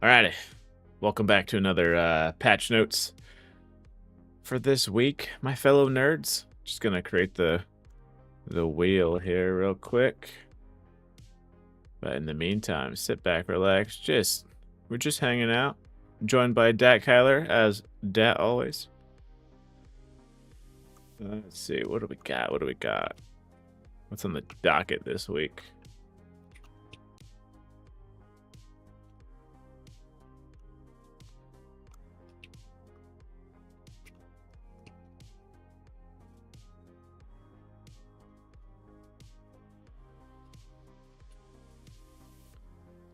Alrighty, welcome back to another patch notes for this week, my fellow nerds. Just gonna create the wheel here real quick. But in the meantime, sit back, relax. We're just hanging out, joined by Dat Kyler as Dat always. Let's see, what do we got? What do we got? What's on the docket this week?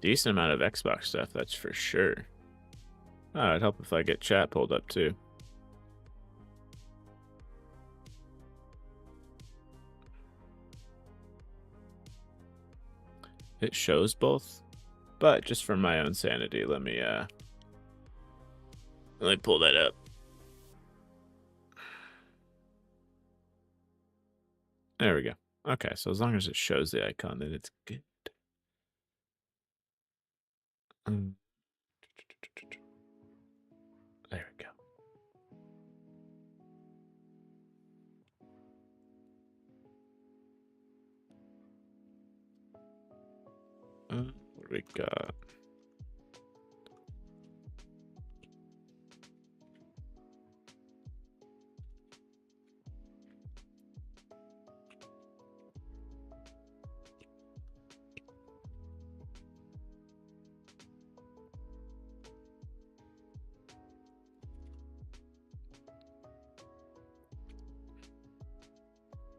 Decent amount of Xbox stuff, that's for sure. Oh, it'd help if I get chat pulled up too. It shows both, but just for my own sanity, let me pull that up. There we go. Okay, so as long as it shows the icon, then it's good. There we go. What do we got?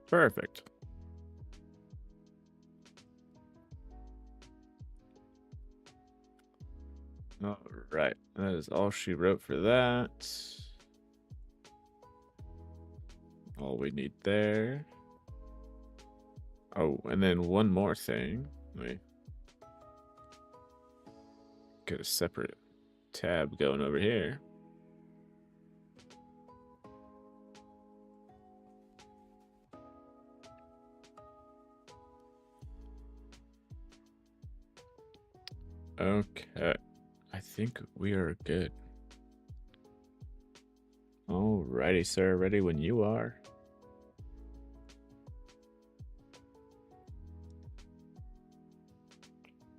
Perfect. All right, that is all she wrote for that. All we need there. Oh, and then one more thing. Let me get a separate tab going over here. Okay, I think we are good. Alrighty, sir. Ready when you are.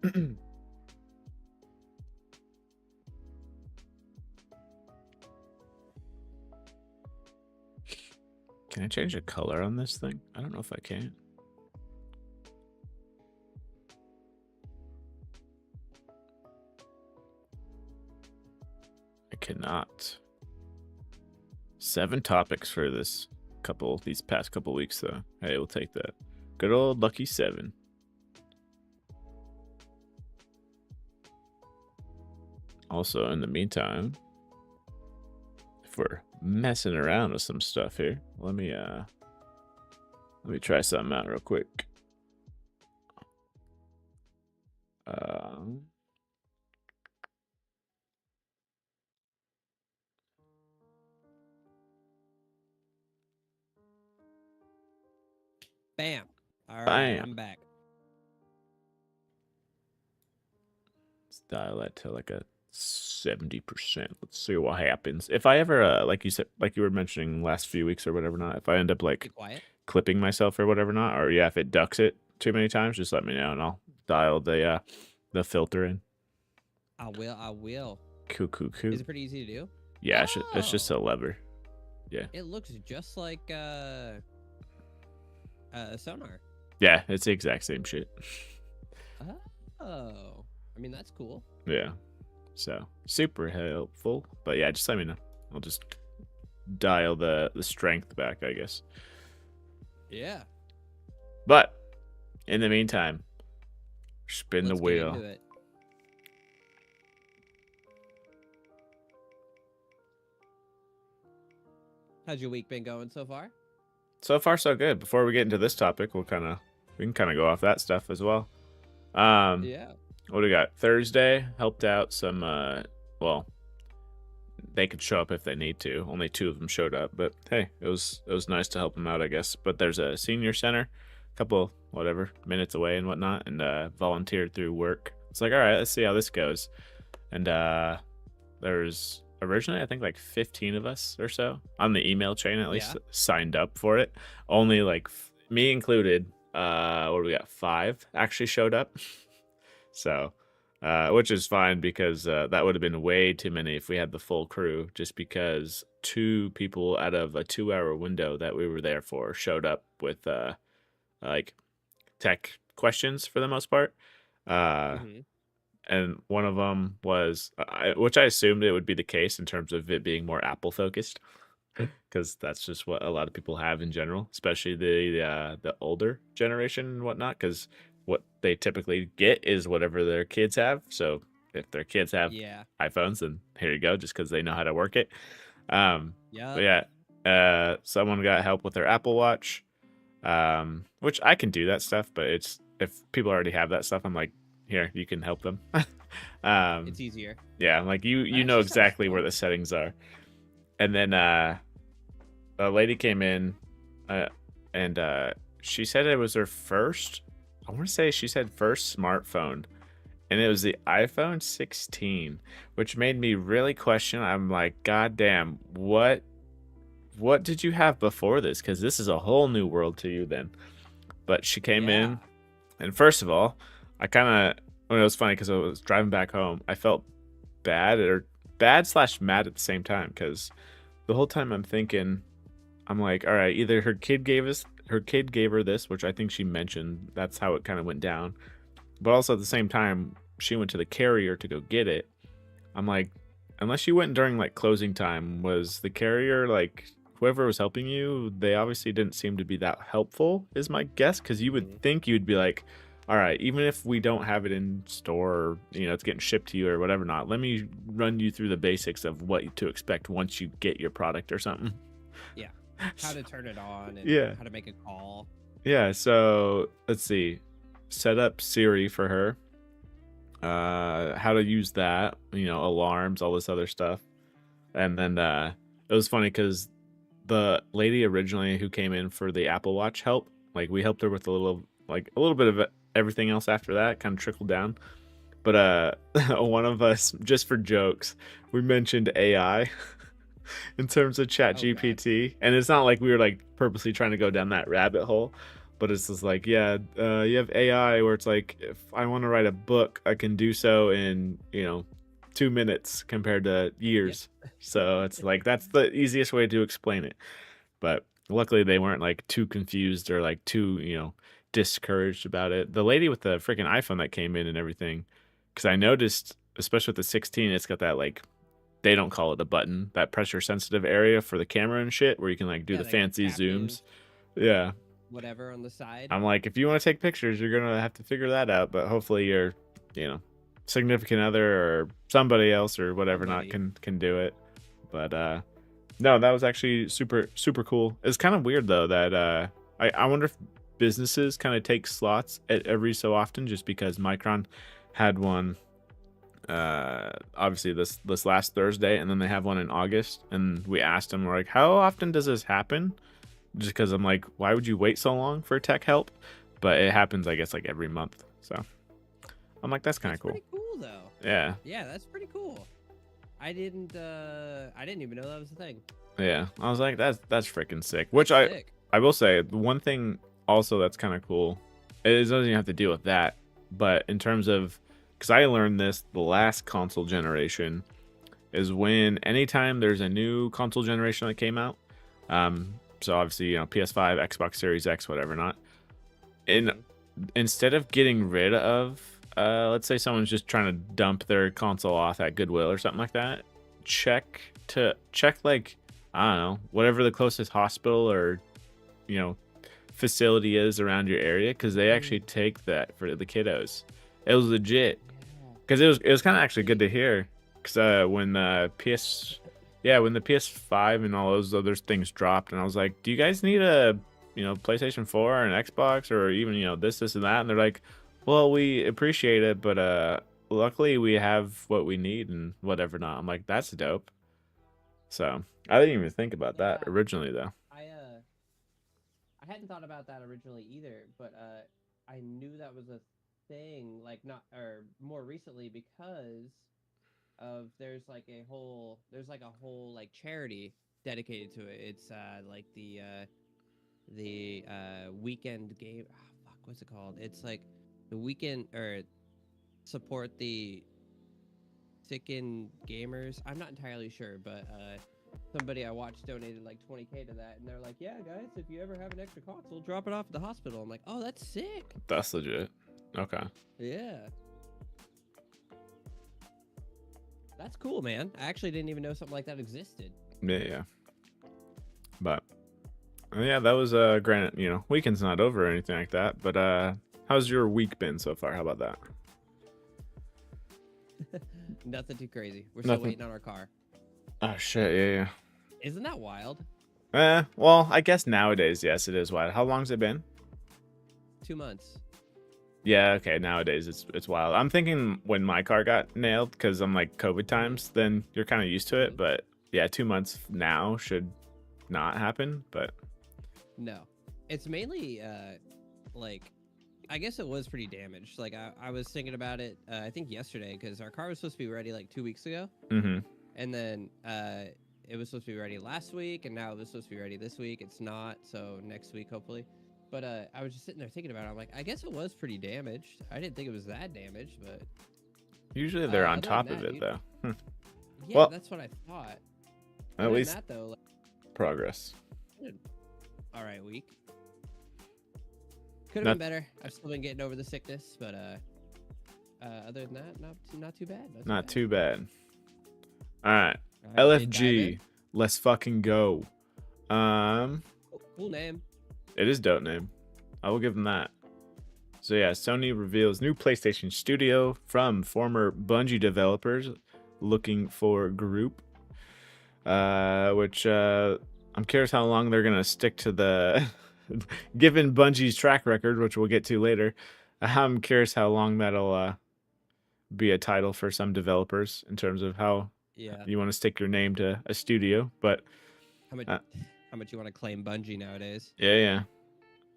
Can I change the color on this thing? I don't know if I can. I cannot. 7 topics for these past couple weeks though. Hey, we'll take that. Good old lucky 7. Also, in the meantime, if we're messing around with some stuff here, let me try something out real quick. Bam. All right, Bam. I'm back. Let's dial that to like a 70%. Let's see what happens. If I ever, like you said, like you were mentioning last few weeks or whatever not, if I end up like Be quiet. clipping myself or whatever not, or yeah, if it ducks it too many times, just let me know and I'll dial the filter in. I will. Cool. Is it pretty easy to do? Yeah, it's just a lever. Yeah. It looks just like sonar. Yeah, it's the exact same shit. Oh, I mean that's cool. Yeah. So super helpful. But yeah, just let me know. I'll just dial the strength back, I guess. Yeah. But in the meantime, spin Let's the wheel. Get into it. How's your week been going so far? So far, so good. Before we get into this topic, we can kind of go off that stuff as well. Yeah. What do we got? Thursday helped out some. Well, they could show up if they need to. Only 2 of them showed up, but hey, it was nice to help them out, I guess. But there's a senior center, a couple minutes away and whatnot, and volunteered through work. It's like, all right, let's see how this goes. and there's originally I think like 15 of us or so on the email chain at least Yeah. signed up for it. Only like me included. What do we got? 5 actually showed up. So, which is fine because that would have been way too many if we had the full crew. Just because 2 people out of a 2-hour window that we were there for showed up with like tech questions for the most part. Uh, Mm-hmm. and one of them was, which I assumed it would be the case in terms of it being more Apple focused, because that's just what a lot of people have in general, especially the older generation and whatnot. Because what they typically get is whatever their kids have. So if their kids have Yeah. iPhones, then here you go, just because they know how to work it. Um, but Yep. yeah, someone got help with their Apple Watch, which I can do that stuff, but it's if people already have that stuff, I'm like, here, you can help them. It's easier. Yeah, I'm like That you know actually sounds exactly where fun. the settings are. And then a lady came in, uh, and she said it was her first. I want to say she said first smartphone, and it was the iPhone 16, which made me really question. I'm like, God damn, what did you have before this? Because this is a whole new world to you then. But she came Yeah. in, and first of all, I kind of when it was funny because I was driving back home, I felt bad slash mad at the same time because the whole time I'm thinking, I'm like, all right, either her kid gave her this, which I think she mentioned. That's how it kind of went down. But also at the same time, she went to the carrier to go get it. I'm like, unless you went during like closing time, was the carrier like whoever was helping you? They obviously didn't seem to be that helpful, is my guess, because you would Mm-hmm. think you'd be like, all right, even if we don't have it in store, or, it's getting shipped to you or whatever, not let me run you through the basics of what to expect once you get your product or something. Yeah. How to turn it on and Yeah. how to make a call. Yeah, so let's see. Set up Siri for her. How to use that, alarms, all this other stuff. And then it was funny because the lady originally who came in for the Apple Watch help, like we helped her with a little bit of everything else after that, kind of trickled down. But one of us, just for jokes, we mentioned AI in terms of Chat Oh God. GPT, and it's not like we were like purposely trying to go down that rabbit hole, but it's just like, yeah, you have AI where it's like, if I want to write a book, I can do so in 2 minutes compared to Yep. years. So it's like that's the easiest way to explain it. But luckily they weren't like too confused or like too discouraged about it. The lady with the freaking iPhone that came in and everything, because I noticed, especially with the 16, it's got that like they don't call it a button, that pressure sensitive area for the camera and shit where you can like do Yeah, the like fancy captive zooms. Yeah. whatever on the side. I'm like, if you want to take pictures, you're gonna have to figure that out. But hopefully your, you know, significant other or somebody else or whatever not Somebody. can do it. But no, that was actually super super cool. It's kind of weird though that I wonder if businesses kind of take slots at every so often, just because Micron had one obviously this last Thursday, and then they have one in August, and we asked them, we're like, how often does this happen? Just because I'm like, why would you wait so long for tech help? But it happens, I guess, like every month. So I'm like, that's kind That's of cool. pretty cool though. Yeah. Yeah, that's pretty cool. I didn't even know that was a thing. Yeah. I was like, that's freaking sick. Which That's I sick. I will say, the one thing also that's kind of cool, it doesn't even have to deal with that, but in terms of, because I learned this the last console generation, is when anytime there's a new console generation that came out, so obviously PS5, Xbox Series X, whatever not, in Mm-hmm. instead of getting rid of, let's say someone's just trying to dump their console off at Goodwill or something like that, check like, I don't know, whatever the closest hospital or you know facility is around your area, because they actually take that for the kiddos. It was legit, Yeah. because it was kind of actually good to hear, because when when the PS5 and all those other things dropped, and I was like, do you guys need a PlayStation 4 and Xbox, or even this and that? And they're like, well, we appreciate it, but luckily we have what we need and whatever not. I'm like, that's dope. So I didn't even think about that Yeah. originally though. I hadn't thought about that originally either, but I knew that was a thing, like not or more recently because of there's like a whole like charity dedicated to it. It's like the weekend game. Oh, fuck, what's it called? It's like the weekend or support the sickened gamers. I'm not entirely sure, but somebody I watched donated like 20K to that, and they're like, "Yeah, guys, if you ever have an extra console, drop it off at the hospital." I'm like, "Oh, that's sick." That's legit. Okay. Yeah. That's cool, man. I actually didn't even know something like that existed. Yeah. But yeah, that was granted, you know, weekend's not over or anything like that, but how's your week been so far? How about that? Nothing too crazy. We're still Nothing. waiting on our car. Oh shit, yeah. Isn't that wild? Well, I guess nowadays, yes, it is wild. How long's it been? 2 months. Yeah, okay, nowadays it's wild. I'm thinking when my car got nailed, because I'm like COVID times, then you're kind of used to it, but yeah, 2 months now should not happen, but No. It's mainly like I guess it was pretty damaged. Like I was thinking about it I think yesterday, because our car was supposed to be ready like 2 weeks ago. mm-hmm. And then it was supposed to be ready last week, and now it was supposed to be ready this week. It's not, so next week hopefully. But I was just sitting there thinking about it. I'm like, I guess it was pretty damaged. I didn't think it was that damaged, but Usually they're on other top than of that, it though. yeah, Well, that's what I thought. At Other least than that, though, progress. like, all right week. Could have been better. I've still been getting over the sickness, but other than that, not too bad. Not too bad. All right, All right, LFG, let's fucking go. Cool name. It is dope name. I will give them that. So yeah, Sony reveals new PlayStation Studio from former Bungie developers looking for group. Which I'm curious how long they're gonna stick to the given Bungie's track record, which we'll get to later. I'm curious how long that'll be a title for some developers in terms of how you want to stick your name to a studio. But how much you want to claim Bungie nowadays? Yeah.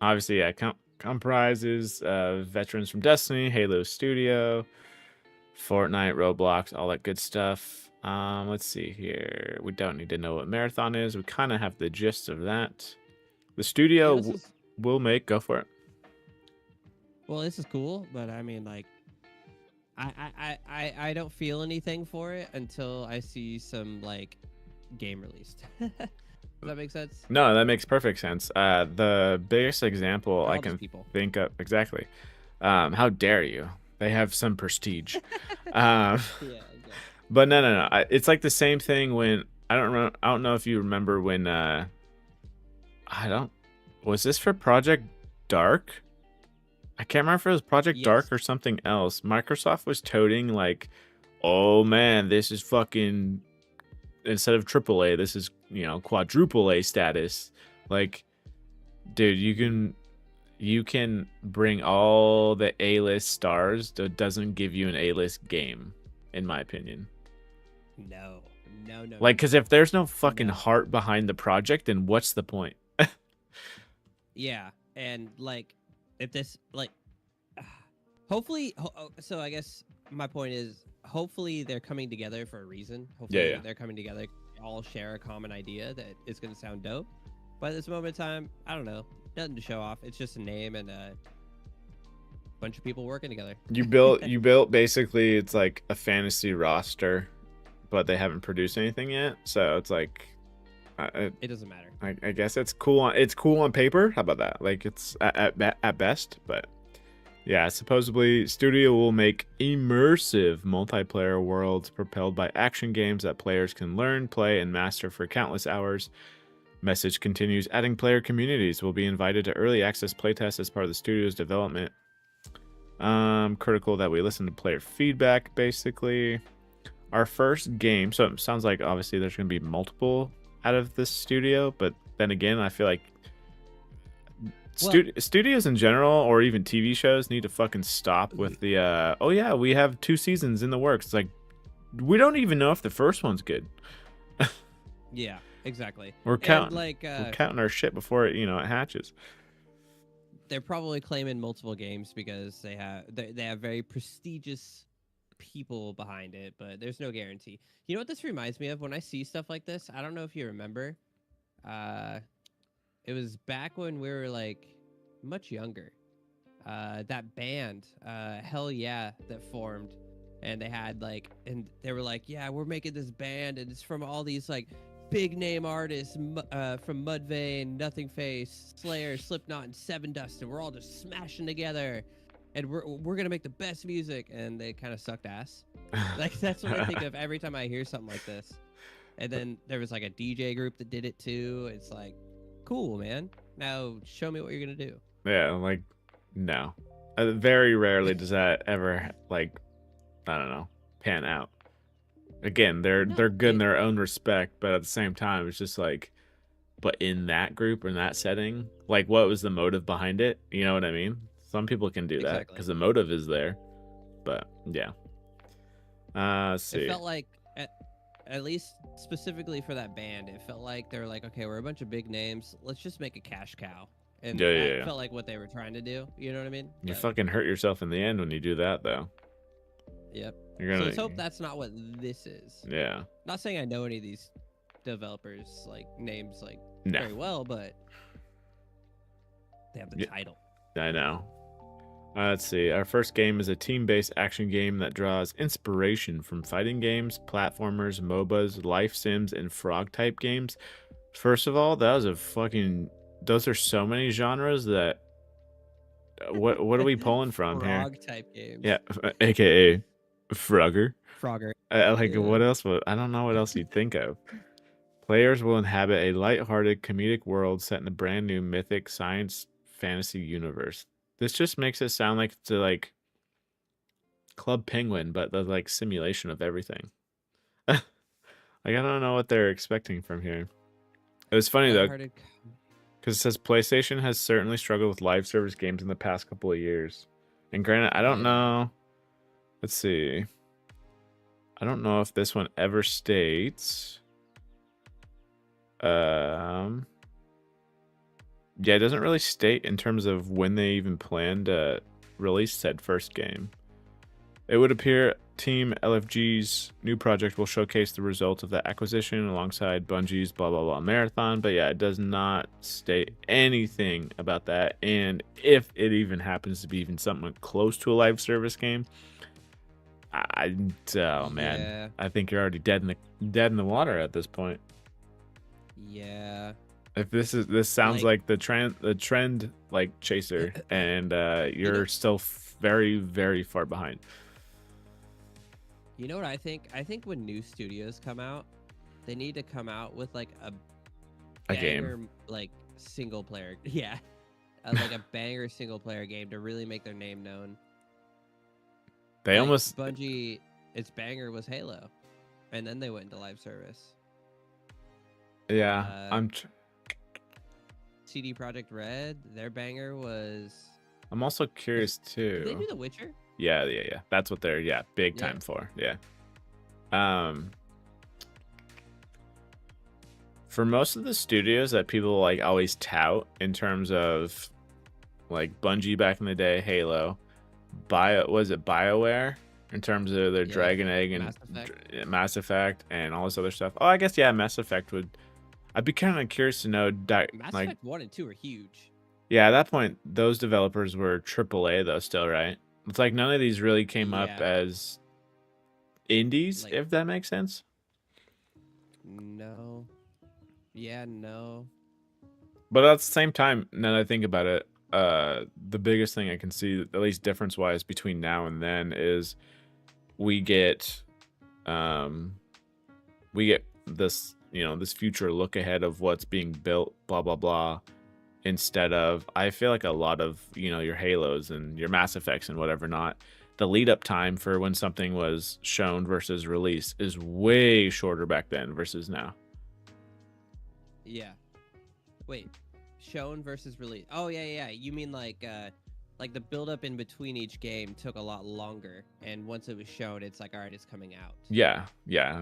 Obviously, yeah, comprises veterans from Destiny, Halo Studio, Fortnite, Roblox, all that good stuff. Let's see here. We don't need to know what Marathon is. We kind of have the gist of that. The studio will make. Go for it. Well, this is cool, but I mean, like, I don't feel anything for it until I see some like game released. Does that make sense? No, that makes perfect sense. The biggest example I can think of, exactly. How dare you? They have some prestige. Yeah, exactly. But no. It's like the same thing when I don't know if you remember when was this for Project Dark? I can't remember if it was Project Dark or something else. Microsoft was toting like, oh man, this is fucking, instead of AAA, this is, you know, quadruple A status. Like, dude, you can bring all the A-list stars, that doesn't give you an A-list game, in my opinion. No. Like, because if there's no fucking heart behind the project, then what's the point? Yeah, and like, if this, like, hopefully, so I guess my point is, hopefully they're coming together for a reason. Hopefully they're coming together, all share a common idea that it's going to sound dope. But at this moment in time, I don't know. Nothing to show off. It's just a name and a bunch of people working together. You built basically, it's like a fantasy roster, but they haven't produced anything yet. So it's like, it doesn't matter. I guess it's cool on paper. How about that? Like, it's at best, but yeah, supposedly studio will make immersive multiplayer worlds propelled by action games that players can learn, play, and master for countless hours. Message continues, adding player communities will be invited to early access playtests as part of the studio's development. Critical that we listen to player feedback, basically. Our first game, so it sounds like obviously there's going to be multiple out of this studio, but then again, I feel like studios in general, or even TV shows, need to fucking stop with the oh yeah, we have 2 seasons in the works. It's like, we don't even know if the first one's good. Yeah, exactly. We're counting our shit before it hatches. They're probably claiming multiple games because they have very prestigious people behind it, but there's no guarantee. You know what this reminds me of? When I see stuff like this, I don't know if you remember. Uh, it was back when we were like much younger. That band, Hell Yeah, that formed, and they were like, yeah, we're making this band, and it's from all these like big name artists, from Mudvayne, Nothing Face, Slayer, Slipknot, and Seven Dust, and we're all just smashing together, and we're gonna make the best music, and they kind of sucked ass. Like that's what I think of every time I hear something like this. And then there was like a DJ group that did it too. It's like, cool, man. Now show me what you're gonna do. Yeah, like, no. Very rarely does that ever, like, I don't know, pan out. Again, they're good in their own respect, but at the same time, it's just like, but in that group or in that setting, like, what was the motive behind it? You know what I mean? Some people can do that because the motive is there, but yeah. Let's see. It felt like, at least specifically for that band, it felt like they were like, okay, we're a bunch of big names. Let's just make a cash cow. And that felt like what they were trying to do. You know what I mean? You fucking hurt yourself in the end when you do that, though. Yep. You're gonna, so let's hope that's not what this is. Yeah. Not saying I know any of these developers, like, names, like, very well, but they have the title. I know. Let's see. Our first game is a team-based action game that draws inspiration from fighting games, platformers, MOBAs, life sims, and frog-type games. First of all, that was a fucking... Those are so many genres that... What are we pulling from here? Frog-type games. Yeah, a.k.a. Frogger. Frogger. What else? I don't know what else you'd think of. Players will inhabit a lighthearted comedic world set in a brand new mythic science fantasy universe. This just makes it sound like it's like Club Penguin, but the like simulation of everything. Like, I don't know what they're expecting from here. It was funny though, because it says PlayStation has certainly struggled with live service games in the past couple of years. And granted, I don't know. Let's see. I don't know if this one ever states. Yeah, it doesn't really state in terms of when they even plan to release said first game. It would appear Team LFG's new project will showcase the result of that acquisition alongside Bungie's blah blah blah marathon, but yeah, it does not state anything about that. And if it even happens to be even something close to a live service game, man, I think you're already dead in the water at this point. Yeah. If this sounds like the trend like chaser, and you're still very, very far behind. You know what I think? I think when new studios come out, they need to come out with like a banger, game, like single player. Yeah, like a banger single player game to really make their name known. They like almost Bungie, its banger was Halo, and then they went into live service. Yeah, CD Projekt Red, their banger was... I'm also curious too. Did they do The Witcher? Yeah. That's what they're big time for. Yeah. For most of the studios that people like always tout in terms of like Bungie back in the day, Halo, was it BioWare in terms of their Dragon Egg and Mass Effect and all this other stuff? Oh, I guess Mass Effect would. I'd be kind of curious to know that Mass Effect 1 and 2 are huge. Yeah, at that point, those developers were AAA though, still, right? It's like none of these really came up as indies, like, if that makes sense. No. Yeah, no. But at the same time, now that I think about it, the biggest thing I can see, at least difference-wise, between now and then is we get this, this future look ahead of what's being built, blah blah blah, instead of, I feel like a lot of your Halos and your Mass Effects and whatever not, the lead up time for when something was shown versus release is way shorter back then versus now. Yeah. Wait, shown versus release? Oh yeah. You mean like the build up in between each game took a lot longer, and once it was shown, it's like, all right, it's coming out. Yeah.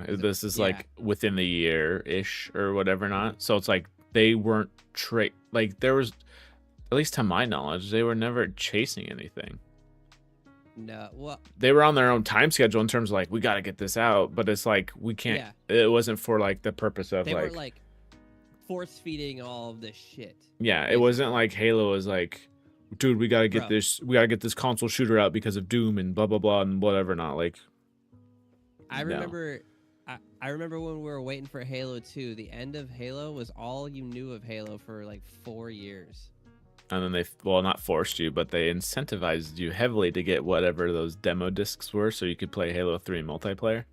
This is like within the year-ish or whatever not. So it's like they weren't like there was, at least to my knowledge, they were never chasing anything. No, well, they were on their own time schedule in terms of like we got to get this out, but it's like we can't. yeah, It wasn't for like the purpose of they weren't like like force feeding all of this shit. yeah, it wasn't Basically, like Halo was like, dude, we got to get bro. this console shooter out because of Doom and blah blah blah and whatever. Not like I no. remember, I remember when we were waiting for Halo 2. The end of Halo was all you knew of Halo for like 4 years. And then they, well, not forced you, but they incentivized you heavily to get whatever those demo discs were so you could play Halo 3 multiplayer.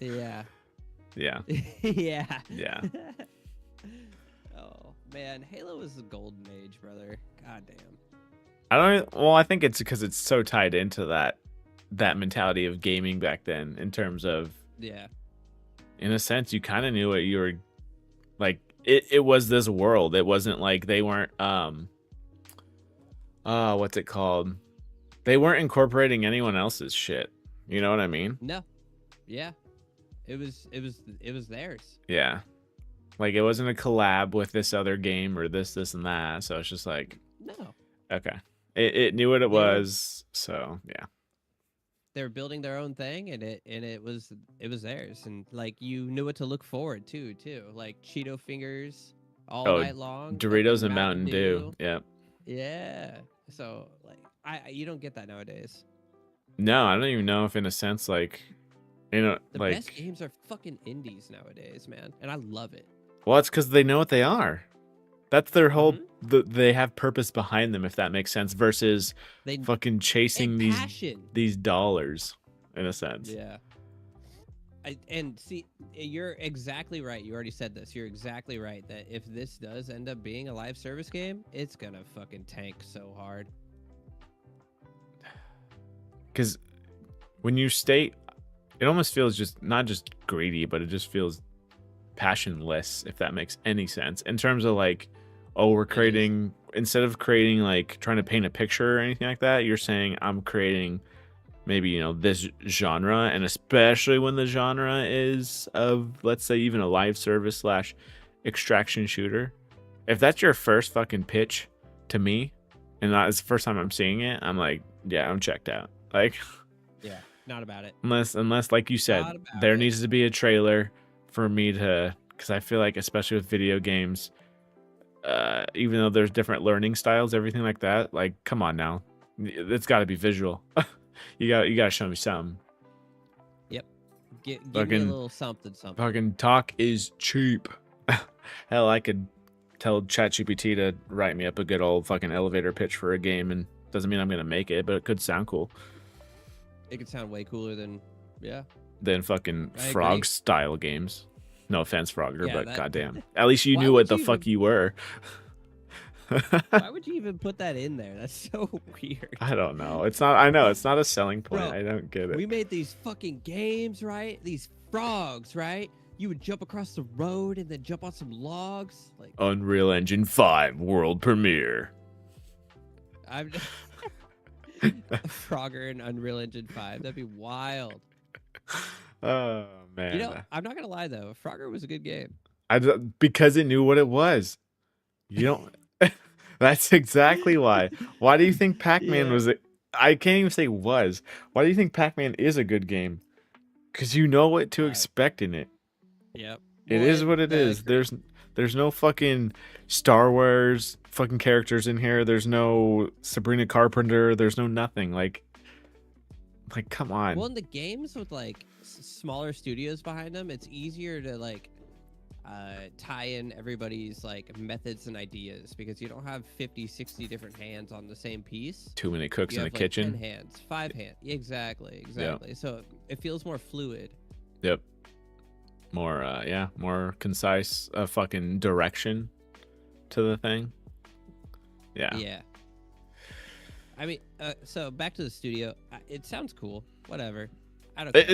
Yeah. Yeah. Yeah. Yeah. Oh man, Halo was the golden age, brother. God damn. I think it's because it's so tied into that mentality of gaming back then in terms of, Yeah. in a sense, you kind of knew what you were, like, it was this world. It wasn't like they weren't, what's it called? They weren't incorporating anyone else's shit. You know what I mean? No. Yeah. It was theirs. Yeah. Like, it wasn't a collab with this other game or this and that. So it's just like, No. okay. It knew what it They were- was. So, yeah. They were building their own thing, and it was theirs, and like you knew what to look forward to too, like Cheeto fingers all Oh, night long, Doritos fucking and Mountain Dew. Yep. Yeah. So like you don't get that nowadays. No, I don't even know if in a sense, like, you know, The like, best games are fucking indies nowadays, man, and I love it. well, it's because they know what they are. That's their whole, Mhm. they have purpose behind them, if that makes sense, versus They fucking chasing and these passion. dollars, in a sense. Yeah. And see, you're exactly right. You already said this. You're exactly right that if this does end up being a live service game, it's gonna fucking tank so hard. Because when you state, it almost feels just not just greedy, but it just feels passionless, if that makes any sense. In terms of like, oh, we're creating, instead of creating like trying to paint a picture or anything like that, you're saying I'm creating maybe, you know, this genre, and especially when the genre is of, let's say, even a live service slash extraction shooter. If that's your first fucking pitch to me, and that is the first time I'm seeing it, I'm like, yeah, I'm checked out. Like, Yeah, not about it. unless like you said, Not about there it. needs to be a trailer for me to, because I feel like, especially with video games, even though there's different learning styles, everything like that, like, come on now, it's got to be visual. You gotta show me something. Yep. Give me a Fucking- little something. Fucking talk is cheap. Hell, I could tell ChatGPT to write me up a good old fucking elevator pitch for a game, and doesn't mean I'm gonna make it, but it could sound cool. It could sound way cooler than Than fucking I agree. Frog style games. No offense, Frogger, Yeah, but that- goddamn. At least you Why knew would what the you fuck you were. Why would you even put that in there? That's so weird. I don't know. It's not. I know it's not a selling point. Bro, I don't get it. We made these fucking games, right? These frogs, right? You would jump across the road and then jump on some logs. Like Unreal Engine 5 world premiere. I'm Frogger in Unreal Engine 5. That'd be wild. Oh man. You know, I'm not gonna lie though. Frogger was a good game. Because it knew what it was. You don't. That's exactly why. Why do you think Pac-Man Yeah. was? I can't even say was. Why do you think Pac-Man is a good game? Because you know what to expect in it. Yep. It is what it is. There's no fucking Star Wars fucking characters in here. There's no Sabrina Carpenter. There's no nothing. Like come on. Well, in the games with like smaller studios behind them, it's easier to like tie in everybody's like methods and ideas because you don't have 50, 60 different hands on the same piece. Too many cooks You in a have, like, kitchen. 10 hands, 5 hands. Exactly. So it feels more fluid. Yep. More more concise fucking direction to the thing. Yeah. Yeah. I mean, so back to the studio. It sounds cool. Whatever. I don't. Care.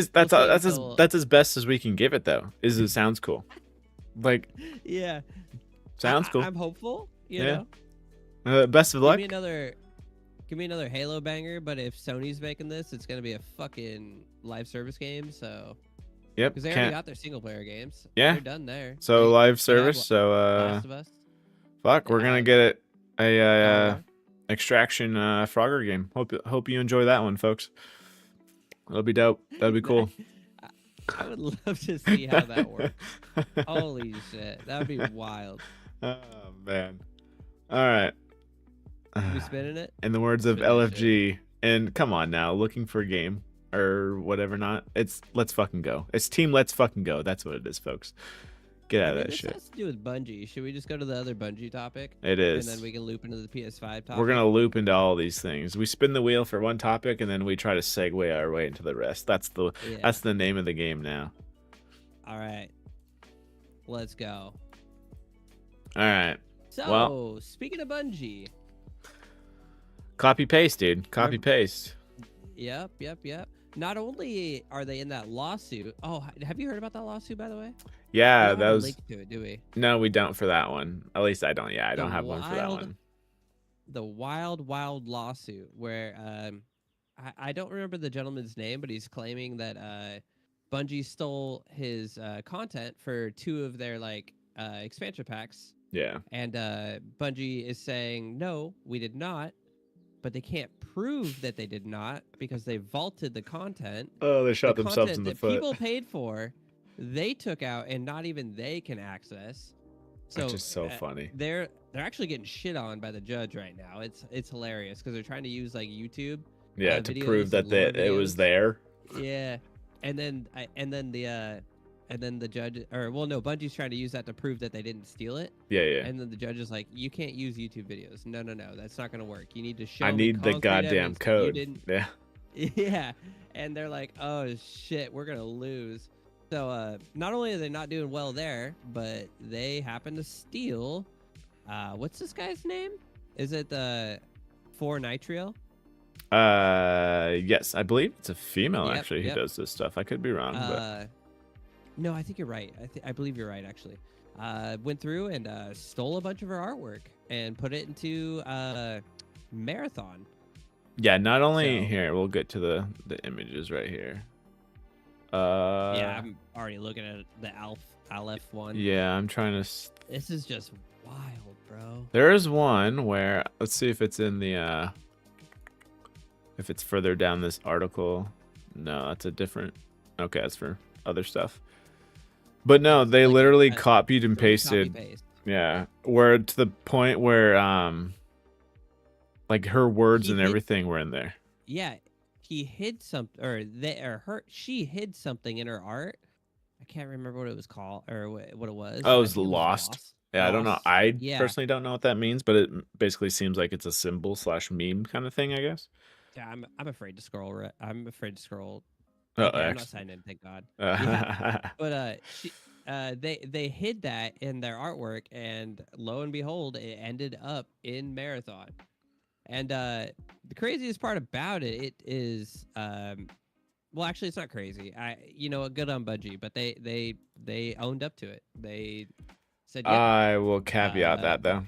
That's as best as we can give it though. Is it sounds cool. Like Yeah. sounds cool. I'm hopeful. You Yeah. know. Best of luck. Give me another Halo banger. But if Sony's making this, it's gonna be a fucking live service game. So Yep. because they already got their single player games. Yeah. They're done there. So They live have service. So Last of Us. fuck, we're gonna have get it. Dawnguard. Extraction Frogger game. Hope you enjoy that one, folks. That'll be dope. That'd be cool. I would love to see how that works. Holy shit, that would be wild. Oh man. All right. We spinning it? In the words of LFG, and come on now, looking for a game or whatever. Not. It's let's fucking go. It's team. Let's fucking go. That's what it is, folks. Get out of that shit. This has to do with Bungie. Should we just go to the other Bungie topic? It is. And then we can loop into the PS5 topic. We're gonna loop into all these things. We spin the wheel for one topic, and then we try to segue our way into the rest. That's the name of the game now. All right. Let's go. All right. So, well, speaking of Bungie. Copy paste, dude. Copy paste. Yep. Not only are they in that lawsuit. Oh, have you heard about that lawsuit, by the way? Yeah, we that was. Link to it, do we? No, we don't for that one. At least I don't. Yeah, I don't have one for that one. The wild lawsuit where I don't remember the gentleman's name, but he's claiming that Bungie stole his content for 2 of their expansion packs. Yeah. And Bungie is saying no, we did not. But they can't prove that they did not because they vaulted the content. Oh, they shot themselves in the foot. People paid for, they took out, and not even they can access. So which is so funny. They're actually getting shit on by the judge right now. It's hilarious because they're trying to use to prove that it was there. Yeah, and then the judge, Bungie's trying to use that to prove that they didn't steal it. Yeah. And then the judge is like, you can't use YouTube videos. No, that's not gonna work. You need to show. I need the goddamn code. Yeah. Yeah, and they're like, oh shit, we're gonna lose. So not only are they not doing well there, but they happen to steal. What's this guy's name? Is it the 4-Nitriel? Yes, I believe it's a female who does this stuff. I could be wrong, but. No, I think you're right. I believe you're right, actually. Went through and stole a bunch of her artwork and put it into Marathon. Yeah, not only here, we'll get to the images right here. Yeah, I'm already looking at the Aleph one. Yeah, I'm trying to. This is just wild, bro. There is one where let's see if it's in the if it's further down this article. No, that's a different. Okay, that's for other stuff. But no, they literally copied and pasted. Yeah, where to the point where her words and everything were in there. Yeah, he hid something, she hid something in her art. I can't remember what it was called or what it was. Oh, it was lost. Yeah, I don't know. I personally don't know what that means, but it basically seems like it's a symbol / meme kind of thing, I guess. Yeah, I'm afraid to scroll. I'm afraid to scroll. Oh, okay, I'm not signing in, thank God. Yeah. But they hid that in their artwork, and lo and behold, it ended up in Marathon. And the craziest part about it is, well, actually, it's not crazy. Good on Bungie, but they owned up to it. They said, yeah, I will caveat that though.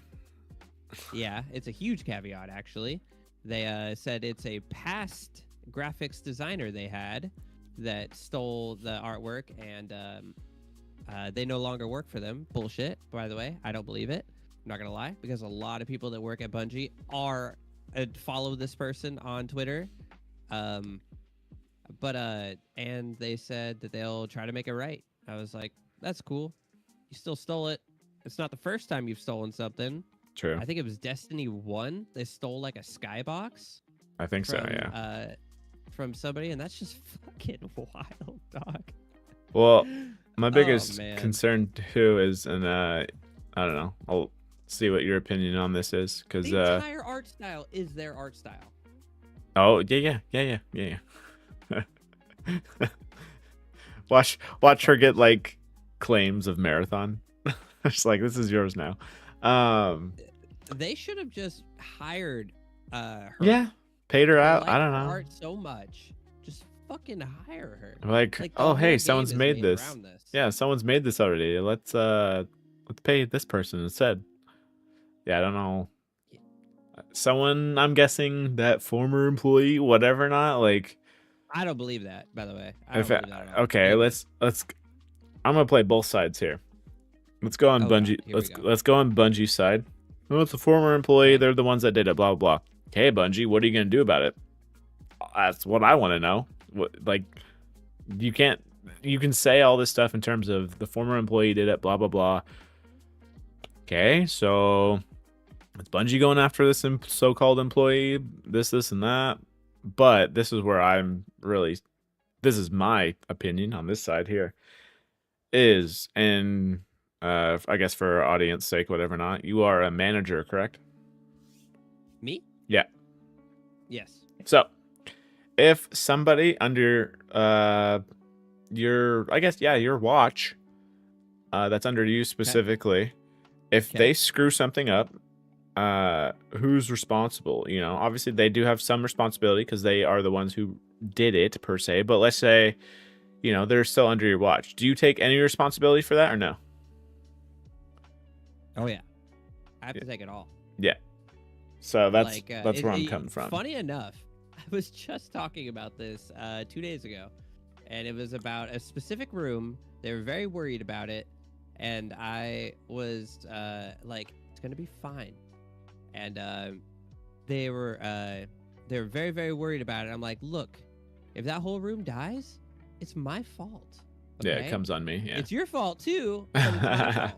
Yeah, it's a huge caveat actually. They said it's a past graphics designer they had that stole the artwork, and they no longer work for them. Bullshit, by the way. I don't believe it. I'm not gonna lie, because a lot of people that work at Bungie follow this person on Twitter. And they said that they'll try to make it right. I was like, that's cool. You still stole it. It's not the first time you've stolen something. True. I think it was Destiny 1. They stole a skybox. I think so, yeah. From somebody, and that's just fucking wild, dog. Well, my biggest concern too is, and I don't know, I'll see what your opinion on this is, because the entire art style is their art style. Oh yeah. Watch her get claims of Marathon. It's like, this is yours now. They should have just hired her. Yeah. Paid her out. I don't know. Art so much, just fucking hire her. Oh hey, someone's made this. Yeah, someone's made this already. Let's pay this person instead. Yeah, I don't know. Someone, I'm guessing that former employee, whatever, not I don't believe that, by the way. Okay, let's. I'm gonna play both sides here. Let's go on Bungie. Let's go on Bungie's side. Well, it's a former employee. Okay. They're the ones that did it. Blah blah blah. Okay, Bungie, what are you gonna do about it? That's what I want to know. Like, you can't. You can say all this stuff in terms of the former employee did it. Blah blah blah. Okay, so it's Bungie going after this so-called employee. This, and that. But this is where I'm really. This is my opinion on this side here. And I guess for audience sake, whatever not, you are a manager, correct? Me? Yeah. Yes. So if somebody under your, I guess, yeah, your watch, that's under you specifically, if they screw something up, who's responsible? You know, obviously they do have some responsibility because they are the ones who did it per se. But let's say, you know, they're still under your watch. Do you take any responsibility for that or no? Oh yeah, I have to take it all. Yeah. So that's Like, where I'm coming from. Funny enough, I was just talking about this 2 days ago, and it was about a specific room. They were very worried about it, and I was like, "It's gonna be fine." And they were very, very worried about it. I'm like, "Look, if that whole room dies, it's my fault. Yeah, Okay? it comes on me. Yeah. It's your fault too, but it's my fault.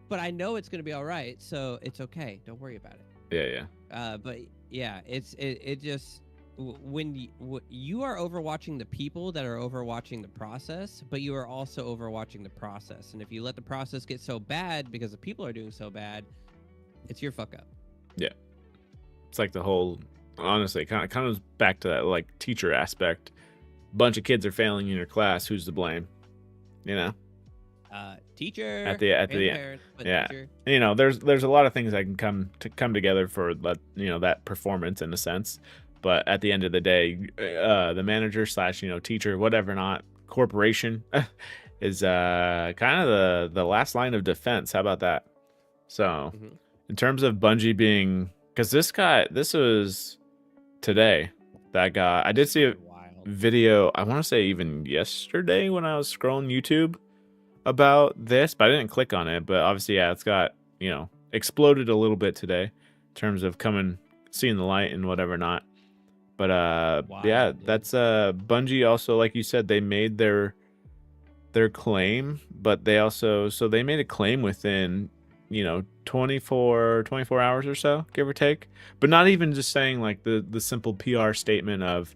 But I know it's gonna be all right, so it's okay. Don't worry about it." Yeah. But yeah, it just when you are overwatching the people that are overwatching the process, but you are also overwatching the process. And if you let the process get so bad because the people are doing so bad, it's your fuck up. Yeah. It's like the whole, honestly, kind of comes back to that like teacher aspect. Bunch of kids are failing in your class. Who's to blame? You know. Teacher at the end. Parent, Yeah. teacher. You know, there's a lot of things that can come together for that, you know, that performance in a sense. But at the end of the day, the manager / teacher, whatever, not corporation, is kind of the last line of defense. How about that? So, in terms of Bungie being, because this was today. That guy, I did see a video. I want to say even yesterday when I was scrolling YouTube about this, but I didn't click on it. But obviously, yeah, it's got, you know, exploded a little bit today in terms of seeing the light and whatever not. But yeah, Dude. that's Bungie also, like you said, they made their claim, but they also, so they made a claim within, you know, 24 hours or so, give or take. But not even just saying like the simple PR statement of,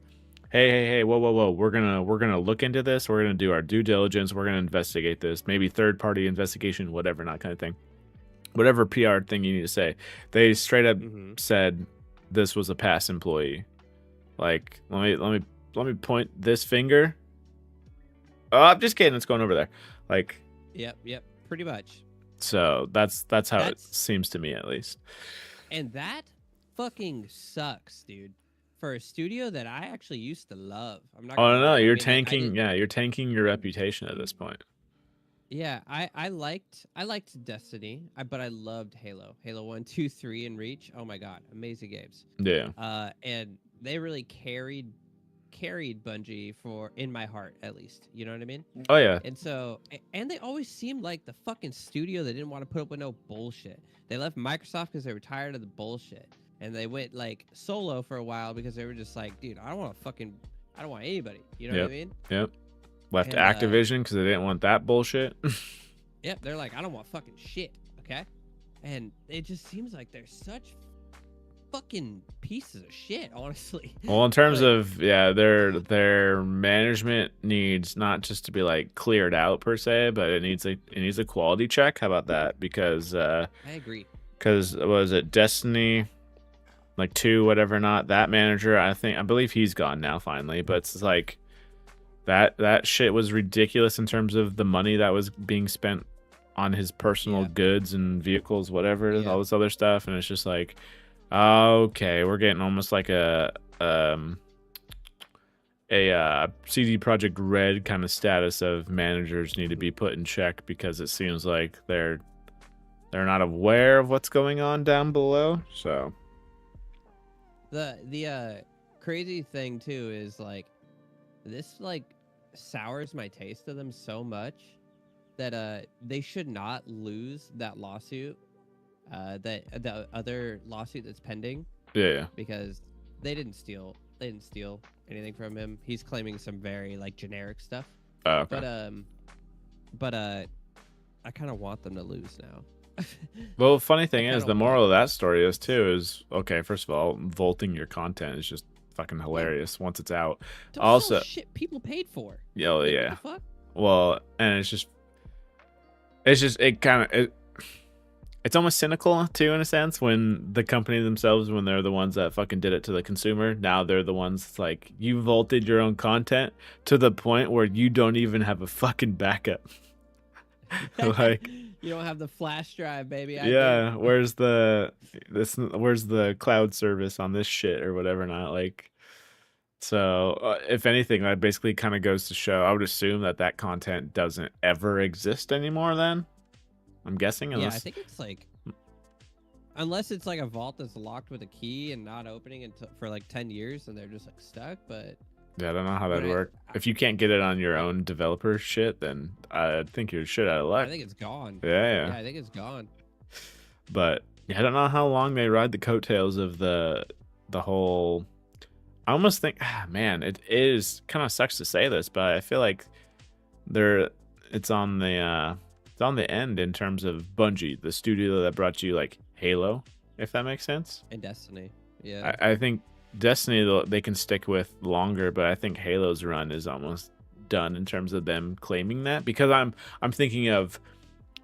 hey, whoa, we're gonna look into this, we're gonna do our due diligence, we're gonna investigate this, maybe third party investigation, whatever, not kind of thing, whatever PR thing you need to say. They straight up said this was a past employee. Like, let me point this finger. Oh, I'm just kidding, it's going over there. Like, Yep, pretty much. So that's how it seems to me, at least. And that fucking sucks, dude. For a studio that I actually used to love. I'm not. Oh no, you're tanking. Yeah, you're tanking your reputation at this point. Yeah, I liked Destiny, but I loved Halo. Halo 1, 2, 3, and Reach. Oh my god, amazing games. Yeah. And they really carried Bungie in my heart, at least. You know what I mean? Oh yeah. And so, and they always seemed like the fucking studio that didn't want to put up with no bullshit. They left Microsoft because they were tired of the bullshit, and they went like solo for a while because they were just like, dude, I don't want anybody. You know what I mean? Yep. Left Activision because they didn't want that bullshit. Yep. They're like, I don't want fucking shit. Okay. And it just seems like they're such fucking pieces of shit, honestly. Well, in terms of their management needs not just to be like cleared out per se, but it needs a quality check. How about that? Because I agree. Because was it Destiny, like 2, whatever not, that manager, I believe he's gone now finally, but it's like that shit was ridiculous in terms of the money that was being spent on his personal goods and vehicles, whatever, all this other stuff, and it's just like, okay, we're getting almost like a CD Projekt Red kind of status of managers need to be put in check because it seems like they're not aware of what's going on down below. So the crazy thing too is like this like sours my taste of them so much that they should not lose that lawsuit the other lawsuit that's pending, Yeah. because they didn't steal anything from him. He's claiming some very like generic stuff. Oh, okay. But I kind of want them to lose now. Well, funny thing I is, kinda the want moral of that story is too is okay. First of all, vaulting your content is just fucking hilarious once it's out. don't sell Also, shit people paid for. yeah, Like, yeah. what the fuck? Well, and it's almost cynical too, in a sense, when the company themselves, when they're the ones that fucking did it to the consumer, now they're the ones that's like, you vaulted your own content to the point where you don't even have a fucking backup. Like, You don't have the flash drive, baby. I yeah, do. where's the cloud service on this shit or whatever? Not like, so if anything, that basically kind of goes to show, I would assume that content doesn't ever exist anymore then. I'm guessing, Yeah, I unless think it's like, unless it's like a vault that's locked with a key and not opening until for like 10 years, and they're just like stuck. But yeah, I don't know how but that'd work. If you can't get it on your right. own developer shit, then I think you're shit out of I luck. think it's gone. Yeah, Yeah, I think it's gone. but yeah, I don't know how long they ride the coattails of the whole. I almost think, man, it is kind of sucks to say this, but I feel like they're it's on the end in terms of Bungie, the studio that brought you like Halo, if that makes sense. And Destiny. Yeah. I think Destiny they can stick with longer, but I think Halo's run is almost done in terms of them claiming that, because I'm thinking of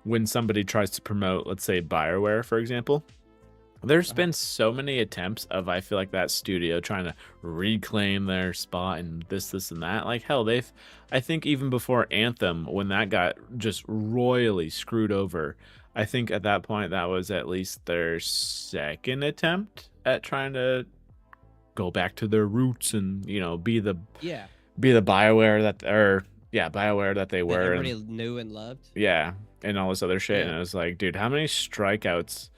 when somebody tries to promote, let's say BioWare, for example. There's been so many attempts of, I feel like, that studio trying to reclaim their spot and this and that. Like, hell, I think even before Anthem, when that got just royally screwed over, I think at that point that was at least their second attempt at trying to go back to their roots and, you know, be the Yeah. BioWare BioWare that they That were. everybody knew and loved. Yeah, and all this other shit. Yeah. And it was like, dude, how many strikeouts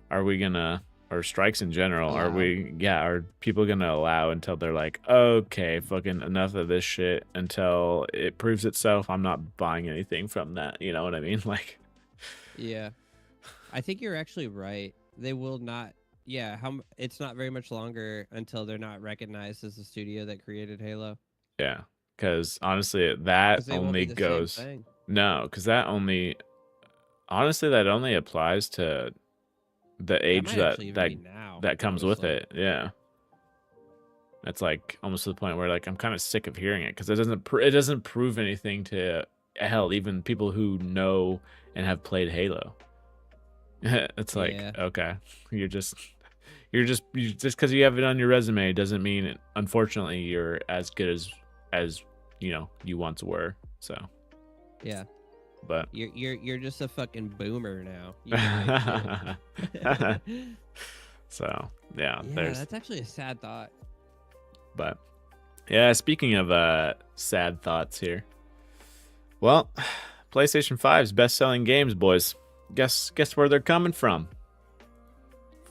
are we gonna, or strikes in general, are people gonna allow until they're like, okay, fucking enough of this shit, until it proves itself? I'm not buying anything from that. You know what I mean? Like, Yeah. I think you're actually right. They will not. Yeah. It's not very much longer until they're not recognized as the studio that created Halo. yeah, because honestly, that Because they won't only be the goes same thing. no, because that only honestly that only applies to the age might that actually even be now, that comes with honestly. it. Yeah. That's like almost to the point where like I'm kind of sick of hearing it, because it doesn't prove anything to, hell, even people who know and have played Halo. It's like, Yeah. okay, just because you have it on your resume doesn't mean, unfortunately, you're as good as you once were. So Yeah. but You're just a fucking boomer now. You can make shit. so yeah, Yeah, there's that's actually a sad thought. but yeah, speaking of sad thoughts here. Well, PlayStation 5's best-selling games, boys. Guess where they're coming from?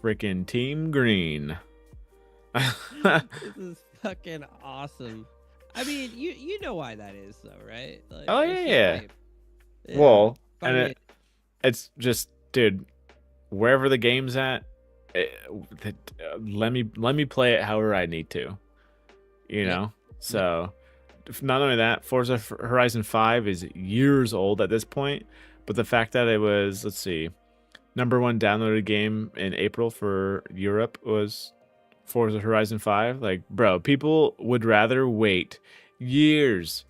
Freaking Team Green. This is fucking awesome. I mean, you know why that is, though, right? Like, Oh that's just yeah. hype. Yeah. Well, I and mean, it's just, dude, wherever the game's at, let me play it however I need to. You know? So, not only that, Forza Horizon 5 is years old at this point, but the fact that it was, let's see, #1 downloaded game in April for Europe was Forza Horizon 5. Like, bro, people would rather wait years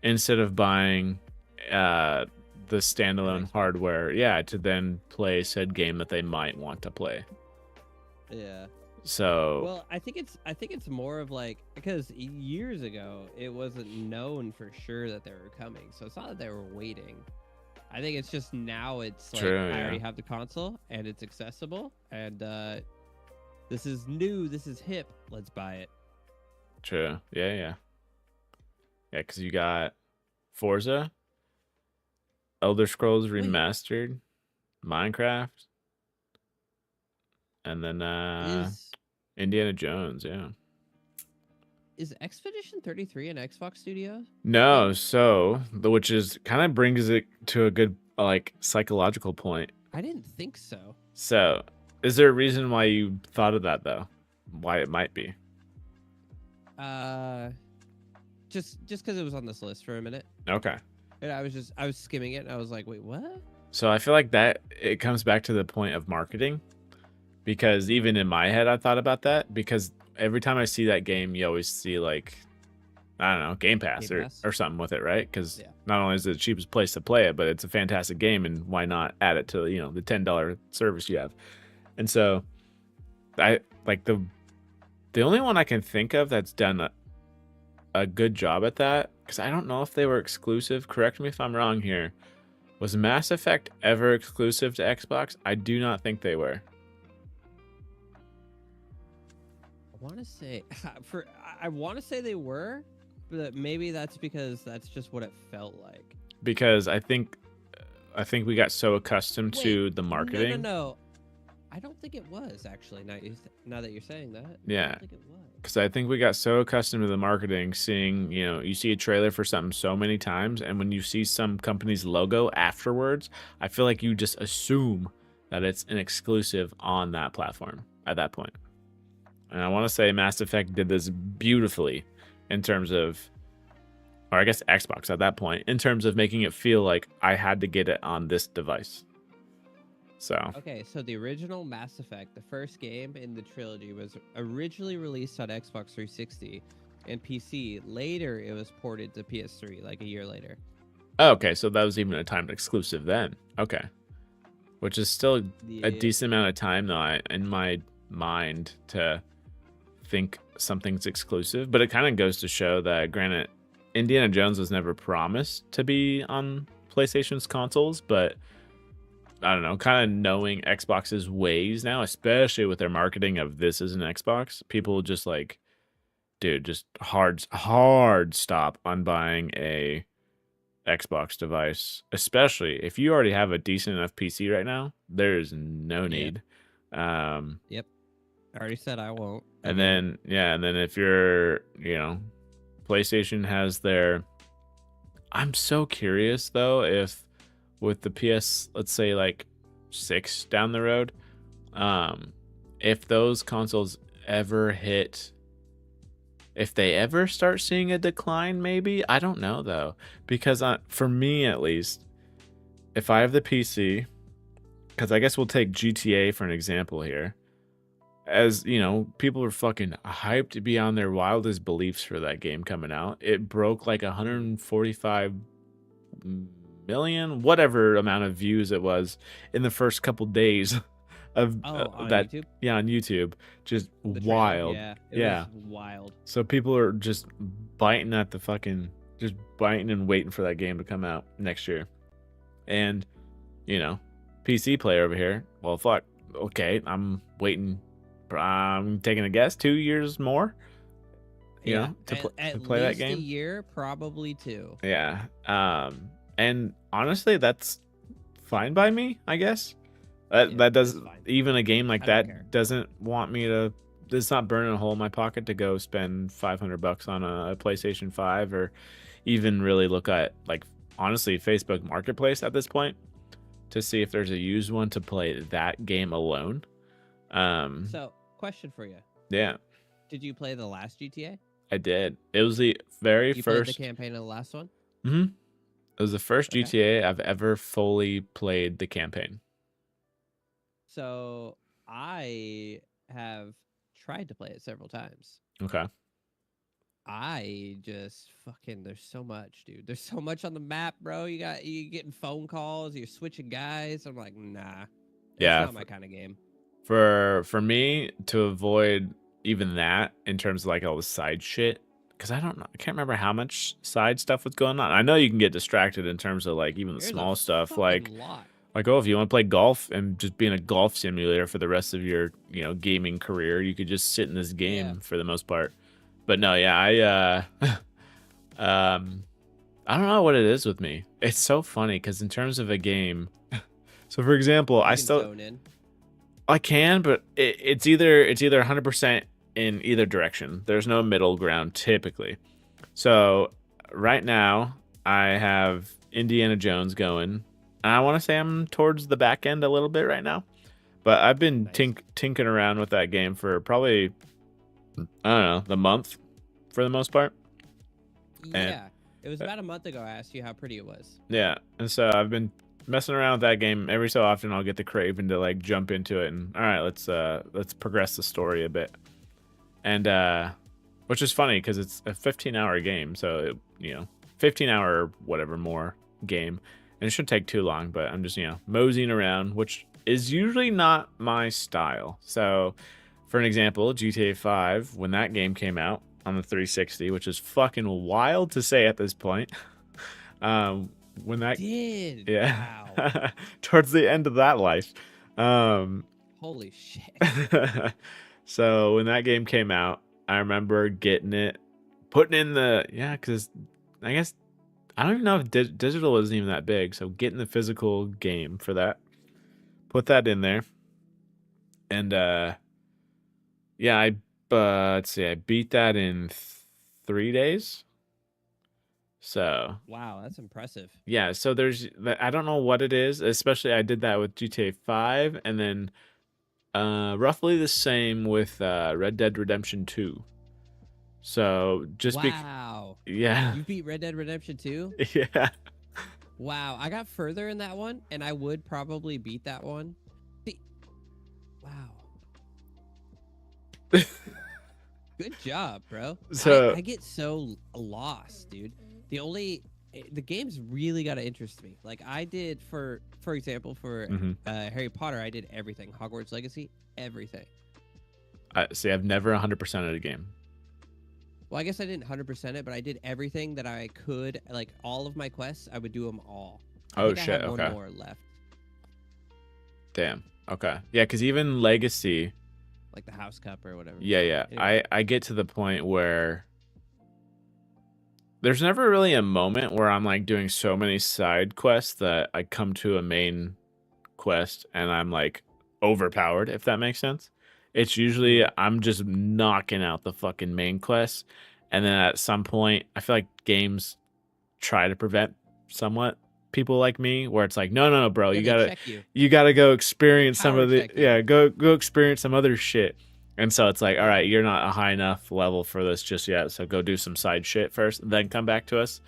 instead of buying the standalone hardware, to then play said game that they might want to play. Yeah. So, well, I think it's more of like, because years ago it wasn't known for sure that they were coming, so it's not that they were waiting. I think it's just now it's like, true, I already have the console and it's accessible, and this is new, this is hip, let's buy it. True. Yeah, because you got Forza, Elder Scrolls Remastered, Minecraft, and then Indiana Jones. Yeah. Is Expedition 33 an Xbox studio? No, so which is kind of brings it to a good like psychological point. I didn't think so. So, is there a reason why you thought of that though? Why it might be? Just because it was on this list for a minute, Okay. and I was skimming it, and I was like, wait, what? So I feel like that it comes back to the point of marketing, because even in my head I thought about that, because every time I see that game, you always see like, I don't know, Game Pass, Game Pass? or something with it, right? Because Yeah. not only is it the cheapest place to play it, but it's a fantastic game, and why not add it to the $10 service you have? And so I like the only one I can think of that's done a good job at that, because I don't know if they were exclusive. Correct me if I'm wrong here. Was Mass Effect ever exclusive to Xbox? I do not think they were. I want to say I want to say they were, but maybe that's because that's just what it felt like. Because I think we got so accustomed to the marketing. No. I don't think it was actually. Now that you're saying that, Yeah. I don't think it was. Because I think we got so accustomed to the marketing, seeing, you see a trailer for something so many times, and when you see some company's logo afterwards, I feel like you just assume that it's an exclusive on that platform at that point. And I want to say Mass Effect did this beautifully in terms of, or I guess Xbox at that point, in terms of making it feel like I had to get it on this device. So Okay, so the original Mass Effect, the first game in the trilogy, was originally released on Xbox 360 and PC. Later, it was ported to PS3, like a year later. okay, so that was even a timed exclusive then. Okay, which is still a decent amount of time though, in my mind, to think something's exclusive. But it kind of goes to show that, granted, Indiana Jones was never promised to be on PlayStation's consoles, but I don't know, kind of knowing Xbox's ways now, especially with their marketing of this as an Xbox, people just like, dude, just hard stop on buying a Xbox device, especially if you already have a decent enough PC right now. There is no need. Yep. I already said I won't. And then if you're, PlayStation has their. I'm so curious though if with the PS, let's say like 6 down the road, if those consoles ever hit, if they ever start seeing a decline, maybe. I don't know though, because for me at least, if I have the PC, because I guess we'll take GTA for an example here, as people are fucking hyped beyond their wildest beliefs for that game coming out. It broke like 145 million, whatever amount of views it was in the first couple days of that. YouTube? Yeah, on YouTube. Just The wild. Trailer, yeah. It was wild. So people are just biting at the fucking, just biting and waiting for that game to come out next year. And, PC player over here, well, fuck. Okay, I'm waiting. I'm taking a guess, 2 years more. To play that game. A year, probably 2. Yeah. And honestly, that's fine by me, I guess. That does, even a game like that doesn't want me to. It's not burning a hole in my pocket to go spend $500 on a PlayStation 5, or even really look at, like, honestly, Facebook Marketplace at this point to see if there's a used one to play that game alone. So, question for you. Yeah. Did you play the last GTA? I did. It was the very you first. Played the campaign of the last one? Mm-hmm. It was the first GTA I've ever fully played the campaign. So I have tried to play it several times. Okay. I just fucking, there's so much, dude. There's so much on the map, bro. You getting phone calls, you're switching guys. I'm like, nah. It's not my kind of game. For me to avoid even that, in terms of like all the side shit, because I can't remember how much side stuff was going on. I know you can get distracted in terms of like even the small stuff, like if you want to play golf and just be in a golf simulator for the rest of your gaming career, you could just sit in this game for the most part. But no, I I don't know what it is with me. It's so funny because in terms of a game, so for example, I can, but it's either 100% in either direction. There's no middle ground typically. So right now I have Indiana Jones going, and I want to say I'm towards the back end a little bit right now, But I've been Nice. tinkering around with that game for probably, I don't know, the month for the most part. And Yeah, it was about a month ago. I asked you how pretty it was. yeah, and so I've been messing around with that game. Every so often I'll get the craving to like jump into it and all right, let's progress the story a bit. And which is funny because it's a 15-hour game, so it, 15-hour or whatever more game, and it shouldn't take too long. But I'm just moseying around, which is usually not my style. So, for an example, GTA 5, when that game came out on the 360, which is fucking wild to say at this point, when that Did yeah, wow. towards the end of that life, Holy shit. so when that game came out, I remember getting it, putting in the because I guess I don't even know if digital wasn't even that big. So getting the physical game for that, put that in there, and yeah, let's see, I beat that in 3 days. So Wow, that's impressive. yeah, so I don't know what it is, especially I did that with GTA 5, and then roughly the same with Red Dead Redemption 2. So Wow. yeah, You beat Red Dead Redemption 2? yeah. Wow, I got further in that one, and I would probably beat that one. See, wow. Good job, bro. So I get so lost, dude. The game's really got to interest me. Like I did for example, for Harry Potter, I did everything. Hogwarts Legacy, everything. see, I've never 100%ed a game. Well, I guess I didn't 100% it, but I did everything that I could. Like all of my quests, I would do them all. I think Shit, I have okay. one more left. Damn. Okay. Yeah, because even Legacy, like the House Cup or whatever. yeah. Anyway. I get to the point where there's never really a moment where I'm like doing so many side quests that I come to a main quest and I'm like overpowered, if that makes sense. It's usually I'm just knocking out the fucking main quest, and then at some point I feel like games try to prevent somewhat people like me, where it's like, no, bro, Yeah, you gotta go experience some power of the check you. go experience some other shit. And so it's like, all right, you're not a high enough level for this just yet, so go do some side shit first, then come back to us.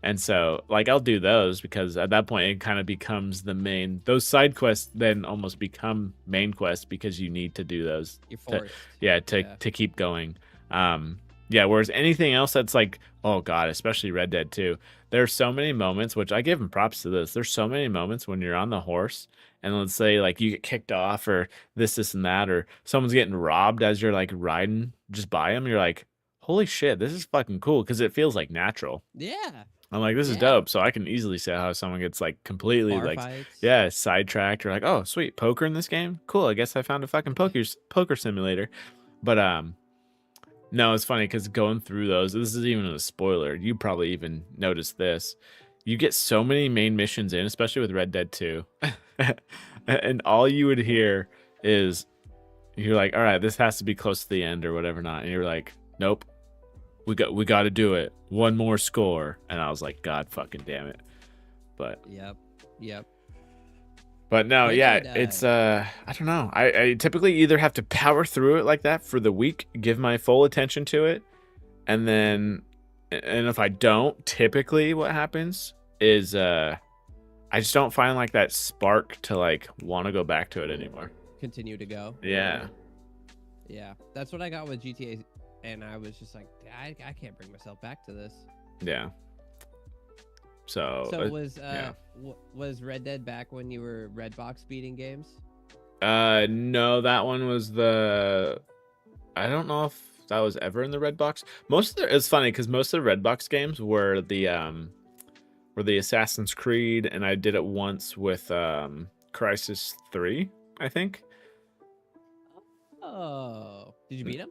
And so, like, I'll do those because at that point it kind of becomes the main. Those side quests then almost become main quests because you need to do those. You're forced. To keep going. Whereas anything else that's like, oh god, especially Red Dead 2, there's so many moments, which I give them props to this. There's so many moments when you're on the horse and let's say like you get kicked off or this and that, or someone's getting robbed as you're like riding just by them. You're like, holy shit, this is fucking cool because it feels like natural. Yeah. I'm like, this is dope. So I can easily see how someone gets like completely Bar like, fights. sidetracked or like, oh, sweet, poker in this game? Cool. I guess I found a fucking poker simulator. But no, it's funny because going through those, this is even a spoiler. You probably even noticed this. You get so many main missions in, especially with Red Dead 2. And all you would hear is you're like, all right, this has to be close to the end or whatever not. And you're like, nope. We got to do it. One more score. And I was like, God fucking damn it. But Yep. But no, it's I don't know. I typically either have to power through it like that for the week, give my full attention to it, and if I don't, typically what happens is I just don't find like that spark to like want to go back to it anymore. Continue to go. Yeah. Yeah. That's what I got with GTA. And I was just like, I can't bring myself back to this. Yeah. So was Red Dead back when you were Redbox beating games? No, that one was I don't know if that was ever in the Redbox. It's funny because most of the Redbox games were the Assassin's Creed, and I did it once with Crisis 3, I think. Oh, did you beat him?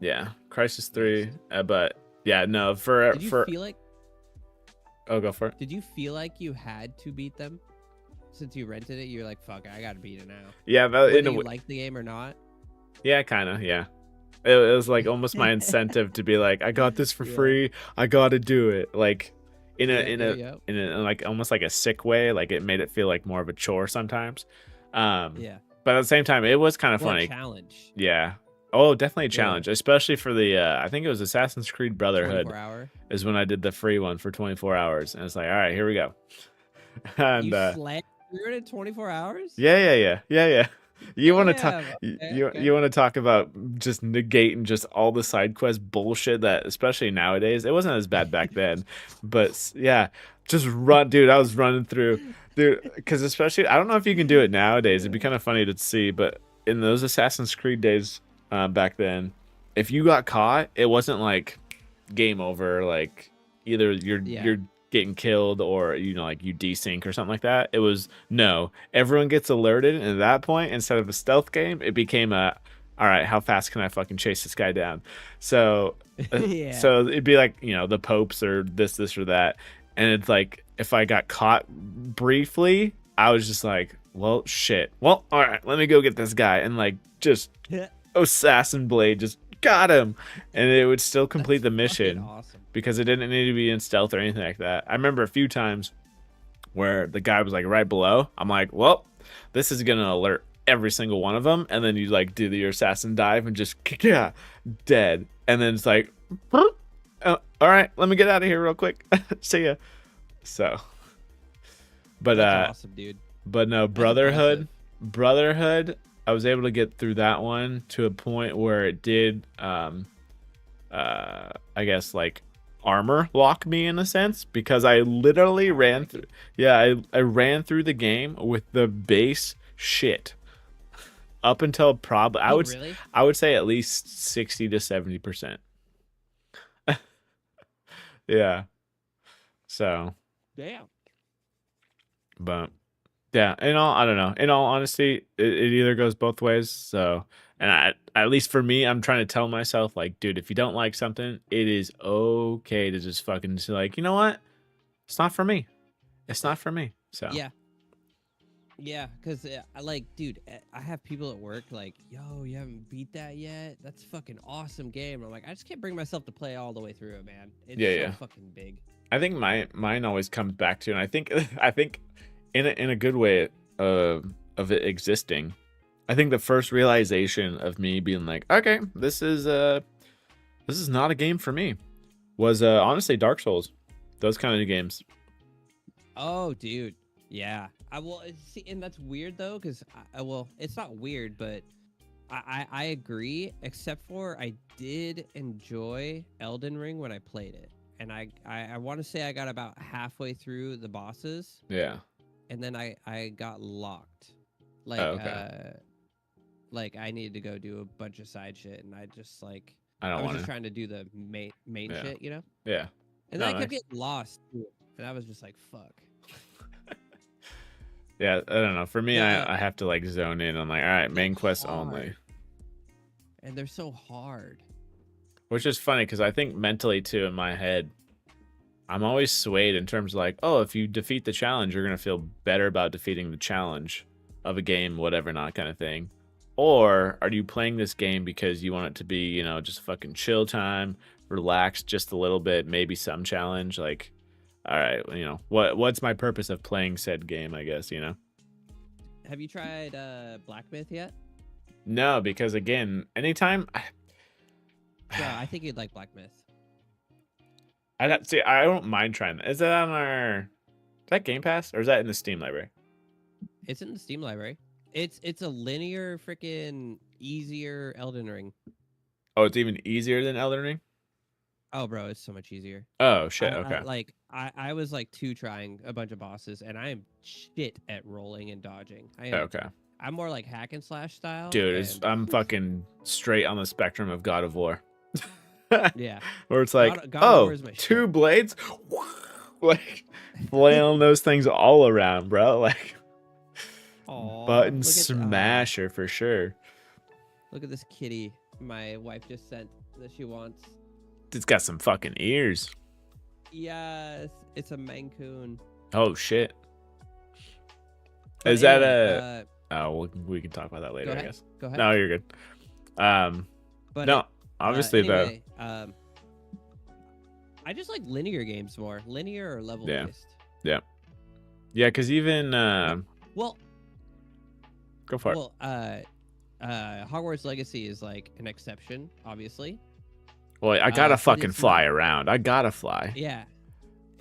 Yeah, Crisis 3, but yeah, no, did you feel like? Oh, go for it. Did you feel like you had to beat them since you rented it? You're like, fuck, I gotta beat it now. Yeah, whether you like the game or not. Yeah, kind of. Yeah, it was like almost my incentive to be like, I got this for free. I gotta do it. Like in a like almost like a sick way. Like it made it feel like more of a chore sometimes. Yeah. But at the same time, it was kind of Or a funny. challenge. Yeah. Oh, definitely a Yeah. challenge, especially for the I think it was Assassin's Creed Brotherhood 24-hour. is when I did the free one for 24 hours, and it's like, all right, here we go. And You slammed through it in 24 hours? yeah. You want to talk Damn. Okay, you okay. want to talk about just negating just all the side quest bullshit that especially nowadays. It wasn't as bad back then, but yeah, just run, dude. I was running through, dude, because especially I don't know if you can do it nowadays. It'd be kind of funny to see, but in those Assassin's Creed days back then, if you got caught, it wasn't like game over. Like either you're getting killed or like you desync or something like that. It was no, everyone gets alerted, and at that point, instead of a stealth game, it became a all right, how fast can I fucking chase this guy down? So Yeah. so it'd be like the popes or this or that, and it's like if I got caught briefly, I was just like, well, shit, well, all right, let me go get this guy, and like just assassin blade just got him, and it would still complete the mission. Awesome. Because it didn't need to be in stealth or anything like that. I remember a few times where the guy was like right below. I'm like, well, this is gonna alert every single one of them, and then you like do the assassin dive and just dead, and then it's like, all right, let me get out of here real quick. See ya. So, but That's awesome, dude. But no, Brotherhood, I was able to get through that one to a point where it did, I guess like armor lock me in a sense, because I literally ran through I ran through the game with the base shit up until probably I would say at least 60 to 70%. Yeah. So damn. But yeah, I don't know, in all honesty, it either goes both ways. So, and at least for me, I'm trying to tell myself, like, dude, if you don't like something, it is okay to just fucking say, like, you know what? It's not for me. It's not for me. So yeah, because I like, dude, I have people at work like, yo, you haven't beat that yet? That's a fucking awesome game. I'm like, I just can't bring myself to play all the way through it, man. It's so fucking big. I think mine always comes back to, and I think in a good way of it existing. I think the first realization of me being like, okay, this is not a game for me, was honestly Dark Souls, those kind of games. Oh, dude, yeah. I will see, and that's weird though, because well, it's not weird, but I agree, except for I did enjoy Elden Ring when I played it, and I want to say I got about halfway through the bosses. Yeah. And then I got locked, like like I needed to go do a bunch of side shit, and I just like I was just trying to do the main shit, you know? Yeah. And then I kept getting lost, and I was just like, fuck. Yeah, I don't know. For me, I have to like zone in on like, all right, main quest only. And they're so hard. Which is funny because I think mentally too, in my head, I'm always swayed in terms of like, oh, if you defeat the challenge, you're gonna feel better about defeating the challenge of a game, whatever, not kind of thing. Or are you playing this game because you want it to be, just fucking chill time, relax just a little bit, maybe some challenge, like, all right, what's my purpose of playing said game, I guess, Have you tried Black Myth yet? No, because again, anytime Yeah, I think you'd like Black Myth. I don't mind trying that. Is that on is that Game Pass, or is that in the Steam library? It's in the Steam library. It's a linear freaking easier Elden Ring. Oh, it's even easier than Elden Ring? Oh, bro, it's so much easier. Oh, shit, okay. I was like trying a bunch of bosses, and I am shit at rolling and dodging. Okay. I'm more like hack and slash style. Dude, I'm fucking straight on the spectrum of God of War. Yeah. Where it's like, God two blades? Like, flailing those things all around, bro. Like, button smasher for sure. Look at this kitty my wife just sent that she wants. It's got some fucking ears. Yes, it's a Mancoon. Oh, shit. But Is that a... Oh, we can talk about that later, I guess. Go ahead. No, you're good. But no, obviously, anyway, I just like linear games more. Linear or level-based. Yeah, because even... Well, Go for it. Well, Hogwarts Legacy is like an exception, obviously. Well, I gotta But fucking it's fly not. around. I gotta fly. Yeah,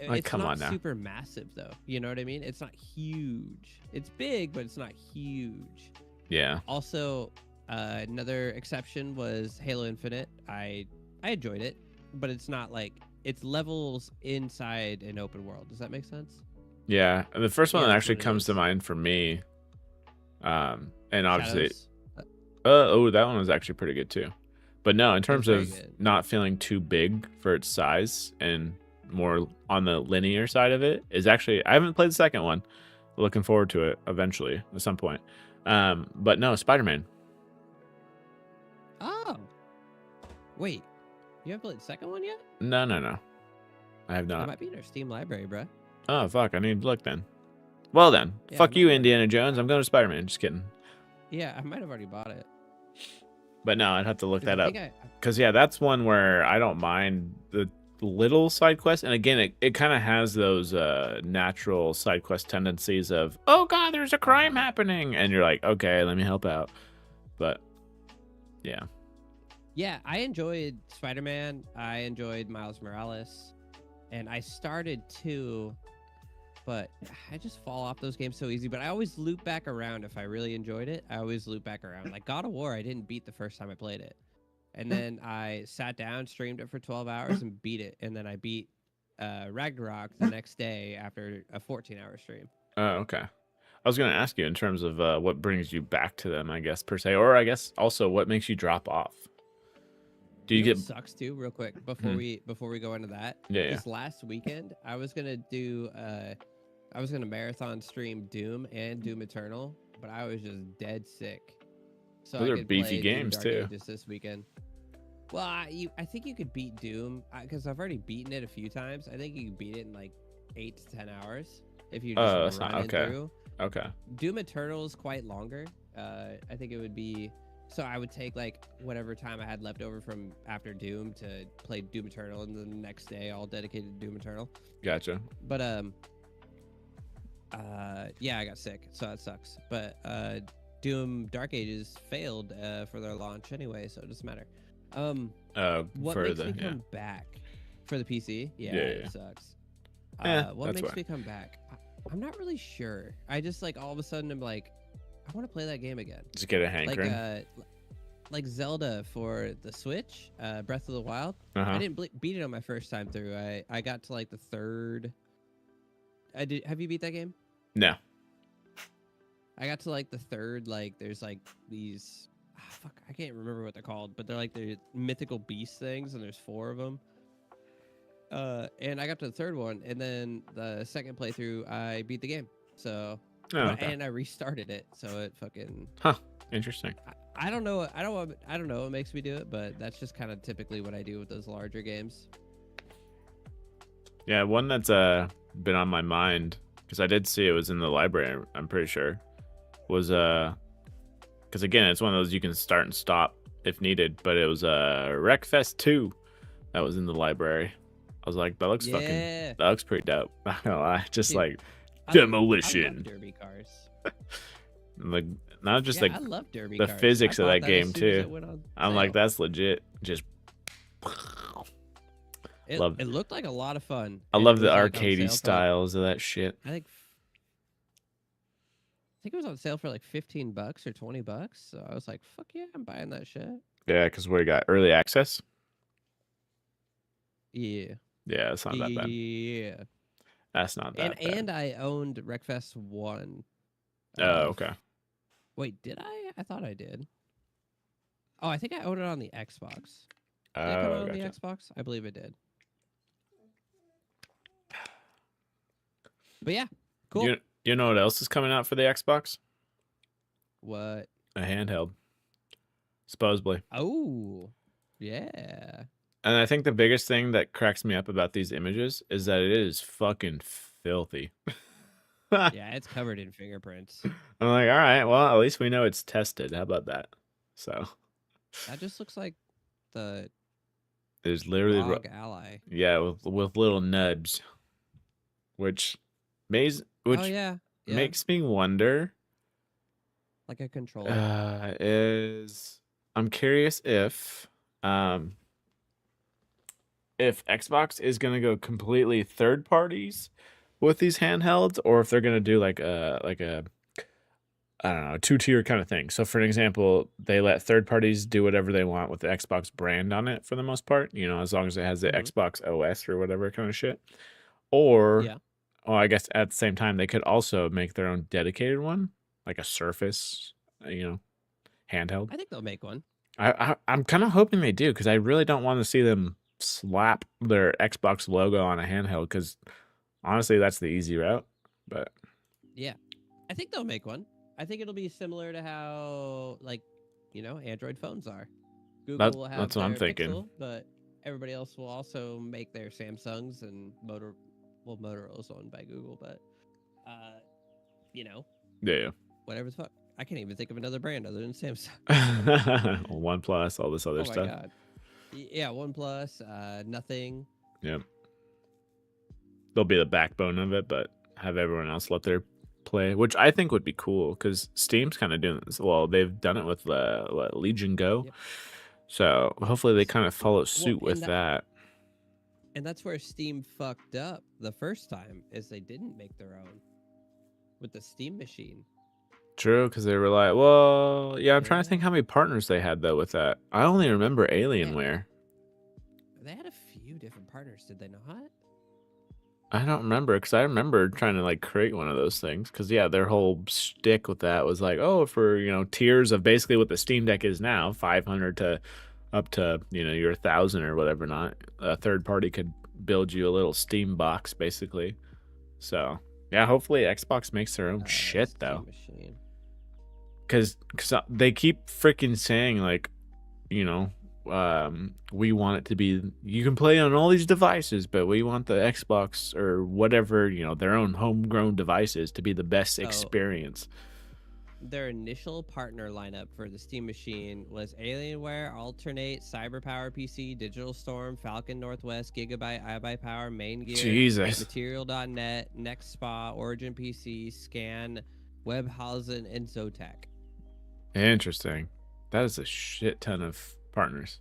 Like, it's come not on now. super massive though. You know what I mean? It's not huge. It's big, but it's not huge. Yeah. Also, another exception was Halo Infinite. I enjoyed it, but it's not like it's levels inside an open world. Does that make sense? Yeah. And the first one Yeah, that that's actually what it comes to is. mind for me, and obviously, Shadows. oh, that one was actually pretty good too. But no, in It's terms very of good. not feeling too big for its size and more on the linear side of it, is actually, I haven't played the second one. Looking forward to it eventually at some point. But no, Spider-Man. Oh, wait. You haven't played the second one yet? No. I have It not. might be in our Steam library, bro. Oh, fuck. I need to look then. Well then. Yeah, Fuck you, Indiana Jones. I'm going to Spider-Man. Just kidding. Yeah, I might have already bought it. But no, I'd have to look 'Cause that I up. think Because, yeah, that's one where I don't mind the little side quests. And again, it kind of has those natural side quest tendencies of, oh, God, there's a crime happening. And you're like, okay, let me help out. But, yeah. Yeah, I enjoyed Spider-Man. I enjoyed Miles Morales. And I started 2, but I just fall off those games so easy. But I always loop back around if I really enjoyed it. I always loop back around. Like God of War, I didn't beat the first time I played it. And then I sat down, streamed it for 12 hours, and beat it. And then I beat Ragnarok the next day after a 14-hour stream. Oh, okay. I was going to ask you in terms of what brings you back to them, I guess, per se. Or I guess also what makes you drop off. Do you You know get... what sucks too, real quick, before we go into that? Yeah. This last weekend, I was gonna marathon stream Doom and Doom Eternal, but I was just dead sick. So Those I are could beefy play games, Doom Dark too. Ages this weekend. Well, I think you could beat Doom because I've already beaten it a few times. I think you could beat it in like 8 to 10 hours if you Oh, just that's run not... it Okay. through. Okay. Doom Eternal is quite longer. I think it would be. So I would take like whatever time I had left over from after Doom to play Doom Eternal, and then the next day all dedicated to Doom Eternal. Gotcha. But yeah, I got sick, so that sucks. But Doom Dark Ages failed for their launch anyway, so it doesn't matter. What for makes the... me Yeah. come back for the PC? Yeah, Yeah. it sucks. What that's makes why. me come back? I'm not really sure. I just like all of a sudden I'm like, I want to play that game again. Just get a hankering. Like Zelda for the Switch, Breath of the Wild. Uh-huh. I didn't beat it on my first time through. I got to like the third. I did. Have you beat that game? No. I got to like the third. Like there's like these. Fuck, I can't remember what they're called, but they're mythical beast things, and there's 4 of them. And I got to the third one, and then the second playthrough, I beat the game. So. Oh, okay. And I restarted it, so it fucking. Huh. Interesting. I don't know. I don't know what makes me do it, but that's just kind of typically what I do with those larger games. Yeah, one that's been on my mind because I did see it was in the library. I'm pretty sure was because again, it's one of those you can start and stop if needed. But it was Wreckfest 2 that was in the library. I was like, that looks that looks pretty dope. Not gonna lie, just Dude, like I demolition. love derby cars. Like not just I like love derby the cars. physics I of bought that game as soon as too. it went on I'm like, sale. that's legit. Just It looked like a lot of fun. I and love it the was, like, on arcadey sale for, like, styles of that shit. I think it was on sale for like $15 or $20. So I was like, fuck yeah, I'm buying that shit. Yeah, because we got early access. Yeah. Yeah, it's not that bad. Yeah. That's not that bad. And I owned Wreckfest 1. Oh, okay. Wait, did I? I thought I did. Oh, I think I owned it on the Xbox. Did it come Oh, out on the gotcha. Xbox? I believe it did. But yeah, cool. You know what else is coming out for the Xbox? What? A handheld, supposedly. Oh, yeah. And I think the biggest thing that cracks me up about these images is that it is fucking filthy. Yeah, it's covered in fingerprints. I'm like, all right, well, at least we know it's tested. How about that? So That just looks like the there's literally ROG Ally. yeah, with little nubs, which Oh yeah. makes me wonder like a controller? Is I'm curious um if Xbox is gonna go completely third parties with these handhelds, or if they're gonna do like a I don't know, two-tier kind of thing. So for an example, they let third parties do whatever they want with the Xbox brand on it for the most part, as long as it has the Hmm. Xbox OS or whatever kind of shit. Or, Yeah, well, I guess at the same time, they could also make their own dedicated one, like a Surface, handheld. I think they'll make one. I'm kind of hoping they do because I really don't want to see them slap their Xbox logo on a handheld because honestly, that's the easy route. But Yeah, I think they'll make one. I think it'll be similar to how, like, Android phones are. that Google will that's have what I'm their thinking. Pixel, but everybody else will also make their Samsungs and Motorola's owned by Google, but uh, you know, Yeah. whatever the fuck. I can't even think of another brand other than Samsung. OnePlus, all this other Oh my stuff. god. Yeah, OnePlus, nothing. Yep. They'll be the backbone of it, but have everyone else let their play, which I think would be cool because Steam's kind of doing this. Well, they've done it with Legion Go, Yep. so Yep. hopefully they kind of follow Well, suit with that. and that's where Steam fucked up the first time is they didn't make their own with the Steam machine. True, because they were like, well, yeah. I'm trying to think Yeah. how many partners they had though with that. I only remember They, Alienware. they had a few different partners, did they not? I don't remember because I remember trying to like create one of those things because yeah, their whole shtick with that was like, oh, for tiers of basically what the Steam Deck is now, 500 to up to your 1,000 or whatever. Not a third party could build you a little Steam box basically. So yeah, hopefully Xbox makes their own shit Steam though, machine. because they keep freaking saying like, you know, we want it to be you can play on all these devices, but we want the Xbox or whatever their own homegrown devices to be the best experience. Their initial partner lineup for the Steam machine was Alienware, Alternate, CyberPower PC, Digital Storm, Falcon Northwest, Gigabyte, iBuyPower, Main Gear, Jesus. Material.net, Next Spa, Origin PC, Scan, Webhausen, and Zotac. Interesting. That is a shit ton of partners.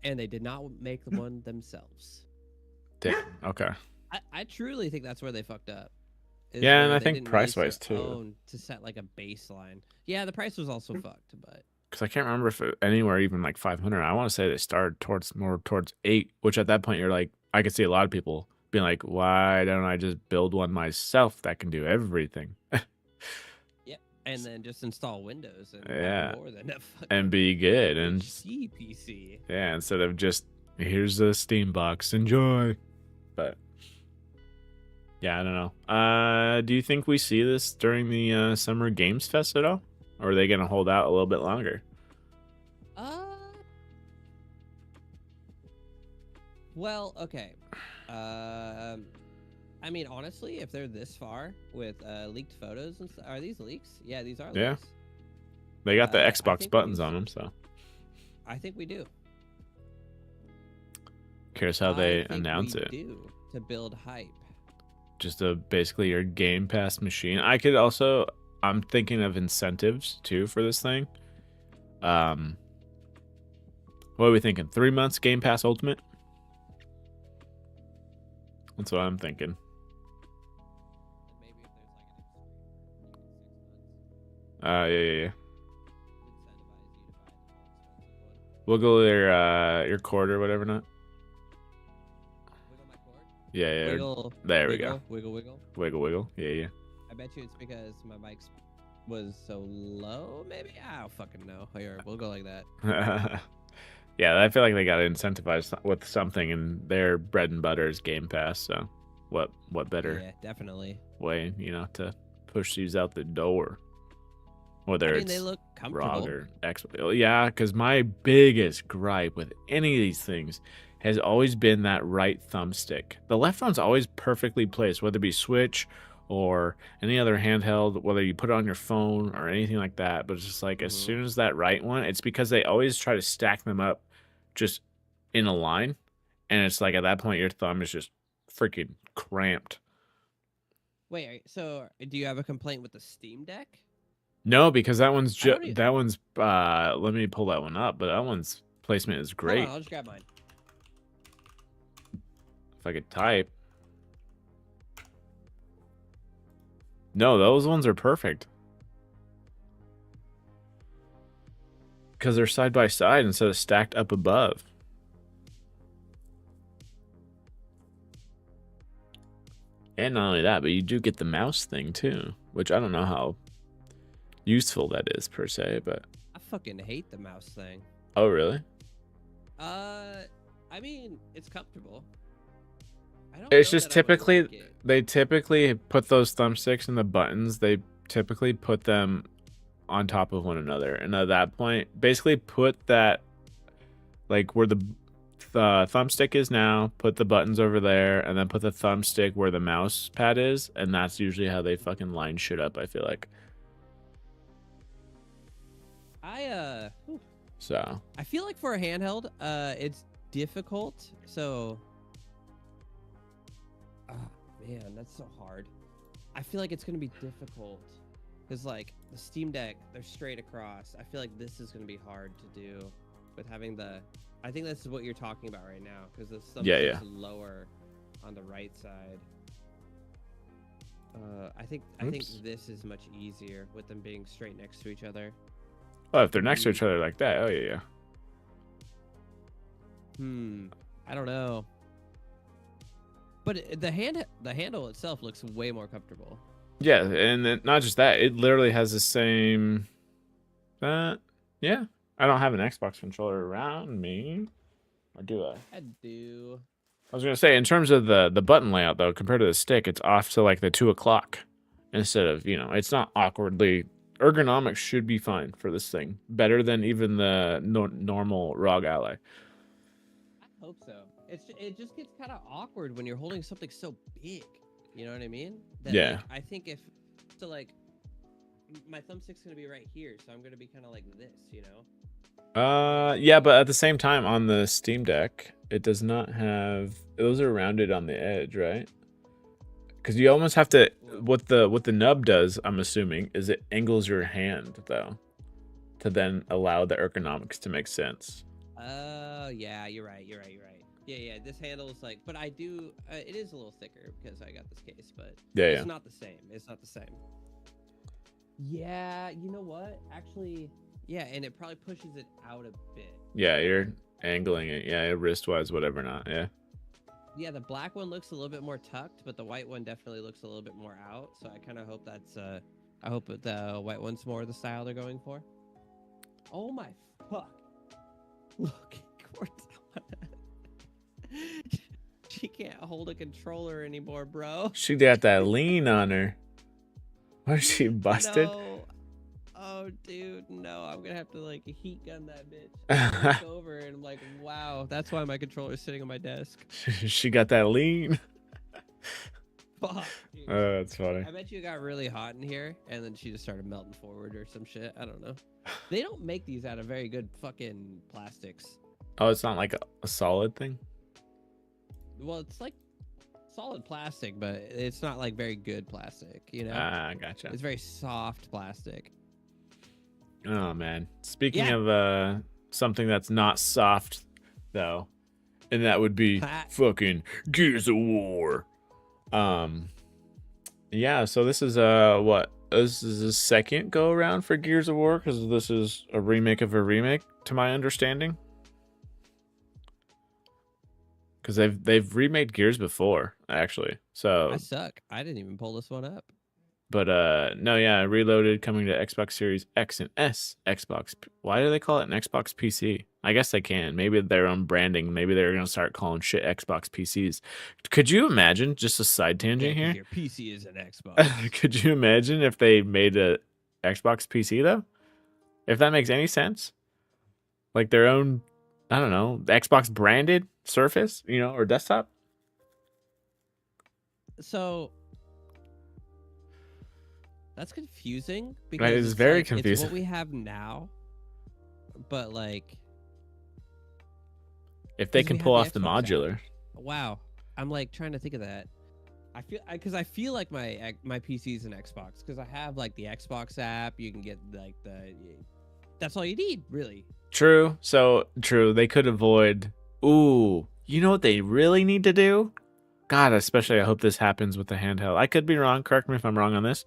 And they did not make one themselves. Damn. Okay. I truly think that's where they fucked up. Yeah, and I think price-wise too. To set like a baseline. Yeah, the price was also fucked, but because I can't remember if anywhere even like 500. I want to say they started more towards 8, which at that point you're like, I could see a lot of people being like, why don't I just build one myself that can do everything? yeah, and then just install Windows and Yeah, have more than a fucking and be good and PC. Yeah, instead of just here's a Steam box, enjoy. But yeah, I don't know. Do you think we see this during the Summer Games Fest at all? Or are they going to hold out a little bit longer? Well, okay. I mean, honestly, if they're this far with leaked photos and are these leaks? Yeah, these are leaks. Yeah. They got the Xbox buttons on them, so. I think we do. Curious how they announce it. To build hype. Just basically your Game Pass machine. I'm thinking of incentives too for this thing. What are we thinking? 3 months Game Pass Ultimate? That's what I'm thinking. Maybe if there's like an Yeah. We'll go your cord or whatever, not? Wiggle my cord? Yeah. Wiggle, there wiggle, we go. Wiggle. Wiggle. Yeah. I bet you it's because my mic was so low, maybe? I don't fucking know. Here, we'll go like that. Yeah, I feel like they got to incentivize with something, and their bread and butter is Game Pass, so what better definitely way, to push these out the door? Whether it's they look comfortable. ROG or Xbox. Yeah, because my biggest gripe with any of these things has always been that right thumbstick. The left one's always perfectly placed, whether it be Switch or any other handheld, whether you put it on your phone or anything like that. But it's just like as soon as that right one, it's because they always try to stack them up just in a line. And it's like at that point, your thumb is just freaking cramped. Wait, so do you have a complaint with the Steam Deck? No, because that one's I don't even. that one's. Let me pull that one up. But that one's placement is Hold on, great. I'll just grab mine. If I could type. No, those ones are perfect. Because they're side by side instead of stacked up above. And not only that, but you do get the mouse thing too, which I don't know how useful that is per se, but I fucking hate the mouse thing. oh really? I mean, it's comfortable. I don't It's know just that I would typically like it. they typically put those thumbsticks and the buttons, they typically put them on top of one another. And at that point, basically put that like where the thumbstick is now, put the buttons over there, and then put the thumbstick where the mouse pad is, and that's usually how they fucking line shit up, I feel like. Whew. So I feel like for a handheld, it's difficult. So, ah, man, that's so hard. I feel like it's gonna be difficult because like the Steam Deck, they're straight across. I feel like this is gonna be hard to do with having the. I think this is what you're talking about right now because the yeah. lower on the right side. I think Oops. this is much easier with them being straight next to each other. Oh, if they're next to each other like that, oh yeah. I don't know. But the handle itself looks way more comfortable. Yeah, and then not just that, it literally has the same. Yeah. I don't have an Xbox controller around me, or do I? I do. I was gonna say, in terms of the button layout though, compared to the stick, it's off to like the 2 o'clock instead of it's not awkwardly. Ergonomics should be fine for this thing, better than even the normal ROG Ally. I hope so. It just gets kind of awkward when you're holding something so big. You know what I mean? That, Yeah. Like, I think if so, like my thumbstick's gonna be right here, so I'm gonna be kind of like this. Yeah, but at the same time, on the Steam Deck, it does not have. Those are rounded on the edge, right? Because you almost have to. What the nub does, I'm assuming, is it angles your hand though, to then allow the ergonomics to make sense. Oh yeah, you're right. Yeah. This handle is like, but I do. It is a little thicker because I got this case, but it's not the same. It's not the same. Yeah, you know what? Actually, yeah, and it probably pushes it out a bit. Yeah, you're angling it. Yeah, wrist-wise, whatever not. Yeah. Yeah, the black one looks a little bit more tucked, but the white one definitely looks a little bit more out. So I kind of hope that's. I hope the white one's more the style they're going for. Oh my fuck! Look at Cortana. She can't hold a controller anymore, bro. She got that lean on her. Was she busted? No. Oh, dude, no. I'm gonna have to like heat gun that bitch. I look over and I'm like, wow, that's why my controller's sitting on my desk. She got that lean. Fuck. Dude. That's funny. I bet you it got really hot in here, and then she just started melting forward or some shit. I don't know. They don't make these out of very good fucking plastics. Oh, it's not like a solid thing? Well, it's like solid plastic, but it's not like very good plastic, Ah, gotcha. It's very soft plastic. Oh, man. Speaking of something that's not soft, though, and that would be fucking Gears of War. Yeah, so this is what? This is the second go around for Gears of War, because this is a remake of a remake, to my understanding. Because they've remade Gears before, actually. So I suck. I didn't even pull this one up. But no, yeah, Reloaded coming to Xbox Series X and S, Xbox. Why do they call it an Xbox PC? I guess they can. Maybe their own branding. Maybe they're gonna start calling shit Xbox PCs. Could you imagine? Just a side tangent here. Your PC is an Xbox. Could you imagine if they made a Xbox PC though? If that makes any sense, like their own, I don't know, Xbox branded Surface, or desktop. So that's confusing because It is very confusing. It's what we have now, but like, if they can pull off the modular. Wow, I'm like trying to think of that. I feel like my PC is an Xbox because I have like the Xbox app. You can get like that's all you need, really. True. So true. They could avoid. Ooh, you know what they really need to do? God, especially I hope this happens with the handheld. I could be wrong. Correct me if I'm wrong on this.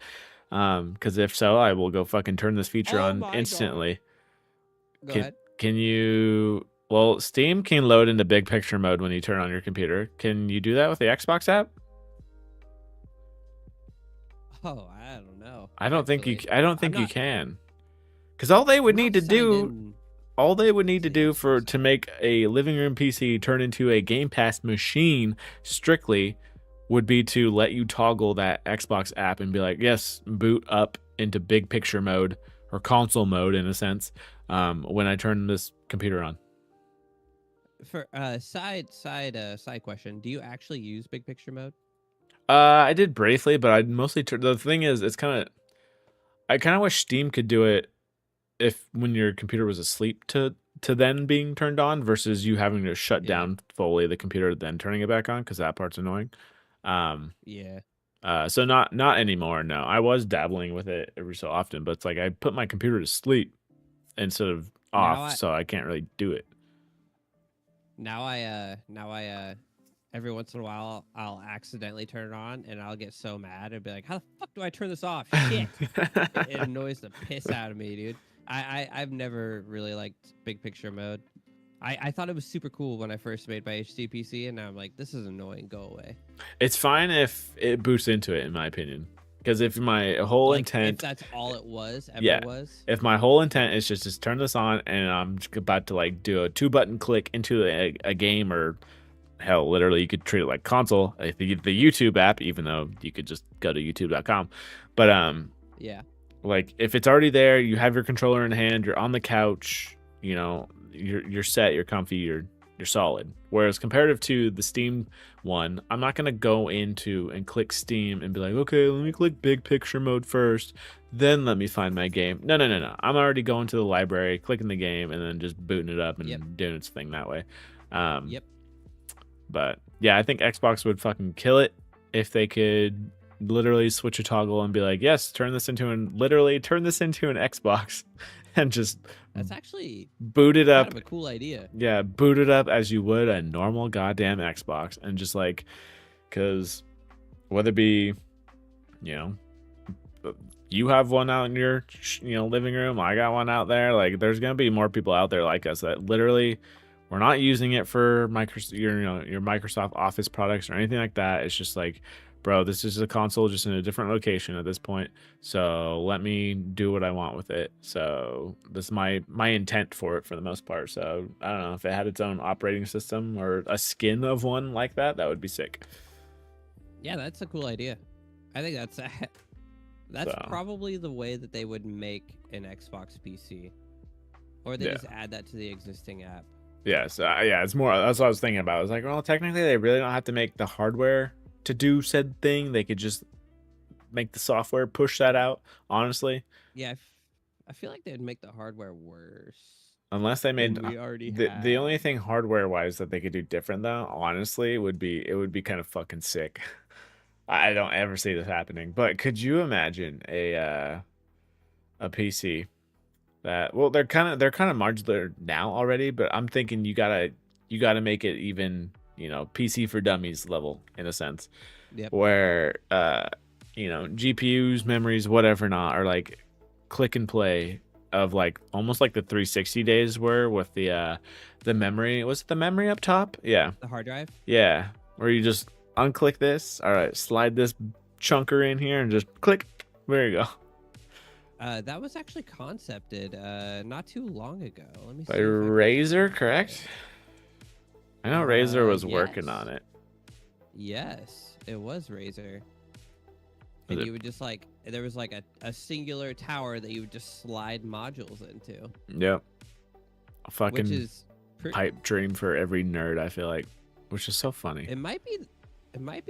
Because if so, I will go fucking turn this feature Oh on my god. instantly. Go Can ahead. can you? Well, Steam can load into big picture mode when you turn on your computer. Can you do that with the Xbox app? Oh, I don't know. I don't think you. Actually, I don't I'm think you not. can. Because all they I'm would need not to signed do, in all they would need to to the do for Xbox to app. make a living room PC turn into a Game Pass machine strictly would be to let you toggle that Xbox app and be like, yes, boot up into big picture mode or console mode in a sense when I turn this computer on. For side question, do you actually use big picture mode? I did briefly, but I mostly the thing is, it's kind of I kind of wish Steam could do it if when your computer was asleep to then being turned on versus you having to shut Yeah. down fully the computer then turning it back on because that part's annoying. Um, Yeah. so not anymore. No, I was dabbling with it every so often, but it's like I put my computer to sleep instead of Now off, I so I can't really do it. now I every once in a while I'll accidentally turn it on and I'll get so mad and be like, how the fuck do I turn this off? Shit. It annoys the piss out of me, dude. I've never really liked big picture mode. I thought it was super cool when I first made my HTPC, and now I'm like, this is annoying. Go away. It's fine if it boosts into it, in my opinion, because if my whole Like if intent, that's all it was ever yeah, was. if my whole intent is just turn this on and I'm just about to like do a 2-button click into a game or hell, literally you could treat it like console, like the YouTube app, even though you could just go to youtube.com. But Yeah. like if it's already there, you have your controller in hand, you're on the couch, you know, you're set, you're comfy, you're solid. Whereas comparative to the Steam one, I'm not gonna go into and click Steam and be like, okay, let me click big picture mode first, then let me find my game. No. I'm already going to the library, clicking the game, and then just booting it up and doing its thing that way. Yep. But yeah, I think Xbox would fucking kill it if they could literally switch a toggle and be like, yes, turn this into an Xbox and just That's actually boot it kind up. of a cool idea. Yeah, boot it up as you would a normal goddamn Xbox, and just like, because whether it be, you know, you have one out in your living room, I got one out there, like there's gonna be more people out there like us that literally we're not using it for your Microsoft Office products or anything like that. It's just like, bro, this is a console just in a different location at this point, so let me do what I want with it. So this is my intent for it for the most part. So I don't know if it had its own operating system or a skin of one like that would be sick. Yeah, that's a cool idea. I think that's that's So, probably the way that they would make an Xbox PC, or they yeah. just add that to the existing app. Yeah, so yeah, it's more. That's what I was thinking about. I was like, well, technically, they really don't have to make the hardware to do said thing. They could just make the software push that out. Honestly, Yeah, I feel like they'd make the hardware worse unless they than made we already the only have. thing hardware wise that they could do different though, honestly, would be kind of fucking sick. I don't ever see this happening, but could you imagine a PC that, well, they're kind of modular now already, but I'm thinking you gotta make it even, PC for dummies level in a sense, Yep. where GPUs, memories, whatever not, are like click and play of like almost like the 360 days were with the memory. Was it the memory up top? Yeah. The hard drive. Yeah. Where you just unclick this, all right, slide this chunker in here and just click. There you go. That was actually concepted not too long ago. Let me By see. Razer, correct? I know Razer was working yes. on it. Yes, it was Razer. And you would just like, there was like a singular tower that you would just slide modules into. Yep. A fucking Which is pipe dream for every nerd, I feel like, which is so funny. It might be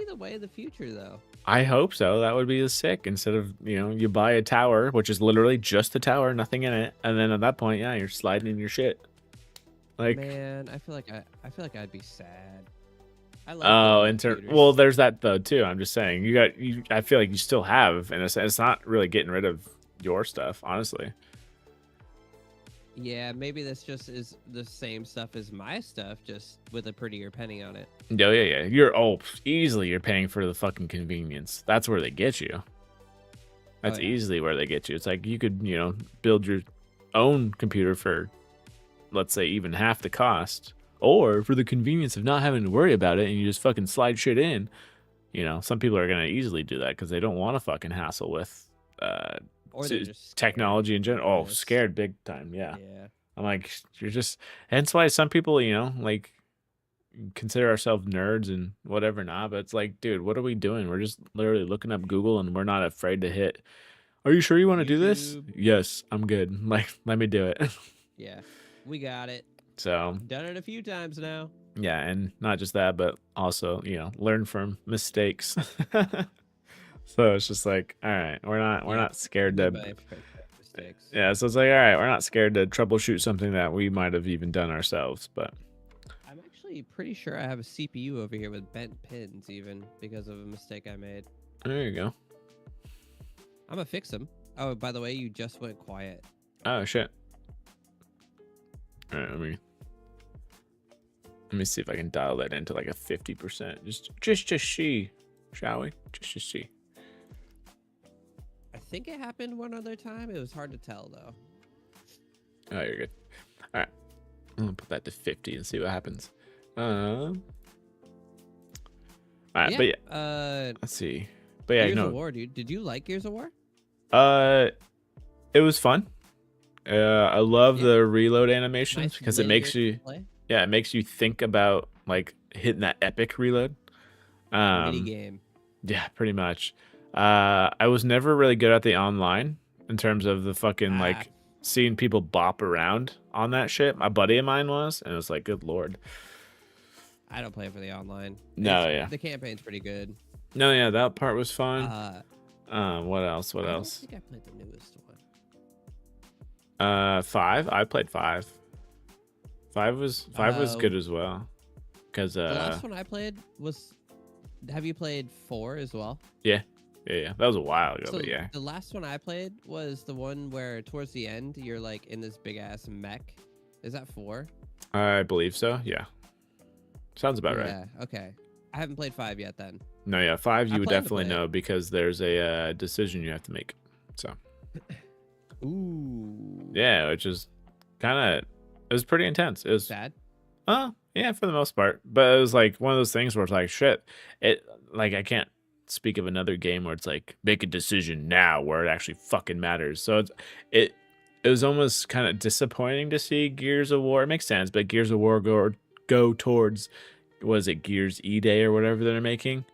the way of the future, though. I hope so. That would be sick. Instead of, you buy a tower, which is literally just a tower, nothing in it, and then at that point, yeah, you're sliding in your shit. Like, man, I feel like I'd be sad. I like Oh, building in turn, computers. well, there's that though too. I'm just saying, you. I feel like you still have, and it's not really getting rid of your stuff, honestly. Yeah, maybe this just is the same stuff as my stuff, just with a prettier penny on it. Yeah, yeah, yeah. Easily you're paying for the fucking convenience. That's where they get you. Oh That's yeah. easily where they get you. It's like you could, build your own computer for, let's say, even half the cost, or for the convenience of not having to worry about it, and you just fucking slide shit in. Some people are gonna easily do that because they don't want to fucking hassle with uh Or they're just scared, technology in to be general. Oh, honest. scared big time. Yeah. Yeah. I'm like, you're just. Hence why some people, like consider ourselves nerds and whatever not. But it's like, dude, what are we doing? We're just literally looking up Google, and we're not afraid to hit. Are you sure you want to do this? YouTube. Yes, I'm good. Like, let me do it. Yeah. We got it. So Done it a few times now. yeah, and not just that, but also learn from mistakes. So it's just like, all right, we're Yeah. not scared Live to. by mistakes. Yeah, so it's like, all right, we're not scared to troubleshoot something that we might have even done ourselves. But I'm actually pretty sure I have a CPU over here with bent pins, even because of a mistake I made. there you go. I'm gonna fix them. Oh, by the way, you just went quiet. Oh shit. All right, let me see if I can dial that into like a 50%. Just see, shall we? Just see. I think it happened one other time. It was hard to tell though. Oh, you're good. All right, I'm gonna put that to 50 and see what happens. All right, but yeah, let's see. But yeah, Gears no. of War, dude. Did you like Gears of War? It was fun. I love Yeah. the reload animations Nice because it linear makes you, play. yeah, it makes you think about like hitting that epic reload. Mini game. Yeah, pretty much. I was never really good at the online in terms of the fucking like seeing people bop around on that shit. My buddy of mine was, and it was like, good lord. I don't play for the online. No, yeah. The campaign's pretty good. No, yeah, that part was fun. What else? I don't think I played the newest one. 5. I played 5. 5 was good as well. Cause the last one I played was. Have you played 4 as well? Yeah. That was a while ago, So but yeah. the last one I played was the one where towards the end you're like in this big ass mech. Is that 4? I believe so. Yeah. Sounds about right. Yeah. Okay. I haven't played 5 yet. Then. No, yeah, 5 you I would plan to definitely play it. know because there's a decision you have to make. So. Ooh. Yeah, which is kind of, it was pretty intense. It was Sad. yeah, for the most part. But it was like one of those things where it's like, shit, it like I can't speak of another game where it's like make a decision now where it actually fucking matters. So it was almost kind of disappointing to see Gears of War. It makes sense, but Gears of War go towards, was it Gears E-Day or whatever they're making?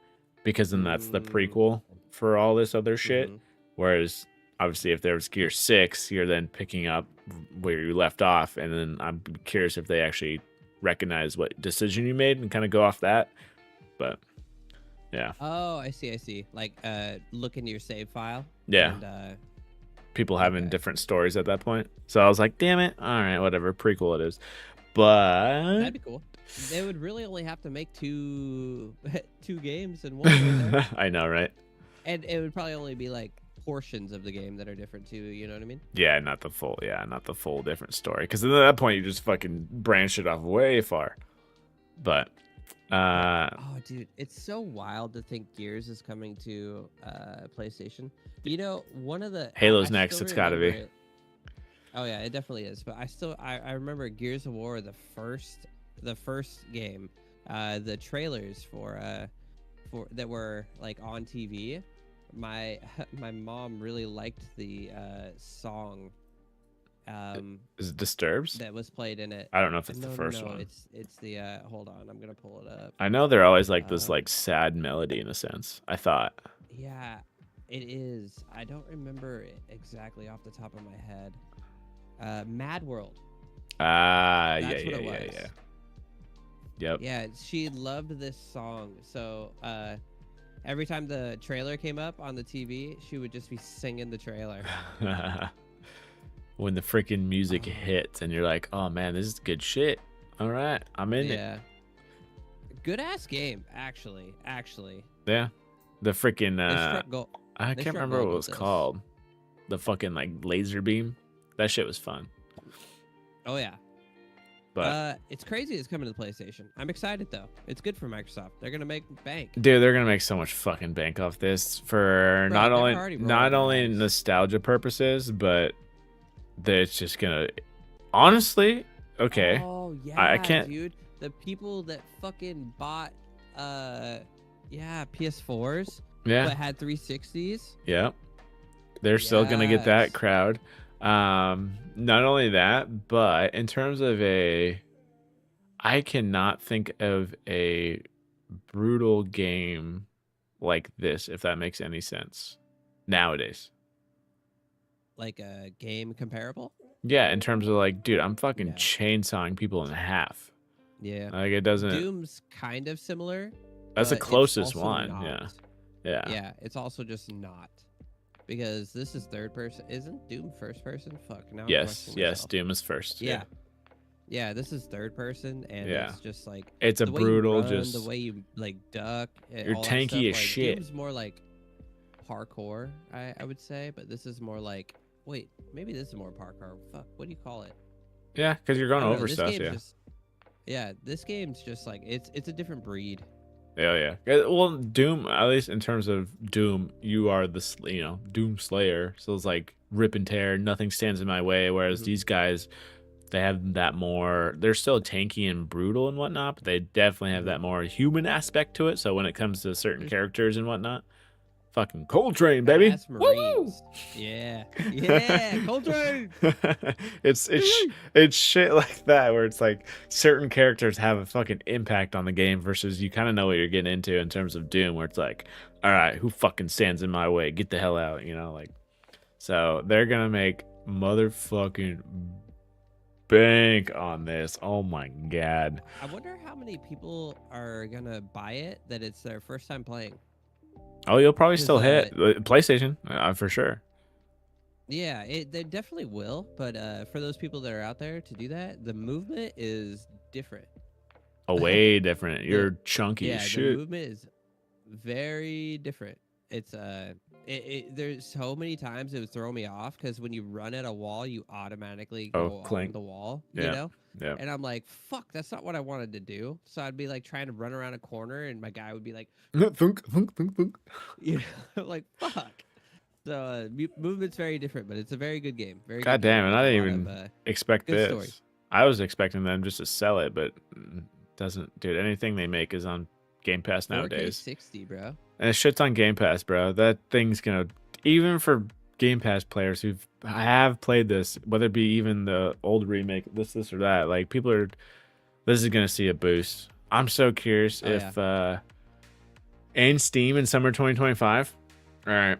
Because then that's the prequel for all this other shit. Whereas obviously if there was Gear 6, you're then picking up where you left off, and then I'm curious if they actually recognize what decision you made and kind of go off that. But yeah. Oh, I see. Like look into your save file. Yeah. And, people having different stories at that point. So I was like, damn it. All right, whatever. Prequel it is. But that'd be cool. They would really only have to make two games in one. Right there. I know, right? And it would probably only be like portions of the game that are different too. You know what I mean? Yeah, not the full different story. Because at that point, you just fucking branch it off way far. But, oh, dude, it's so wild to think Gears is coming to PlayStation. You know, one of the Halo's next. It's got to be. Oh yeah, it definitely is. But I remember Gears of War, the first game, the trailers for that were like on TV. My mom really liked the song. Is it Disturbed? That was played in it. I don't know if it's the first one. It's the hold on, I'm gonna pull it up. I know they're always like this like sad melody in a sense. I thought. Yeah, it is. I don't remember it exactly off the top of my head. Mad World. Yeah. Yep. Yeah, she loved this song. So every time the trailer came up on the TV, she would just be singing the trailer. When the freaking music hits and you're like, oh man, this is good shit. All right, I'm in it. Yeah. Good ass game, actually. Actually, Yeah. The freaking they struck gold. I They can't struck remember what gold it with was this. called. The fucking like laser beam. That shit was fun. Oh yeah. But It's crazy. It's coming to the PlayStation. I'm excited though. It's good for Microsoft. They're gonna make bank, dude, they're gonna make so much fucking bank off this for bro. They're already rolling not their only eyes. nostalgia purposes, but it's just gonna honestly. Okay, Oh I yeah, can't. dude. The people that fucking bought, yeah, PS4s, Yeah, but had 360s. yeah. They're still gonna get that Yes. crowd. Not only that, but in terms of I cannot think of a brutal game like this, if that makes any sense. Nowadays. Like a game comparable. Yeah, in terms of like, dude, I'm fucking No. chainsawing people in half. Yeah. Like it doesn't. Doom's kind of similar, That's the but it's closest also one. not. Yeah, yeah. Yeah, it's also just not. Because this is third person. Isn't Doom first person? Fuck, now I'm Yes, questioning yes. myself. Doom is first. Yeah. Yeah, this is third person, and Yeah. it's just like It's a the way you brutal, run, the just way you like duck, you're all that stuff. tanky as Like shit. Doom's more like parkour, I would say, but this is more like wait, maybe this is more parkour. Fuck, what do you call it? Yeah, because you're I going don't know. over This stuff. game's Yeah. just yeah, this game's just like it's a different breed. Yeah, yeah. Well, Doom, at least in terms of Doom, you are the Doom Slayer. So it's like rip and tear, nothing stands in my way. Whereas Mhm. these guys, they have that more. They're still tanky and brutal and whatnot, but they definitely have Mhm. that more human aspect to it. So when it comes to certain There's characters and whatnot, fucking Coltrane, baby. badass Woo! Marines. Yeah, yeah, Coltrane. It's shit like that where it's like certain characters have a fucking impact on the game versus you kind of know what you're getting into in terms of Doom, where it's like, all right, who fucking stands in my way? Get the hell out, like. So they're gonna make motherfucking bank on this. Oh my god. I wonder how many people are gonna buy it that it's their first time playing. Oh, you'll probably Because still hit PlayStation for sure. yeah, they definitely will. But for those people that are out there to do that, the movement is different. Way different. the You're chunky as yeah, the shit. movement is very different. It's there's so many times it would throw me off because when you run at a wall, you automatically Oh, go on clink. the wall, Yeah. Yeah. And I'm like, fuck, that's not what I wanted to do. So I'd be like trying to run around a corner, and my guy would be like, Thunk, thunk, thunk, thunk. you know, like fuck. So movement's very different, but it's a very good game. Very God good game. damn it! I There's a didn't lot even of expect good this. story. I was expecting them just to sell it, but doesn't. Dude, anything they make is on Game Pass 4K nowadays, 60, bro. and it shit's on Game Pass, bro. That thing's gonna even for Game Pass players who have played this, whether it be even the old remake, this or that. Like people are, this is gonna see a boost. I'm so curious Oh, if yeah. and Steam in summer 2025. All right.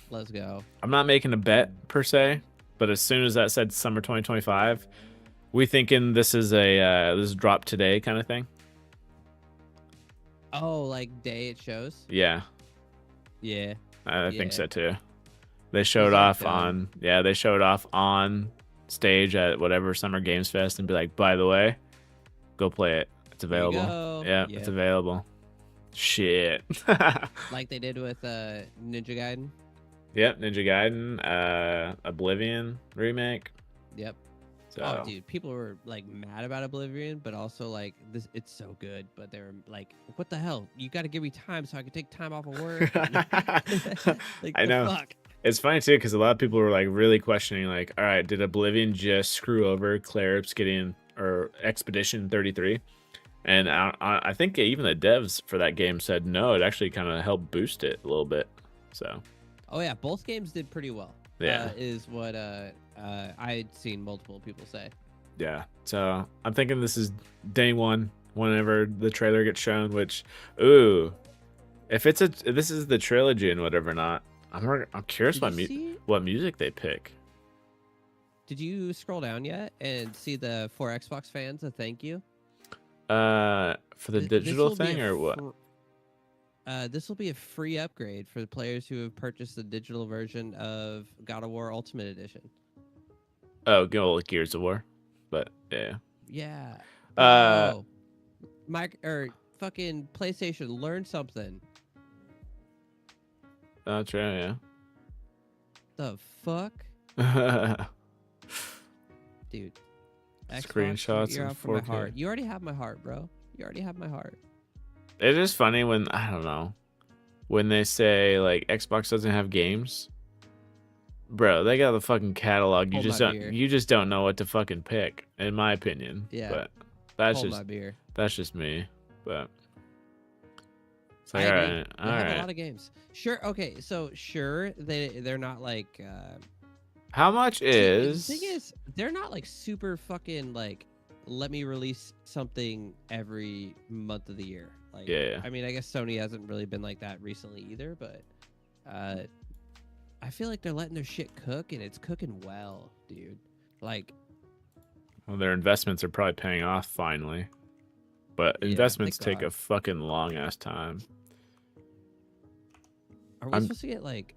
Let's go. I'm not making a bet per se, but as soon as that said summer 2025, we thinking this is a this is drop today kind of thing. Oh, like day it shows? Yeah, Yeah. I think Yeah. so too. They showed they're off done. they showed off on stage at whatever Summer Games Fest and be like, by the way, go play it. It's Here you available. go. Yeah, it's available. Shit. Like they did with Ninja Gaiden. Yep, Ninja Gaiden, Oblivion remake. Yep. So Oh, dude, people were like mad about Oblivion, but also like this. It's so good, but they were like, "What the hell? You got to give me time so I can take time off of work." Like I the know. fuck. It's funny too because a lot of people were like really questioning, like, all right, did Oblivion just screw over Claire getting or Expedition 33? And I think even the devs for that game said no, it actually kind of helped boost it a little bit. So Oh yeah, both games did pretty well. Yeah. Is what I'd seen multiple people say. yeah, so I'm thinking this is day one whenever the trailer gets shown. Which, ooh, if this is the trilogy and whatever not, I'm curious Did you what music they pick. Did you scroll down yet and see the for Xbox fans a thank you? For the digital thing or what? This will be a free upgrade for the players who have purchased the digital version of God of War Ultimate Edition. Oh, Gears of War, but yeah. Yeah. Uh, Bro. fucking PlayStation, learn something. That's right, The fuck, yeah. dude. Xbox, Screenshots you're in out for my 4K. heart. You already have my heart, bro. You already have my heart. It is funny when, I don't know, when they say like Xbox doesn't have games. Bro, they got the fucking catalog. Hold my beer. You just don't know what to fucking pick, in my opinion. Yeah. But that's Hold just my beer. that's just me. But it's I like, all agree. right, They all have a right. lot of games. Sure. Okay. So sure, they're not like. How much See, the thing is is, they're not like super fucking like. Let me release something every month of the year. Like, Yeah. I mean, I guess Sony hasn't really been like that recently either, but I feel like they're letting their shit cook, and it's cooking well, dude. Like, Well, their investments are probably paying off finally. But yeah, investments thank take God. a fucking long ass time. Are we supposed to get like?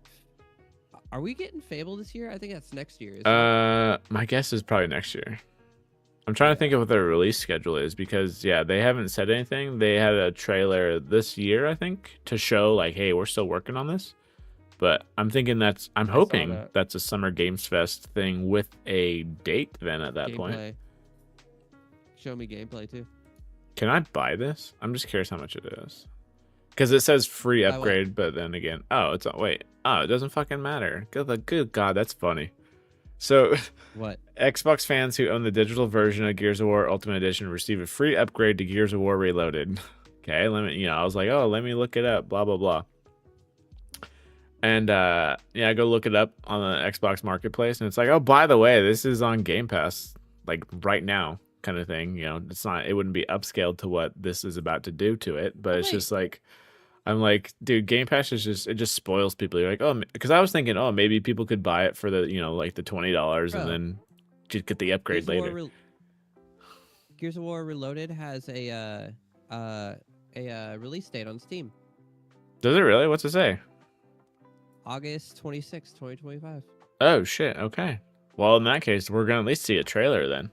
Are we getting Fable this year? I think that's next year. Isn't it? My guess is probably next year. I'm trying to think of what their release schedule is because yeah, they haven't said anything. They had a trailer this year, I think, to show like, hey, we're still working on this. But I'm thinking I'm hoping that's a Summer Games Fest thing with a date then at that point. Show me gameplay too. Can I buy this? I'm just curious how much it is. Because it says free upgrade, but then again, it doesn't fucking matter. Good God, that's funny. So, what? Xbox fans who own the digital version of Gears of War Ultimate Edition receive a free upgrade to Gears of War Reloaded. Okay, I was like, let me look it up, blah, blah, blah. And, I go look it up on the Xbox Marketplace, and it's like, oh, by the way, this is on Game Pass, like, right now, kind of thing. It wouldn't be upscaled to what this is about to do to it, but it's just like, I'm like, dude, Game Pass it just spoils people. You're like, oh, because I was thinking, oh, maybe people could buy it for the, like the $20 and then just get the upgrade later. Gears of War Reloaded has a release date on Steam. Does it really? What's it say? August 26, 2025. Oh shit. Okay. Well, in that case, we're gonna at least see a trailer then.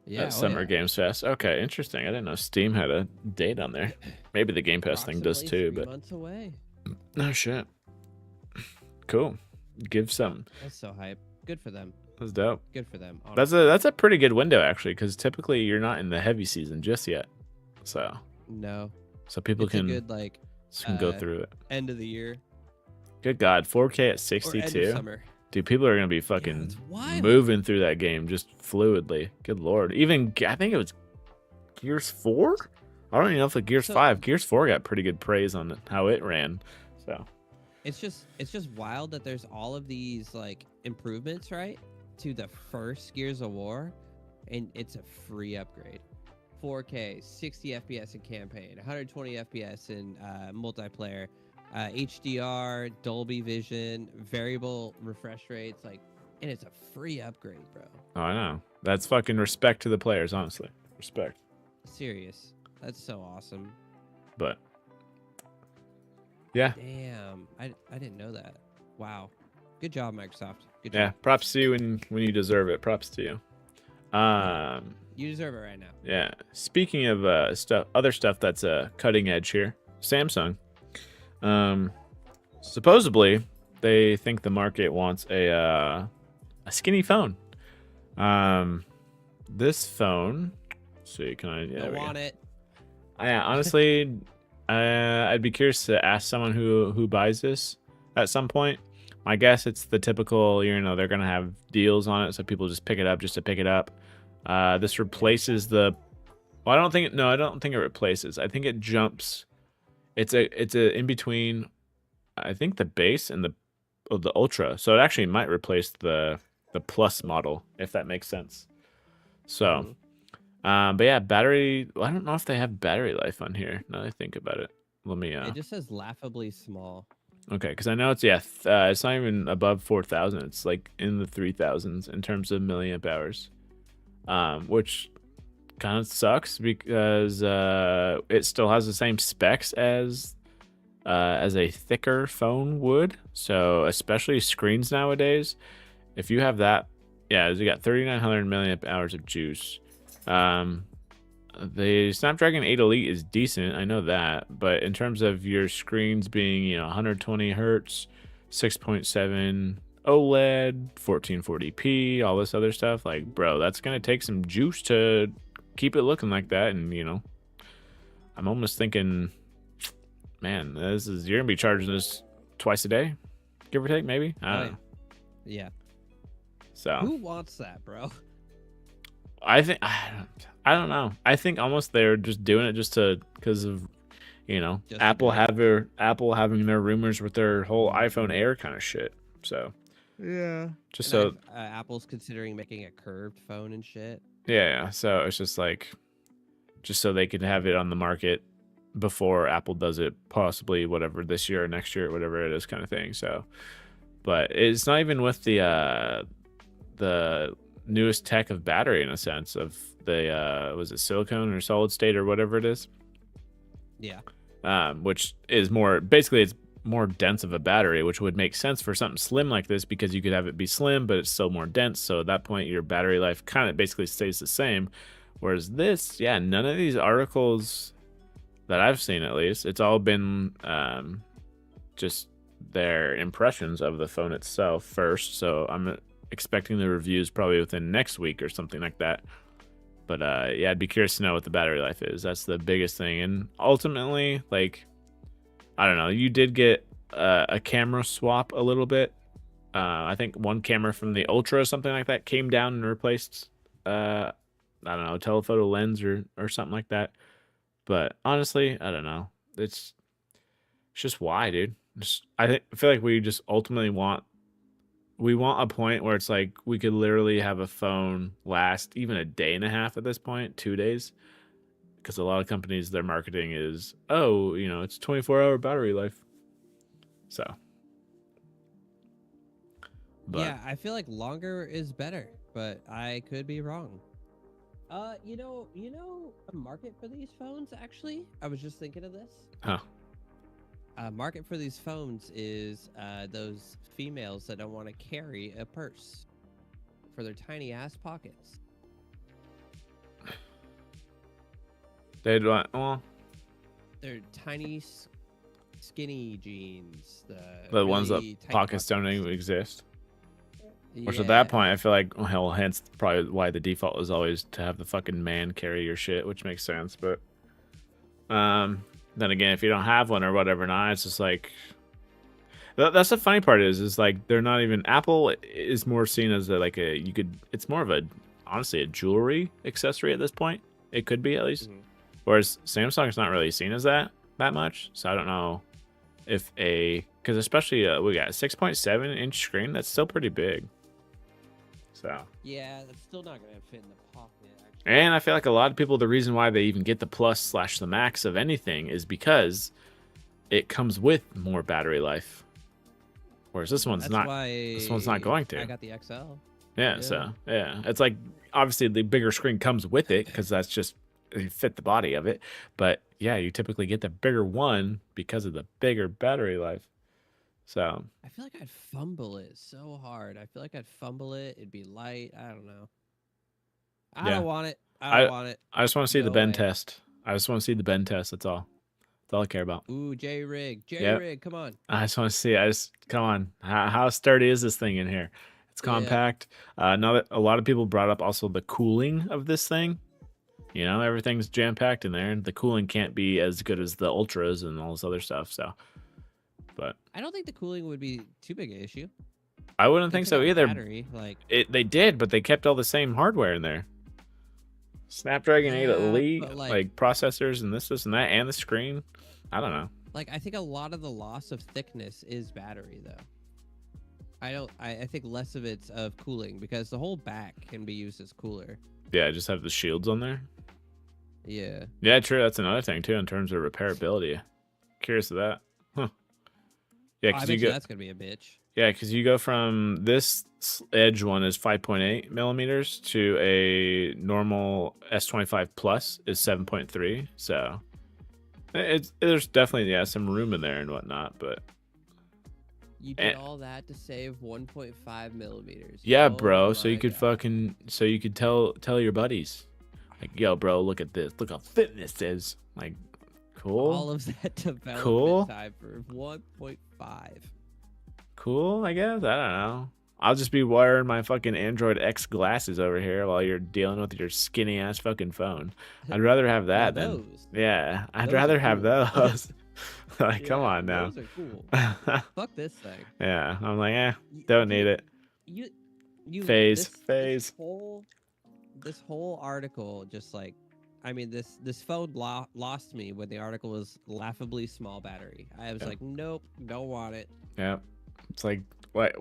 Yeah. Summer Games Fest. Okay, interesting. I didn't know Steam had a date on there. Maybe the Game Pass thing does too, 3 months away. No shit. Cool. Give some. That's so hype. Good for them. That's dope. Good for them. Honestly. That's a pretty good window actually, because typically you're not in the heavy season just yet. So. No. So people can go through it. End of the year. Good God, 4K at 62. Or end of summer. Dude, people are gonna be fucking moving through that game just fluidly. Good Lord. Even I think it was Gears 4. I don't even know if Gears 5. Gears 4 got pretty good praise on how it ran. So it's just wild that there's all of these like improvements, right, to the first Gears of War, and it's a free upgrade. 4K, 60 FPS in campaign, 120 FPS in multiplayer. HDR, Dolby Vision, variable refresh rates, and it's a free upgrade, bro. Oh, I know. That's fucking respect to the players, honestly. Respect. Serious. That's so awesome. But yeah. Damn, I didn't know that. Wow. Good job, Microsoft. Good job. Yeah, props to you when you deserve it. Props to you. You deserve it right now. Yeah. Speaking of other stuff that's cutting edge here, Samsung. Supposedly they think the market wants a skinny phone. This phone. Let's see, can I? Yeah, I want it. Yeah, honestly, I'd be curious to ask someone who buys this at some point. My guess it's the typical, they're gonna have deals on it, so people just pick it up just to pick it up. This replaces the. Well, I don't think it replaces. I think it jumps. It's a in between, I think, the base and the Ultra. So it actually might replace the Plus model, if that makes sense. So, but yeah, battery. Well, I don't know if they have battery life on here. Now that I think about it, let me. It just says laughably small. Okay, because I know it's it's not even above 4,000. It's like in the 3,000s in terms of milliamp hours, which kind of sucks because it still has the same specs as a thicker phone would. So especially screens nowadays, if you have that, you got 3,900 milliamp hours of juice. The Snapdragon 8 Elite is decent, I know that, but in terms of your screens being, 120 hertz, 6.7 OLED, 1440p, all this other stuff, like, bro, that's gonna take some juice to keep it looking like that. And I'm almost thinking, man, you're gonna be charging this twice a day, give or take, maybe. I don't know. Yeah. So who wants that, bro? I think I don't know. I think almost they're just doing it just because of Just Apple having their rumors with their whole iPhone Air kind of shit. So yeah, just and so Apple's considering making a curved phone and shit. yeah. So it's just like just so they can have it on the market before Apple does it, possibly whatever this year or next year, whatever it is, kind of thing. So, but it's not even with the newest tech of battery in a sense of the was it silicone or solid state or whatever it is. Yeah. Which is it's more dense of a battery, which would make sense for something slim like this because you could have it be slim, but it's still more dense. So at that point, your battery life kind of basically stays the same. Whereas this, yeah, none of these articles that I've seen, at least, it's all been just their impressions of the phone itself first. So I'm expecting the reviews probably within next week or something like that. But yeah, I'd be curious to know what the battery life is. That's the biggest thing. And ultimately, like, I don't know, you did get a camera swap a little bit. I think one camera from the Ultra or something like that came down and replaced, I don't know, a telephoto lens or something like that. But honestly, I don't know. It's just why, dude. I feel like we just ultimately want a point where it's like we could literally have a phone last even a day and a half at this point, 2 days. Because a lot of companies, their marketing is, it's 24-hour battery life. So. But, yeah, I feel like longer is better, but I could be wrong. A market for these phones, actually? I was just thinking of this. Huh. Market for these phones is those females that don't want to carry a purse for their tiny ass pockets. They'd want, well, They're tiny, skinny jeans. the ones that really tight pockets don't even exist. Which at Yeah. that point, I feel like, hell, hence probably why the default is always to have the fucking man carry your shit, which makes sense. But then again, if you don't have one or whatever, not, it's just like that's the funny part is like they're not even Apple is more seen as it's more of honestly a jewelry accessory at this point. It could be at least, whereas Samsung's not really seen as that much. So I don't know if because especially we got a 6.7-inch screen, that's still pretty big. So yeah, that's still not gonna fit in the pocket. Actually. And I feel like a lot of people, the reason why they even get the Plus / the Max of anything is because it comes with more battery life. Whereas this one's not going to. I got the XL. Yeah, so yeah, it's like obviously the bigger screen comes with it because that's just you fit the body of it. But yeah, you typically get the bigger one because of the bigger battery life. So I feel like I'd fumble it so hard. I feel like I'd fumble it. It'd be light. I don't know. I don't want it. I don't want it. I just want to see the bend away. test. I just want to see the bend test. That's all. That's all I care about. Ooh, J-Rig. J-Rig, come on. I just want to see. Come on. How sturdy is this thing in here? It's compact. Now that a lot of people brought up also the cooling of this thing. Everything's jam-packed in there, and the cooling can't be as good as the Ultras and all this other stuff. So, but I don't think the cooling would be too big an issue. I wouldn't think so either. Battery, they did, but they kept all the same hardware in there. Snapdragon 8 Elite, like processors and this and that, and the screen. I don't know. Like, I think a lot of the loss of thickness is battery, though. I think less of it's of cooling because the whole back can be used as cooler. Yeah, just have the shields on there. Yeah. Yeah, true. That's another thing too in terms of repairability. Curious of that. Huh. Yeah, because that's gonna be a bitch. Yeah, because you go from this edge one is 5.8 millimeters to a normal S25 Plus is 7.3. So there's definitely some room in there and whatnot, but you did all that to save 1.5 millimeters. Yeah, bro. So you could tell your buddies. Like, yo, bro, look at this. Look how thin this is. Like, cool. All of that development Cool. time for 1.5. Cool, I guess. I don't know. I'll just be wearing my fucking Android X glasses over here while you're dealing with your skinny ass fucking phone. I'd rather have that than those. yeah. I'd Those are rather have cool. those. Like, come Yeah, on now. those are cool. Fuck this thing. Yeah, I'm like, Y- don't you- need it. You Phase. this whole article just like, I mean, this phone lost me when the article was laughably small battery. I was like, nope, don't want it. Yeah, it's like what?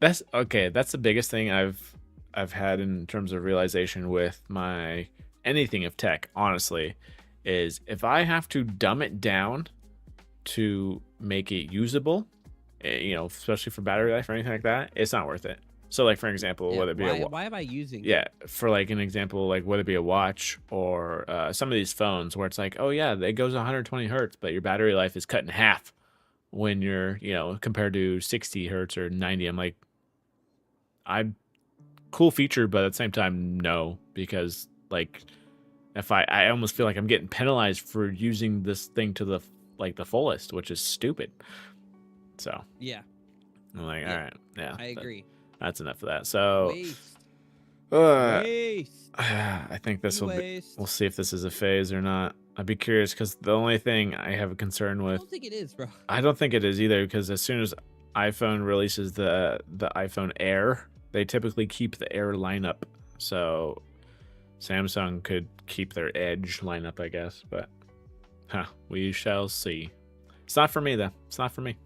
That's okay. That's the biggest thing I've had in terms of realization with my anything of tech. Honestly, is if I have to dumb it down to make it usable, especially for battery life or anything like that, it's not worth it. So, like for example, Yeah, whether it be why am I using yeah, it? for like an example, like whether it be a watch or some of these phones where it's like, oh yeah, it goes 120 hertz, but your battery life is cut in half when you're, compared to 60 hertz or 90. I'm like, I cool feature, but at the same time, no, because like if I almost feel like I'm getting penalized for using this thing to the fullest, which is stupid. So Yeah, I'm like, Yeah, all right, yeah, I agree. that's enough of that. So Waste. Waste. Waste. I think this will be. Waste. We'll see if this is a phase or not. I'd be curious because the only thing I have a concern I with, don't think it is, bro. I don't think it is either. Because as soon as iPhone releases the iPhone Air, they typically keep the Air lineup. So Samsung could keep their Edge lineup, I guess. But we shall see. It's not for me though. It's not for me.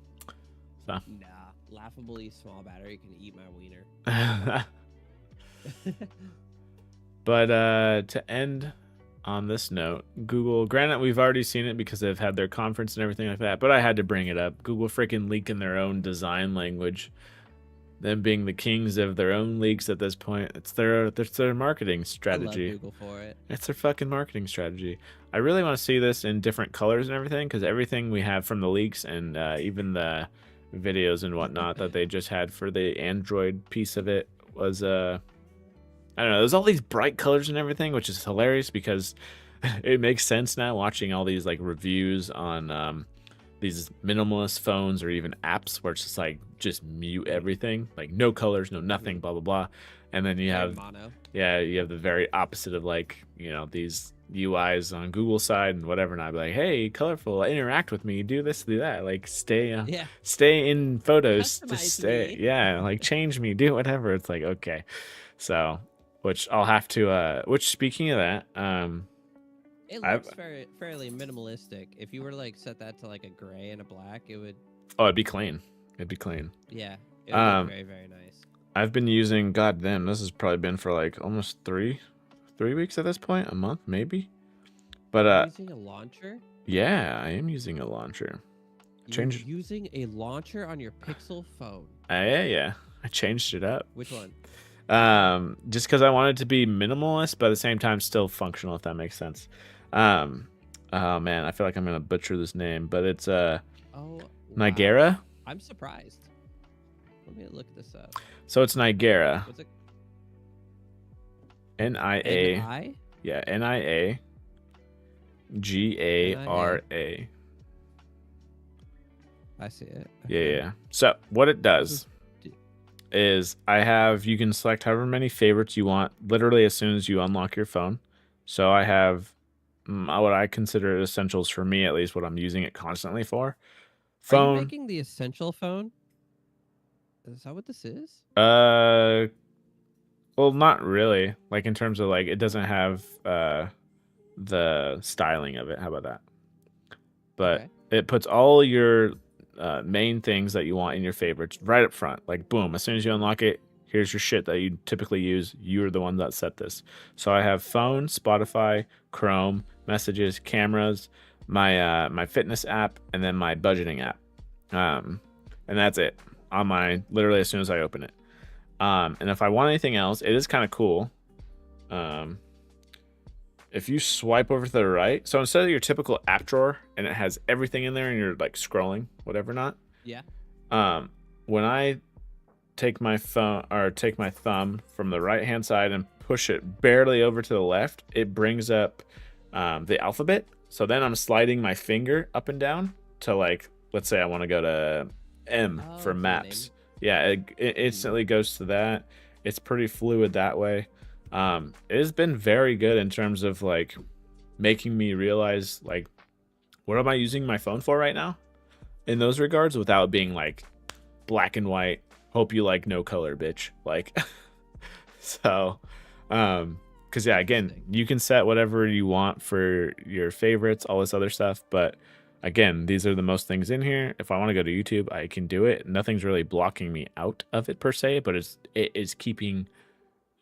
So. Nah, laughably small battery can eat my wiener. But to end on this note, Google, granted we've already seen it because they've had their conference and everything like that, but I had to bring it up. Google freaking leaking their own design language. Them being the kings of their own leaks at this point. It's their marketing strategy. I love Google for it. It's their fucking marketing strategy. I really want to see this in different colors and everything, because everything we have from the leaks and even the videos and whatnot that they just had for the Android piece of it was I don't know, there's all these bright colors and everything, which is hilarious because it makes sense now watching all these like reviews on these minimalist phones or even apps where it's just like just mute everything, like no colors, no nothing, blah blah blah. And then you have mono. you have the very opposite of like, these UIs on Google side and whatever, and I'd be like, hey, colorful, interact with me, do this, do that, like stay in photos, Customize just stay, me. like change me, do whatever. It's like, okay. So which I'll have to which speaking of that, It looks fairly minimalistic. If you were to like set that to like a gray and a black, it would. oh, it'd be clean. Yeah, it would look very, very nice. I've been using, goddamn, this has probably been for like almost three weeks at this point, a month maybe. But using a launcher? yeah, I am using a launcher. You're using a launcher on your Pixel phone? Yeah, I changed it up. Which one? Just because I wanted to be minimalist, but at the same time still functional, if that makes sense. Oh man, I feel like I'm gonna butcher this name, but it's Niagara. Wow. I'm surprised. Let me look this up. So it's Niagara. What's it? N-I-A. N-I? Yeah, Niagara. I see it. Yeah. So what it does is you can select however many favorites you want literally as soon as you unlock your phone. So I have what I consider essentials for me, at least what I'm using it constantly for. Phone. Are you making the essential phone? Is that what this is? Well, not really. Like in terms of like it doesn't have the styling of it. How about that? But it puts all your main things that you want in your favorites right up front. Like boom, as soon as you unlock it, here's your shit that you typically use. You're the one that set this. So I have phone, Spotify, Chrome, messages, cameras, my fitness app, and then my budgeting app. And that's it on my literally as soon as I open it. And if I want anything else, it is kind of cool. If you swipe over to the right, so instead of your typical app drawer and it has everything in there and you're like scrolling, whatever not. Yeah. When I take my phone or take my thumb from the right hand side and push it barely over to the left, it brings up the alphabet. So then I'm sliding my finger up and down to, like, let's say I want to go to M for the maps. name. Yeah, it instantly goes to that. It's pretty fluid that way. It has been very good in terms of like making me realize like what am I using my phone for right now in those regards without being like black and white. Hope you like no color, bitch. Like, so, because yeah, again, you can set whatever you want for your favorites, all this other stuff, but again, these are the most things in here. If I want to go to YouTube, I can do it. Nothing's really blocking me out of it per se, but it is keeping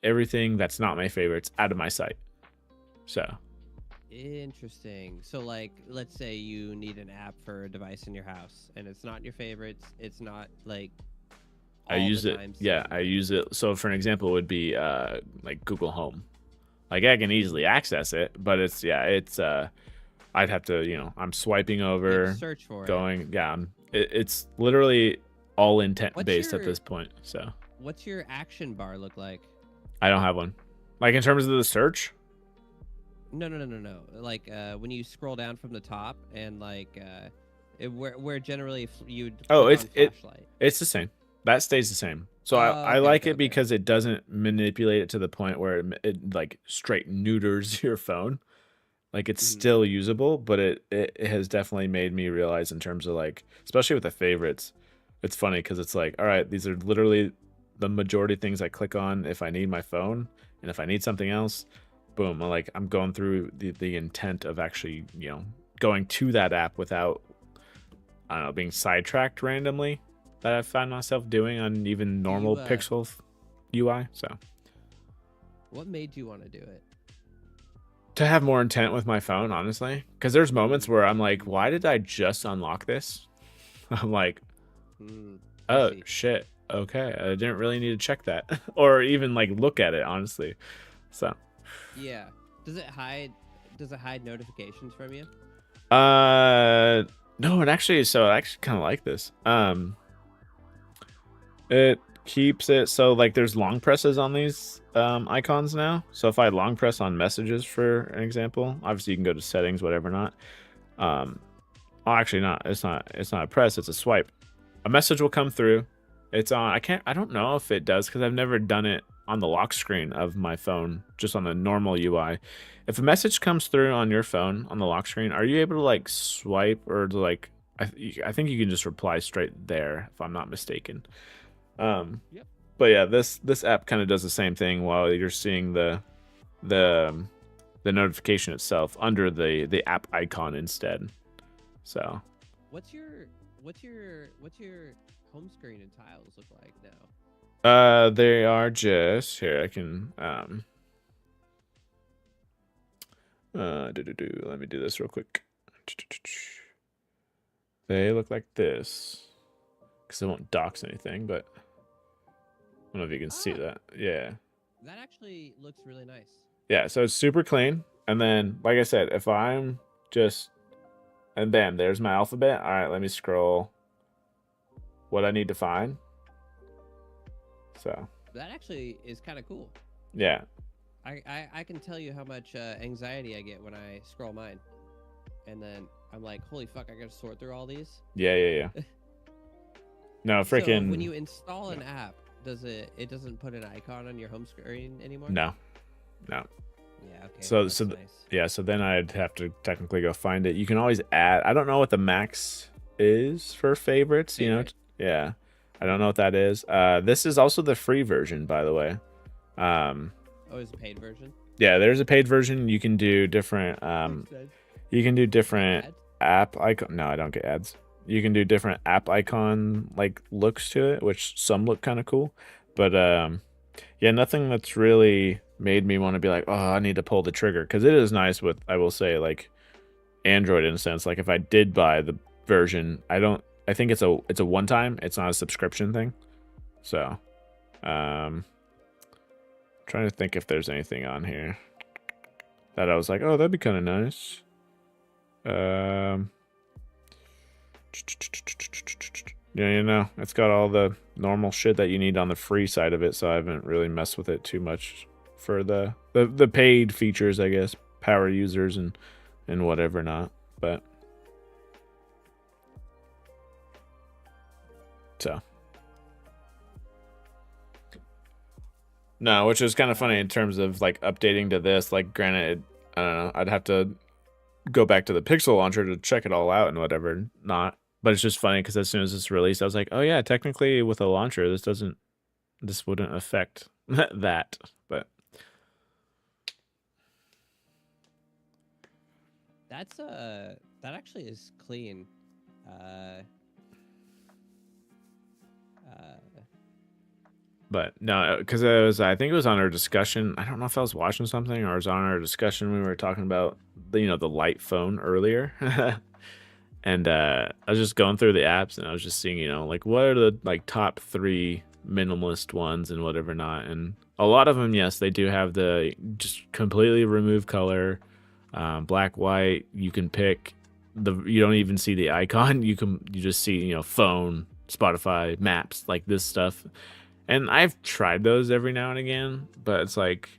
everything that's not my favorites out of my sight. So Interesting. So, like, let's say you need an app for a device in your house, and it's not your favorites. It's not like I all use the it. time Yeah, seen. I use it. So for an example, it would be like Google Home. Like I can easily access it, but it's I'd have to, I'm swiping You have to over, search for it. going, yeah, it's literally all intent What's based at your this point. So What's your action bar look like? I don't have one. Like in terms of the search, No. Like, when you scroll down from the top and like, where generally you'd oh, click on flashlight. it's the same. That stays the same. So Oh, I okay, like okay, it okay. because it doesn't manipulate it to the point where it like straight neuters your phone. Like it's Mhm. still usable, but it has definitely made me realize in terms of like, especially with the favorites, it's funny because it's like, all right, these are literally the majority of things I click on if I need my phone, and if I need something else, boom, I'm going through the intent of actually, going to that app without, I don't know, being sidetracked randomly that I find myself doing on even Do normal you Pixel UI. So What made you want to do it? to have more intent with my phone, honestly, because there's moments where I'm like, why did I just unlock this? I'm like, I oh see. shit, okay, I didn't really need to check that or even like look at it, honestly. So Yeah. Does it hide? Does it hide notifications from you? no, it actually, so I actually kind of like this. It keeps it so like there's long presses on these icons now. So if I long press on messages, for an example, obviously you can go to settings, whatever, not. Oh, actually not. It's not a press, it's a swipe. A message will come through. It's on, I don't know if it does because I've never done it on the lock screen of my phone, just on the normal UI. If a message comes through on your phone on the lock screen, are you able to like swipe or to like I think you can just reply straight there if I'm not mistaken. Yep. But yeah, this app kind of does the same thing while you're seeing the the notification itself under the app icon instead. So What's your home screen and tiles look like now? they are just here. I can let me do this real quick. They look like this because I won't dox anything, but I don't know if you can see that. Yeah. That actually looks really nice. Yeah, so it's super clean. And then, like I said, if I'm just, and bam, there's my alphabet. All right, let me scroll what I need to find. So, That actually is kind of cool. yeah. I can tell you how much anxiety I get when I scroll mine, and then I'm like, holy fuck, I gotta sort through all these. Yeah. No, So when freaking, you install an app, it doesn't put an icon on your home screen anymore? no. Yeah, okay. So, That's nice. yeah, so then I'd have to technically go find it. You can always add, I don't know what the max is for favorites, Favorite? Yeah. I don't know what that is. This is also the free version, by the way. Oh, it's a paid version? Yeah, there's a paid version. You can do different Makes sense. you can do different Ads? app icon. No, I don't get ads. You can do different app icon like looks to it, which some look kind of cool. But yeah, nothing that's really made me want to be like, oh, I need to pull the trigger, because it is nice with, I will say, like Android in a sense. Like if I did buy the version, I think it's a one time. It's not a subscription thing. So, trying to think if there's anything on here that I was like, oh, that'd be kind of nice. Yeah, it's got all the normal shit that you need on the free side of it, so I haven't really messed with it too much for the paid features, I guess, power users and whatever not. But so no, which is kind of funny in terms of like updating to this. Like, granted, I don't know, I'd have to go back to the Pixel launcher to check it all out and whatever not. But it's just funny because as soon as it's released, I was like, oh yeah, technically with a launcher, this wouldn't affect that. But That's that actually is clean. Uh, uh, But no, because I think it was on our discussion. I don't know if I was watching something or it was on our discussion. We were talking about the light phone earlier, and I was just going through the apps and I was just seeing like what are the like top 3 minimalist ones and whatever not. And a lot of them, yes, they do have the just completely remove color, black, white. You can pick you don't even see the icon. You just see phone, Spotify, maps, like this stuff. And I've tried those every now and again, but it's like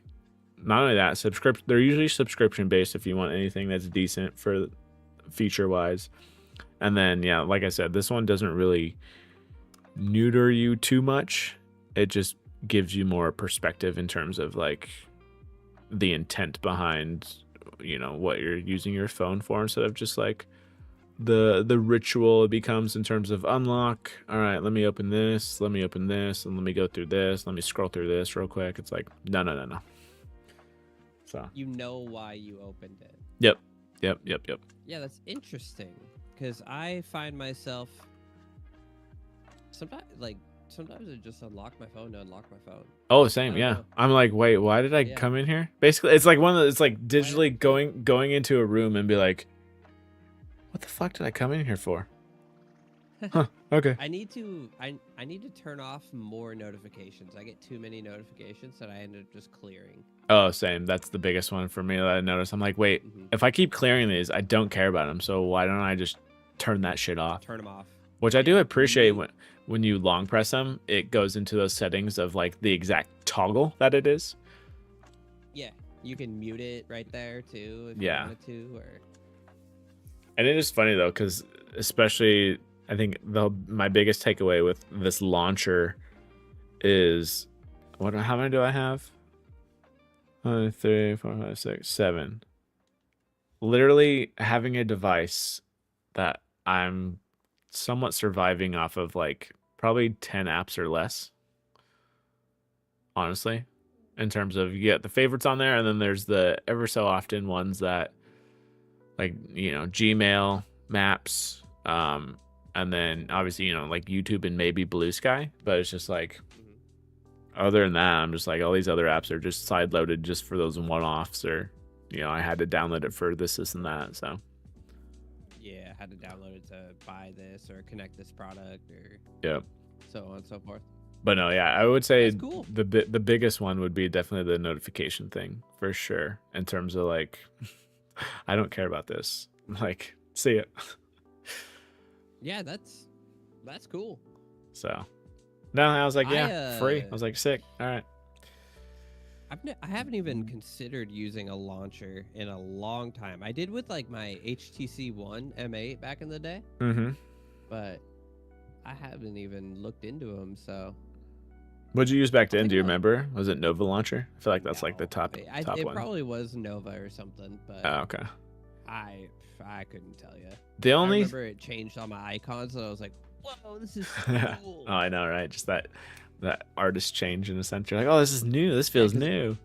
not only that, they're usually subscription based if you want anything that's decent for feature wise. And then yeah, like I said, this one doesn't really neuter you too much. It just gives you more perspective in terms of like the intent behind what you're using your phone for, instead of just like the ritual it becomes in terms of unlock. All right, let me open this, and let me go through this, let me scroll through this real quick. It's like no. So you know why you opened it. yep. Yeah, that's interesting because I find myself sometimes I just unlock my phone to unlock my phone. Oh, same. Yeah, Know. I'm like, wait, why did I come in here? Basically, it's like it's like digitally going into a room and be like, what the fuck did I come in here for? Huh, okay. I need to turn off more notifications. I get too many notifications that I end up just clearing. Oh, same. That's the biggest one for me that I noticed. I'm like, wait, if I keep clearing these, I don't care about them. So why don't I just turn that shit off? Turn them off. Which I do appreciate when you long press them, it goes into those settings of like the exact toggle that it is. Yeah, you can mute it right there too if you wanted to. Or... And it is funny though, because especially I think my biggest takeaway with this launcher is how many do I have? 1, 2, 3, 4, 5, 6, 7. Literally having a device that I'm somewhat surviving off of like probably 10 apps or less. Honestly, in terms of you get the favorites on there, and then there's the ever so often ones that like Gmail, Maps, and then obviously like YouTube and maybe Blue Sky. But it's just like other than that, I'm just like all these other apps are just side loaded just for those one-offs, or I had to download it for this and that. So yeah, I had to download it to buy this or connect this product or so on and so forth. But no, yeah, I would say cool. the biggest one would be definitely the notification thing for sure. In terms of like, I don't care about this. Like, see it. Yeah, that's cool. So, no, I was like, free. I was like, sick. All right. I haven't even considered using a launcher in a long time. I did with like my HTC One M8 back in the day. But I haven't even looked into them. So, what'd you use back then? Do you remember? Was it Nova Launcher? I feel like that's like the top one. It probably was Nova or something. But okay. I couldn't tell you. I remember it changed all my icons, and I was like, "Whoa, this is cool!" Oh, I know, right? Just that artist change in a sense. You're like, "Oh, this is new. This feels new."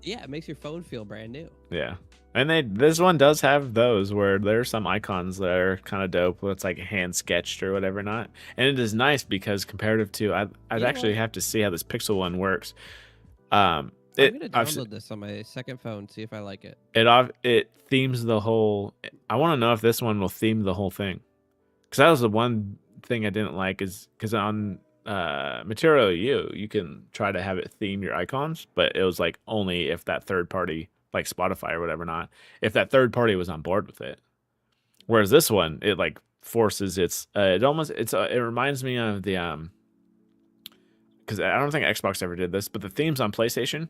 Yeah, it makes your phone feel brand new. Yeah, and this one does have those where there's some icons that are kind of dope. It's like hand sketched or whatever not, and it is nice because comparative to, I'd actually have to see how this Pixel one works. I'm gonna download this on my second phone, see if I like it. It themes the whole. I want to know if this one will theme the whole thing, because that was the one thing I didn't like, is because on Material you can try to have it theme your icons, but it was like only if that third party, like Spotify or whatever not, if that third party was on board with it. Whereas this one, it like forces its it reminds me of the because I don't think Xbox ever did this, but the themes on PlayStation,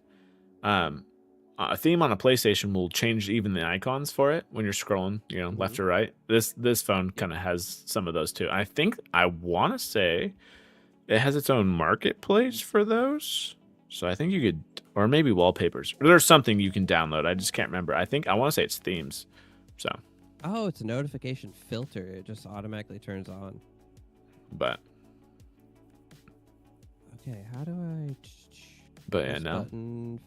a theme on a PlayStation will change even the icons for it when you're scrolling, left or right. This phone kind of has some of those too. I want to say it has its own marketplace for those. So I think you could, or maybe wallpapers. There's something you can download. I just can't remember. I want to say it's themes. So. Oh, it's a notification filter. It just automatically turns on. But. Okay, how do I? But yeah, no.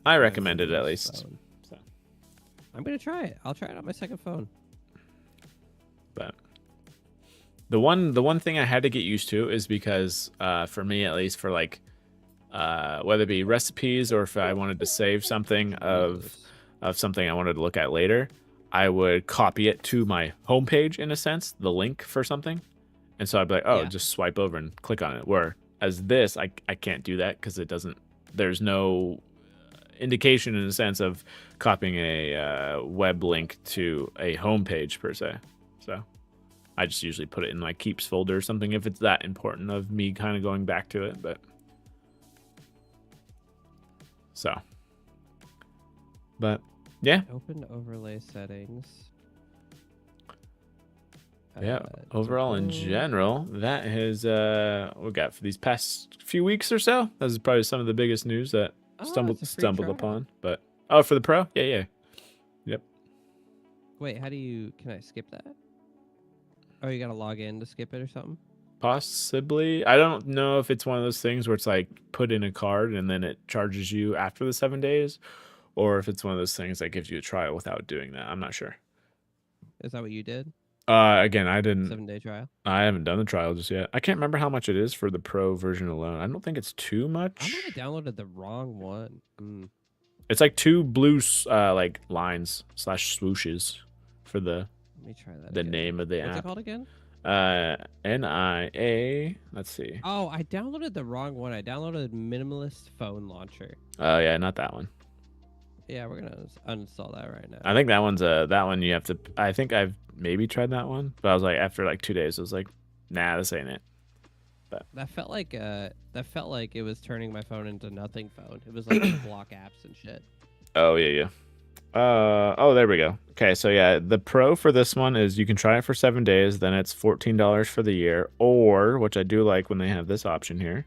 I recommend it at least. So. I'm gonna try it. I'll try it on my second phone. But. The one thing I had to get used to is because for me at least, for like whether it be recipes or if I wanted to save something of something I wanted to look at later, I would copy it to my homepage in a sense, the link for something, and so I'd be like, just swipe over and click on it. Whereas this, I can't do that because it doesn't. There's no indication in a sense of copying a web link to a homepage per se. So. I just usually put it in my keeps folder or something if it's that important of me kind of going back to it. But yeah. Open overlay settings. Yeah. Overall, in general, that is what we got for these past few weeks or so. That is probably some of the biggest news that stumbled upon. But for the Pro, yeah. Yep. Wait, can I skip that? Oh, you gotta log in to skip it or something? Possibly. I don't know if it's one of those things where it's like put in a card and then it charges you after the 7 days, or if it's one of those things that gives you a trial without doing that. I'm not sure. Is that what you did? Again, I didn't. 7-day trial? I haven't done the trial just yet. I can't remember how much it is for the Pro version alone. I don't think it's too much. I might have downloaded the wrong one. It's like 2 blue like lines / swooshes for the. Let me try that. The name of the app. What's it called again? NIA. Let's see. Oh, I downloaded the wrong one. I downloaded Minimalist Phone Launcher. Oh yeah, not that one. Yeah, we're gonna uninstall that right now. I think that one you have to. I think I've maybe tried that one, but I was like after like 2 days, I was like, nah, this ain't it. But that felt like it was turning my phone into nothing phone. It was like block apps and shit. Oh yeah. There we go. Okay, so yeah, the Pro for this one is you can try it for 7 days, then it's $14 for the year, or, which I do like when they have this option here,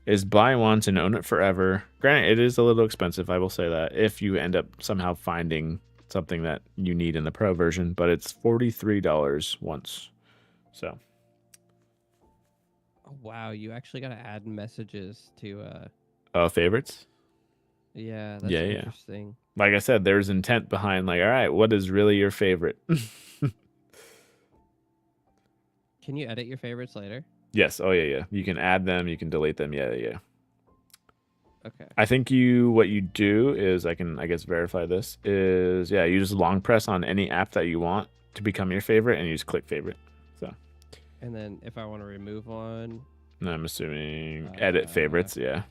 is buy once and own it forever. Granted, it is a little expensive, I will say that, if you end up somehow finding something that you need in the Pro version, but it's $43 once. So. Oh, wow, you actually got to add messages to favorites? Yeah, that's interesting. Like I said, there's intent behind, like, all right, what is really your favorite? Can you edit your favorites later? Yes. Oh, yeah. You can add them. You can delete them. Yeah. Okay. I think what you do is, I guess, verify this, is, you just long press on any app that you want to become your favorite, and you just click favorite. So. And then if I want to remove one. I'm assuming edit favorites. Yeah.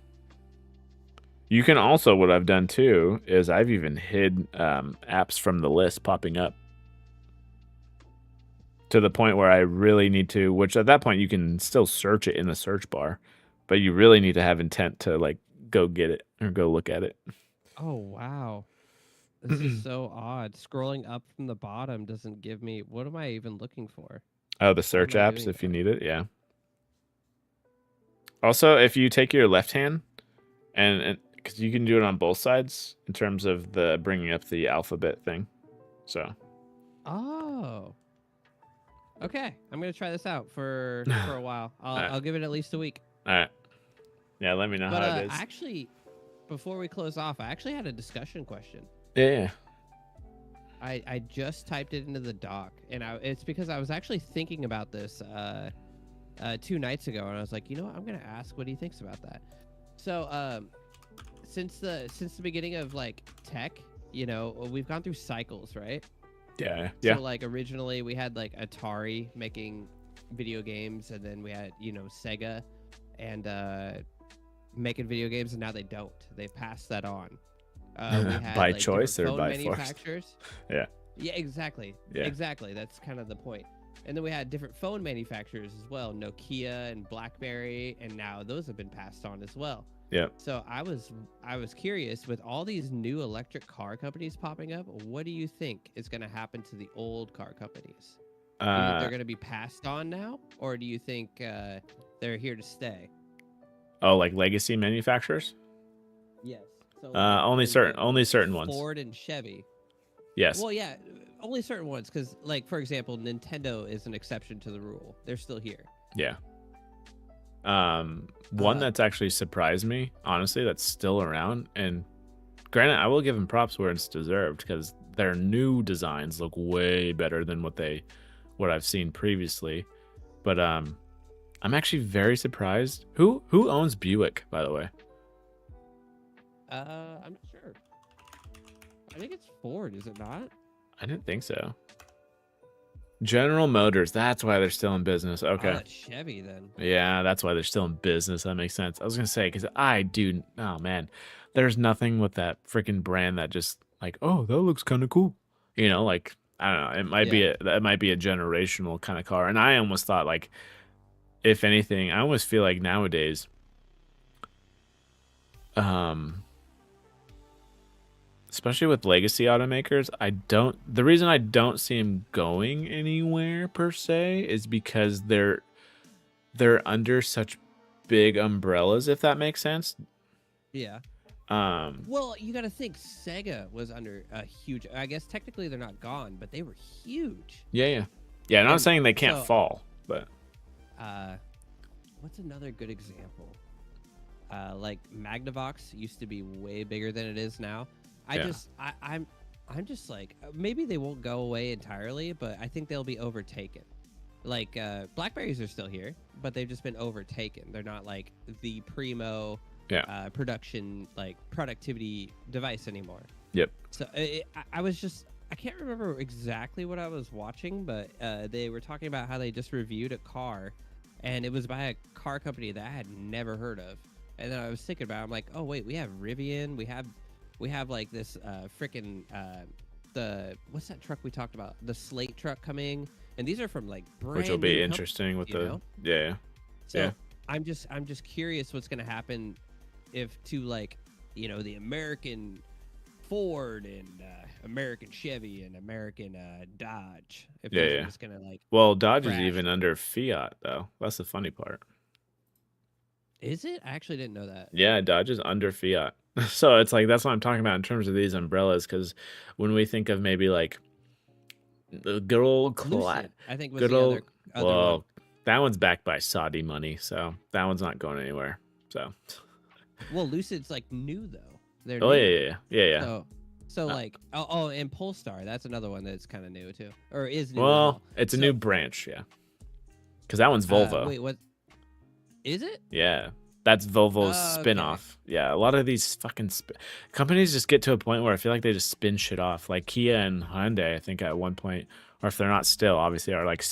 You can also, what I've done too, is I've even hid apps from the list popping up to the point where I really need to, which at that point you can still search it in the search bar, but you really need to have intent to like go get it or go look at it. Oh, wow. This is so odd. Scrolling up from the bottom doesn't give me, what am I even looking for? Oh, the search apps if you need it. Yeah. Also, if you take your left hand and because you can do it on both sides in terms of the bringing up the alphabet thing. So. Oh. Okay, I'm gonna try this out for a while. I'll give it at least a week. All right. Yeah, let me know how it is. Actually, before we close off, I actually had a discussion question. Yeah. I just typed it into the doc, and it's because I was actually thinking about this 2 nights ago, and I was like, you know what, I'm gonna ask what he thinks about that. So since the beginning of like tech, we've gone through cycles, right? Yeah. So like originally we had like Atari making video games, and then we had Sega and making video games, and now they don't. They've passed that on. We had, by like, choice or phone by manufacturers. force? Yeah. Yeah, exactly. Yeah. Exactly. That's kind of the point. And then we had different phone manufacturers as well, Nokia and BlackBerry, and now those have been passed on as well. Yeah. So I was curious, with all these new electric car companies popping up, what do you think is going to happen to the old car companies? Do you think they're going to be passed on now, or do you think they're here to stay? Oh, like legacy manufacturers? Yes. So like, Only for example, only certain ones. Ford and Chevy. Yes. Well, yeah, only certain ones, because like, for example, Nintendo is an exception to the rule. They're still here. Yeah. One that's actually surprised me, honestly, that's still around, and granted, I will give them props where it's deserved, because their new designs look way better than what I've seen previously. But I'm actually very surprised. Who owns Buick, by the way? I'm not sure. I think it's Ford, is it not? I didn't think so. General Motors, that's why they're still in business. Okay. Oh, it's Chevy then. Yeah, that's why they're still in business. That makes sense. I was gonna say, because oh man, there's nothing with that freaking brand that just like, oh, that looks kind of cool. Like, I don't know. It might be a generational kind of car. And I almost thought, like, if anything, I almost feel like nowadays, especially with legacy automakers, the reason I don't see them going anywhere per se is because they're under such big umbrellas, if that makes sense. Yeah. Well, you got to think Sega was under a huge. I guess technically they're not gone, but they were huge. Yeah. Not saying they can't fall, but what's another good example? Like Magnavox used to be way bigger than it is now. I'm just like, maybe they won't go away entirely, but I think they'll be overtaken. Like Blackberries are still here, but they've just been overtaken. They're not like the primo production, like productivity device anymore. Yep. So I can't remember exactly what I was watching, but they were talking about how they just reviewed a car, and it was by a car company that I had never heard of. And then I was thinking about it, I'm like, oh wait, we have Rivian, we have like this freaking what's that truck we talked about? The Slate truck coming, and these are from like brand which will be new interesting with the yeah. So yeah. I'm just curious what's gonna happen if to like the American Ford and American Chevy and American Dodge. If they're just gonna like. Well, Dodge crash. is even under Fiat though. That's the funny part. Is it? I actually didn't know that. Yeah, Dodge is under Fiat. So it's like, that's what I'm talking about in terms of these umbrellas, because when we think of maybe like the good old Lucid, I think was the other one. That one's backed by Saudi money, so that one's not going anywhere. So well, Lucid's like new though. They're new. Yeah. So like and Polestar, that's another one that's kind of new too, or is new. Well, it's a new branch, yeah. Because that one's Volvo. Wait, what? Is it? Yeah, that's Volvo's spinoff. Okay. Yeah, a lot of these fucking companies just get to a point where I feel like they just spin shit off. Like Kia and Hyundai, I think at one point, or if they're not still, obviously are like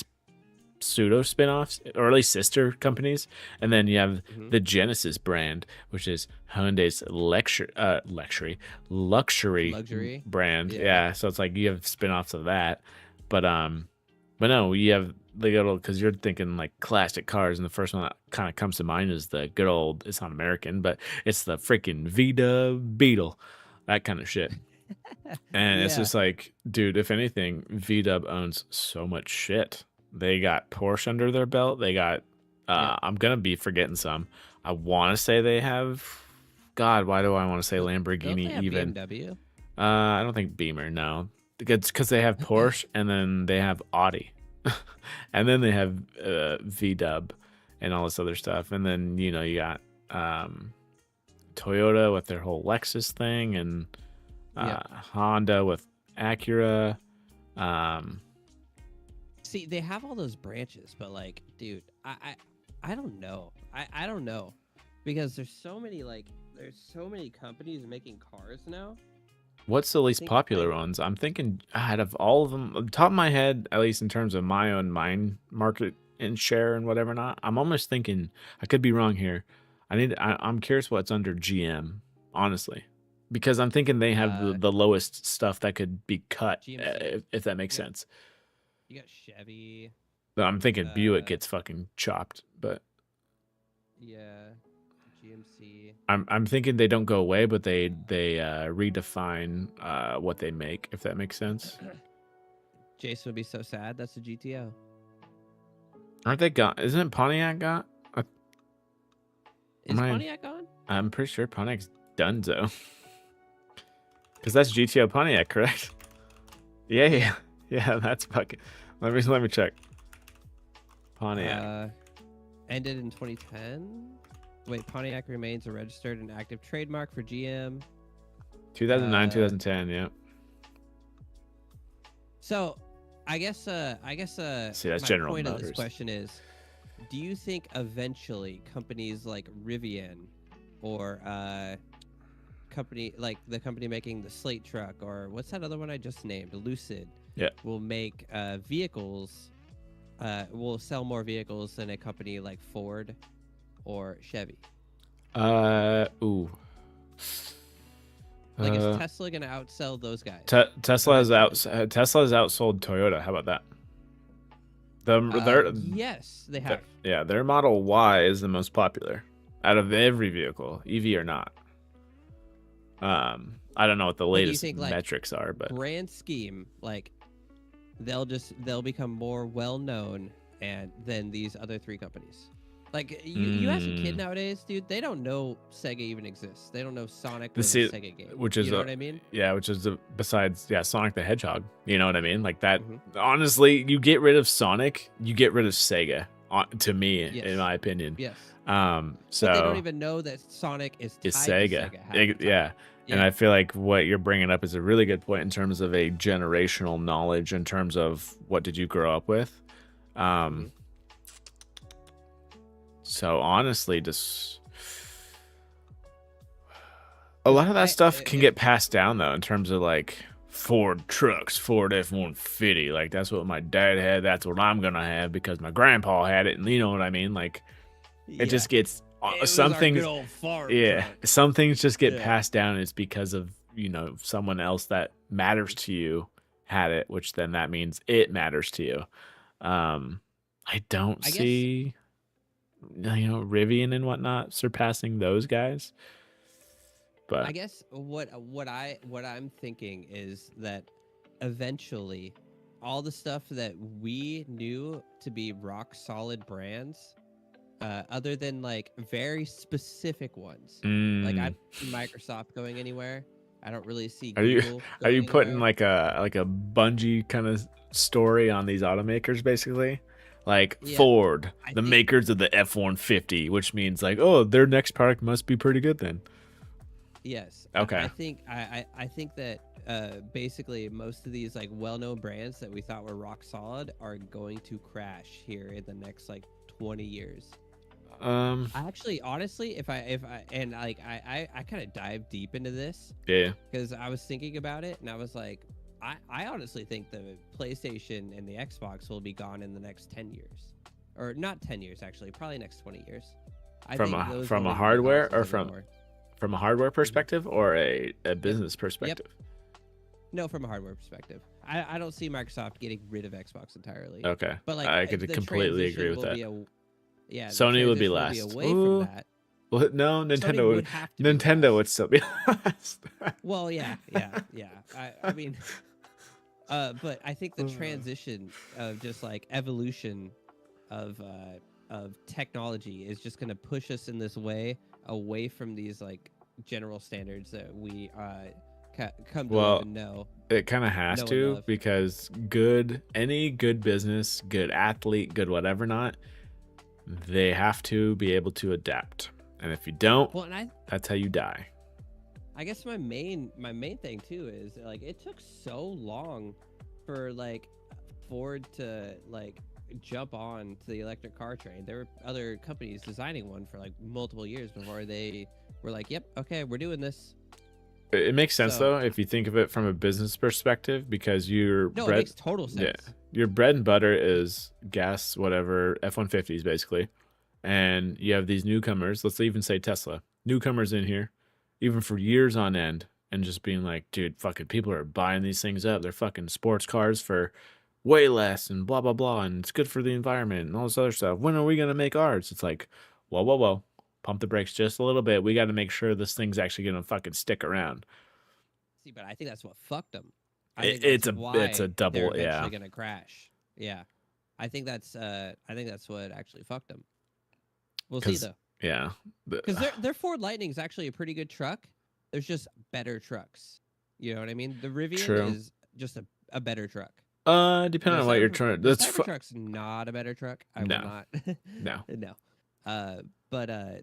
pseudo spin-offs, or at least sister companies. And then you have the Genesis brand, which is Hyundai's luxury brand. Yeah, so it's like you have spin-offs of that. But no, you have the good old, because you're thinking like classic cars, and the first one that kind of comes to mind is the good old, it's not American, but it's the freaking VW Beetle, that kind of shit. And it's just like, dude, if anything, VW owns so much shit. They got Porsche under their belt. They got, I'm going to be forgetting some. I want to say they have, God, why do I want to say Lamborghini don't they have even? BMW? I don't think Beamer, no. It's because they have Porsche, and then they have Audi. And then they have VW and all this other stuff. And then, you got Toyota with their whole Lexus thing, and Honda with Acura. See, they have all those branches, but like, dude, I don't know. I don't know, because there's so many companies making cars now. What's the least popular ones? I'm thinking out of all of them, on the top of my head, at least in terms of my own mind market and share and whatever not, I'm almost thinking, I could be wrong here. I'm curious what's under GM, honestly, because I'm thinking they have the lowest stuff that could be cut, if that makes sense. You got Chevy. But I'm thinking Buick Uh, gets fucking chopped. But yeah, GMC. I'm thinking they don't go away, but they redefine what they make, if that makes sense. Jason would be so sad. That's a GTO. Aren't they gone? Isn't Pontiac got? Is Pontiac on? I'm pretty sure Pontiac's Dunzo. Because that's GTO Pontiac, correct? Yeah. That's fucking. Let me check. Pontiac. Ended in 2010. Wait, Pontiac remains a registered and active trademark for GM. 2009, 2010. Yeah. So, I guess. See, that's my General point of Motors. this question is: do you think eventually companies like Rivian, or company like the company making the Slate truck, or what's that other one I just named, Lucid, will make vehicles, will sell more vehicles than a company like Ford or Chevy? Ooh. Like, is Tesla gonna outsell those guys? Tesla has outsold Toyota. How about that? Yes, they have. Their Model Y is the most popular out of every vehicle, EV or not. I don't know what the latest metrics are, but grand scheme, like they'll become more well known than these other three companies. Like, you ask a kid nowadays, dude, they don't know Sega even exists. They don't know Sonic was a Sega game. Which is, you know what I mean? Yeah, which is besides Sonic the Hedgehog. You know what I mean? Like that. Honestly, you get rid of Sonic, you get rid of Sega. To me, in my opinion. Yes. So but they don't even know that Sonic is tied Sega. To Sega. Yeah. And I feel like what you're bringing up is a really good point in terms of a generational knowledge, in terms of what did you grow up with. So honestly, just a lot of that stuff can get passed down, though, in terms of like Ford trucks, Ford F-150. Like, that's what my dad had. That's what I'm gonna have because my grandpa had it, and you know what I mean. Like, it just gets some things. Some things just get passed down. And it's because of someone else that matters to you had it, which then that means it matters to you. I don't see. Rivian and whatnot surpassing those guys. But I guess what I'm thinking is that eventually all the stuff that we knew to be rock solid brands, other than like very specific ones, like I don't see Microsoft going anywhere. I don't really see Google. Are you putting like a Bungie kind of story on these automakers, basically? Like Ford, the makers of the F-150, which means like, oh, their next product must be pretty good then. Yes. Okay. I think that basically most of these like well-known brands that we thought were rock solid are going to crash here in the next like 20 years. I actually, honestly, if I kind of dive deep into this. Yeah. Because I was thinking about it and I was like, I honestly think the PlayStation and the Xbox will be gone in the next 10 years. Or not 10 years, actually. Probably next 20 years. From a hardware or from a hardware perspective or a business perspective? Yep. No, from a hardware perspective. I don't see Microsoft getting rid of Xbox entirely. Okay. But like, I could completely agree with that. Sony would be last. Away from that. Well, no, Nintendo would still be last. Well, yeah. I mean, but I think the transition of just like evolution of technology is just going to push us in this way away from these like general standards that we come to know. It kind of has to, because any good business, good athlete, good whatever not, they have to be able to adapt. And if you don't, that's how you die. I guess my main thing too is like it took so long for like Ford to like jump on to the electric car train. There were other companies designing one for like multiple years before they were like, "Yep, okay, we're doing this." It makes sense though if you think of it from a business perspective, because it makes total sense. Yeah, your bread and butter is gas, whatever, F-150s basically, and you have these newcomers. Let's even say Tesla, newcomers in here, even for years on end, and just being like, dude, fucking people are buying these things up. They're fucking sports cars for way less and blah blah blah, and it's good for the environment and all this other stuff. When are we gonna make ours? It's like, whoa whoa whoa, pump the brakes just a little bit. We got to make sure this thing's actually gonna fucking stick around. See, but I think that's what fucked them. I It, think it's that's a it's a why they're double, yeah, eventually gonna crash. Yeah, I think that's what actually fucked them. We'll see because though, yeah, because their Ford Lightning is actually a pretty good truck. There's just better trucks. You know what I mean? The Rivian true. is just a better truck. Depending on what you're trying to. The That's Cybertruck's not a better truck. I will no, not. no. No.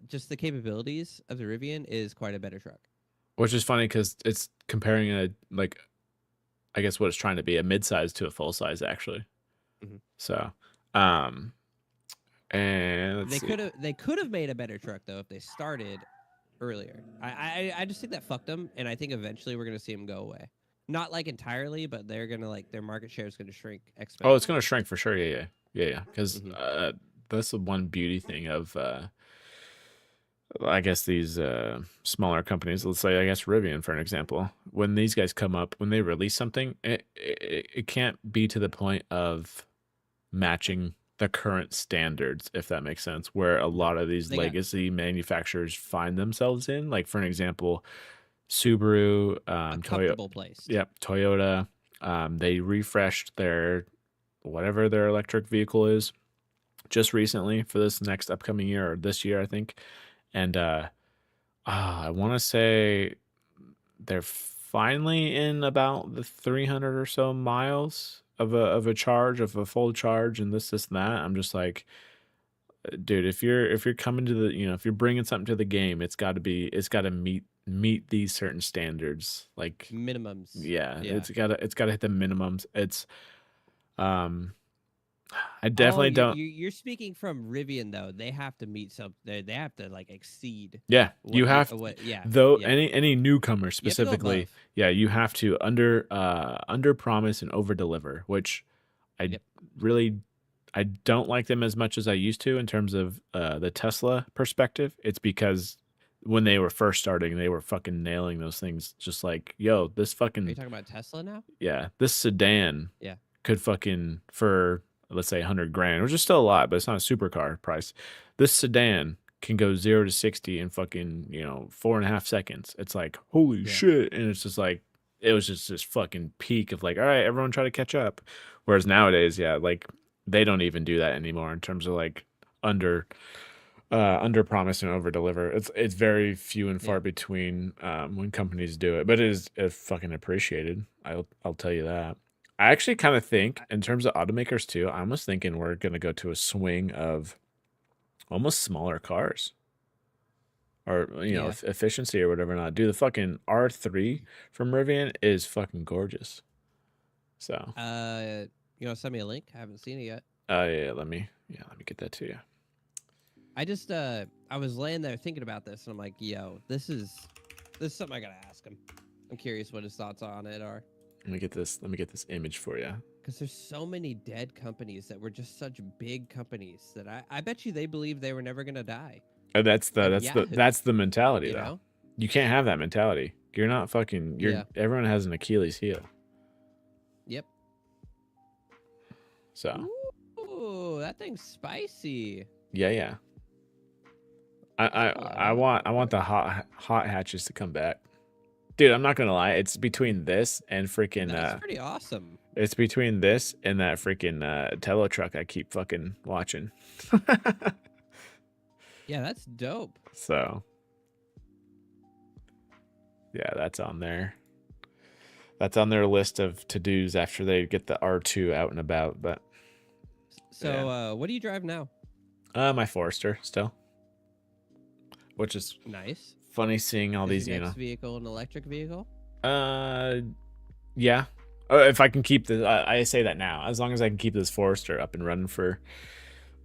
Just the capabilities of the Rivian is quite a better truck. Which is funny because it's comparing a like, I guess what it's trying to be, a mid-size to a full size actually. Mhm. So, um, and let's They see. could have made a better truck though if they started earlier. I just think that fucked them, and I think eventually we're gonna see them go away. Not like entirely, but they're gonna like their market share is gonna shrink Oh, it's exponentially. gonna shrink for sure. Yeah. Because Mhm. that's the one beauty thing of I guess these smaller companies. Let's say I guess Rivian for an example. When these guys come up, when they release something, it can't be to the point of matching the current standards, if that makes sense, where a No, lot of these they got legacy manufacturers find themselves in. Like for an example, Subaru, a Toyota, comfortable place. yep, Toyota. They refreshed their whatever their electric vehicle is just recently for this next upcoming year or this year, I think. And I want to say they're finally in about the 300 or so miles of a charge, of a full charge, and this and that. I'm just like, dude, if you're coming to the, if you're bringing something to the game, it's got to meet these certain standards. Like, Minimums. yeah, Yeah. it's got to hit the minimums. It's um I Oh, definitely don't. you're speaking from Rivian though. They have to meet some. They have to like exceed Yeah, you what have what. Yeah, though, yeah. any newcomer You have to go specifically, above. yeah, you have to under promise and over deliver, which I Yep. really I don't like them as much as I used to in terms of the Tesla perspective. It's because when they were first starting, they were fucking nailing those things just like, yo, this Are you fucking, talking about Tesla now? yeah, this sedan Yeah. could fucking, for let's say 100 grand, which is still a lot, but it's not a supercar price. This sedan can go 0 to 60 in fucking 4.5 seconds. It's like holy Yeah. shit, and it's just like it was just this fucking peak of like, all right, everyone try to catch up. Whereas nowadays, yeah, like they don't even do that anymore in terms of like under under promise and over deliver. It's very few and Yeah. far between when companies do it, but it is fucking appreciated. I'll tell you that. I actually kind of think in terms of automakers too. I'm almost thinking we're gonna go to a swing of almost smaller cars or Yeah. efficiency or whatever. Not dude, the fucking R3 from Rivian is fucking gorgeous. So You know, send me a link. I haven't seen it yet. yeah, let me get that to you. I was laying there thinking about this, and I'm like, yo, this is something I gotta ask him. I'm curious what his thoughts on it are. Let me get this image for you. Because there's so many dead companies that were just such big companies that I bet you they believe they were never gonna die. Like Yahoo, That's the mentality you though. know? You can't have that mentality. You're not fucking. You're Yeah. everyone has an Achilles heel. Yep. So Ooh, that thing's spicy. yeah. I want the hot hatches to come back, dude. I'm not gonna lie. It's between this and freaking That's pretty awesome. it's between this and that freaking Telo truck I keep fucking watching. Yeah, that's dope. So yeah, that's on there. That's on their list of to dos after they get the R2 out and about. But So, yeah. what do you drive now? My Forester still, which is Nice. funny seeing all Is these, your next vehicle an electric vehicle? Yeah. If I can keep this, I say that now. As long as I can keep this Forester up and running for,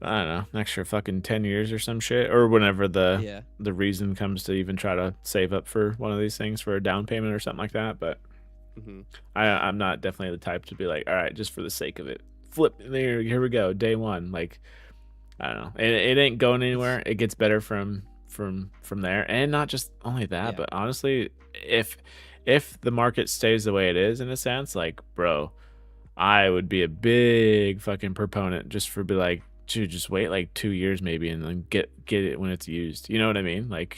I don't know, an extra fucking 10 years or some shit, or whenever Yeah. the reason comes to even try to save up for one of these things for a down payment or something like that. But Mm-hmm. I'm not definitely the type to be like, all right, just for the sake of it, flip there. Here we go, day one. Like, I don't know. It ain't going anywhere. It gets better from there, and not just only that, Yeah. but honestly, if the market stays the way it is, in a sense, like, bro, I would be a big fucking proponent just for be like, dude, just wait like 2 years maybe and then get it when it's used. You know what I mean? Like,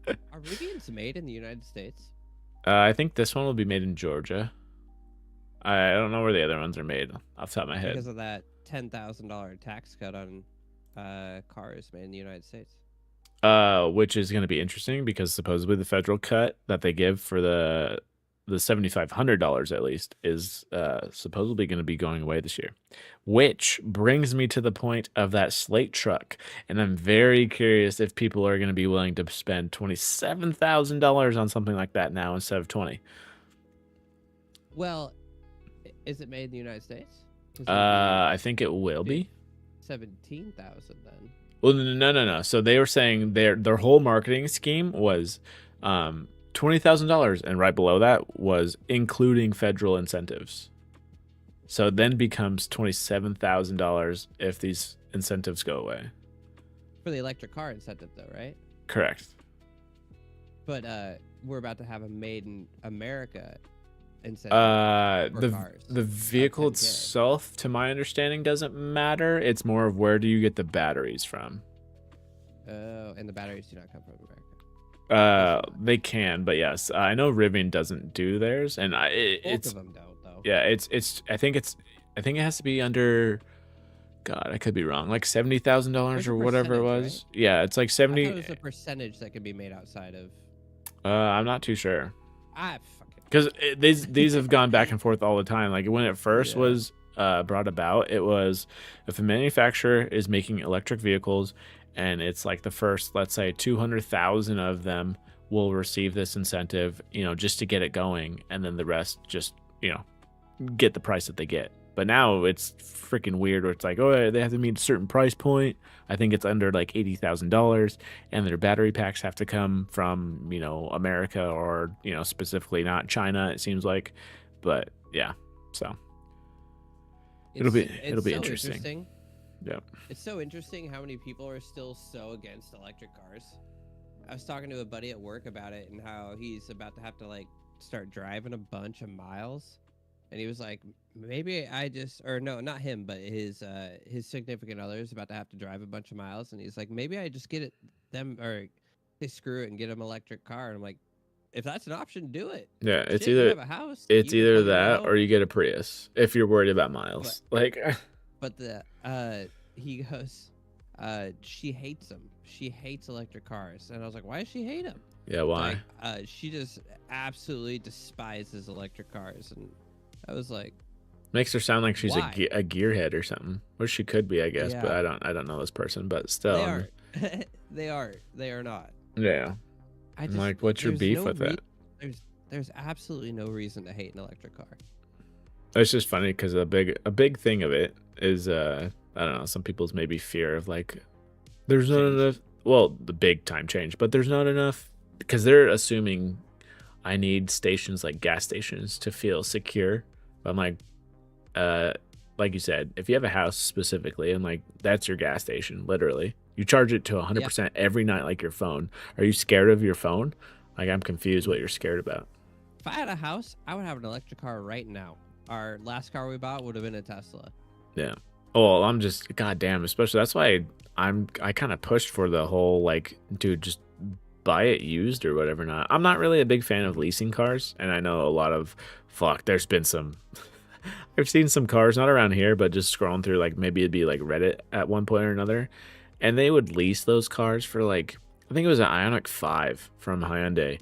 Are Rivians made in the United States? I think this one will be made in Georgia. I don't know where the other ones are made off the top of my head. Because of that $10,000 tax cut on cars made in the United States. Which is going to be interesting because supposedly the federal cut that they give for the $7,500 at least is supposedly going to be going away this year. Which brings me to the point of that slate truck, and I'm very curious if people are going to be willing to spend $27,000 on something like that now instead of 20. Well, is it made in the United States? I think it will be 17,000 then. Well, no. So they were saying their whole marketing scheme was $20,000, and right below that was including federal incentives. So it then becomes $27,000 if these incentives go away. For the electric car incentive, though, right? Correct. But we're about to have a made in America incentive for cars. The vehicle itself, to my understanding, doesn't matter. It's more of where do you get the batteries from. Oh, and the batteries do not come from America. They can, but yes, I know Rivian doesn't do theirs, and Both of them don't, though. Yeah, I think it has to be under. God, I could be wrong. Like $70,000 or whatever it was. Right? Yeah, it's like 70. I thought it was a percentage that can be made outside of. I'm not too sure. Because these have gone back and forth all the time. Like when it first was brought about, it was if a manufacturer is making electric vehicles and it's like the first, let's say 200,000 of them will receive this incentive, just to get it going, and then the rest just, get the price that they get. But now it's freaking weird where it's like, oh, they have to meet a certain price point. I think it's under like $80,000, and their battery packs have to come from, America or, specifically not China, it seems like. But yeah, so it'll be so interesting. Yeah. It's so interesting how many people are still so against electric cars. I was talking to a buddy at work about it and how he's about to have to like start driving a bunch of miles. And he was like, maybe not him, but his significant other is about to have to drive a bunch of miles. And he's like, maybe I just get they screw it and get him an electric car. And I'm like, if that's an option, do it. Yeah, it's you either have a house, it's either that or you get a Prius if you're worried about miles. But he goes, she hates them. She hates electric cars. And I was like, why does she hate them? Yeah, why? Like, she just absolutely despises electric cars. And I was like, makes her sound like she's a gearhead or something, which she could be, I guess. Yeah. But I don't know this person, but still, they are not. Yeah, I'm like, what's your beef with it? There's absolutely no reason to hate an electric car. It's just funny because a big thing of it is I don't know, some people's maybe fear of like there's not enough. Well, the big time change, but there's not enough because they're assuming I need stations like gas stations to feel secure. I'm like you said, if you have a house specifically and like that's your gas station, literally, you charge it to 100% every night like your phone. Are you scared of your phone? Like, I'm confused what you're scared about. If I had a house, I would have an electric car right now. Our last car we bought would have been a Tesla. Yeah. Oh, I'm just goddamn. Especially that's why I kind of pushed for the whole like, dude, just buy it used or whatever. Not. I'm not really a big fan of leasing cars, and I know a lot of there's been some. I've seen some cars not around here, but just scrolling through like maybe it'd be like Reddit at one point or another, and they would lease those cars for like I think it was an Ioniq 5 from Hyundai,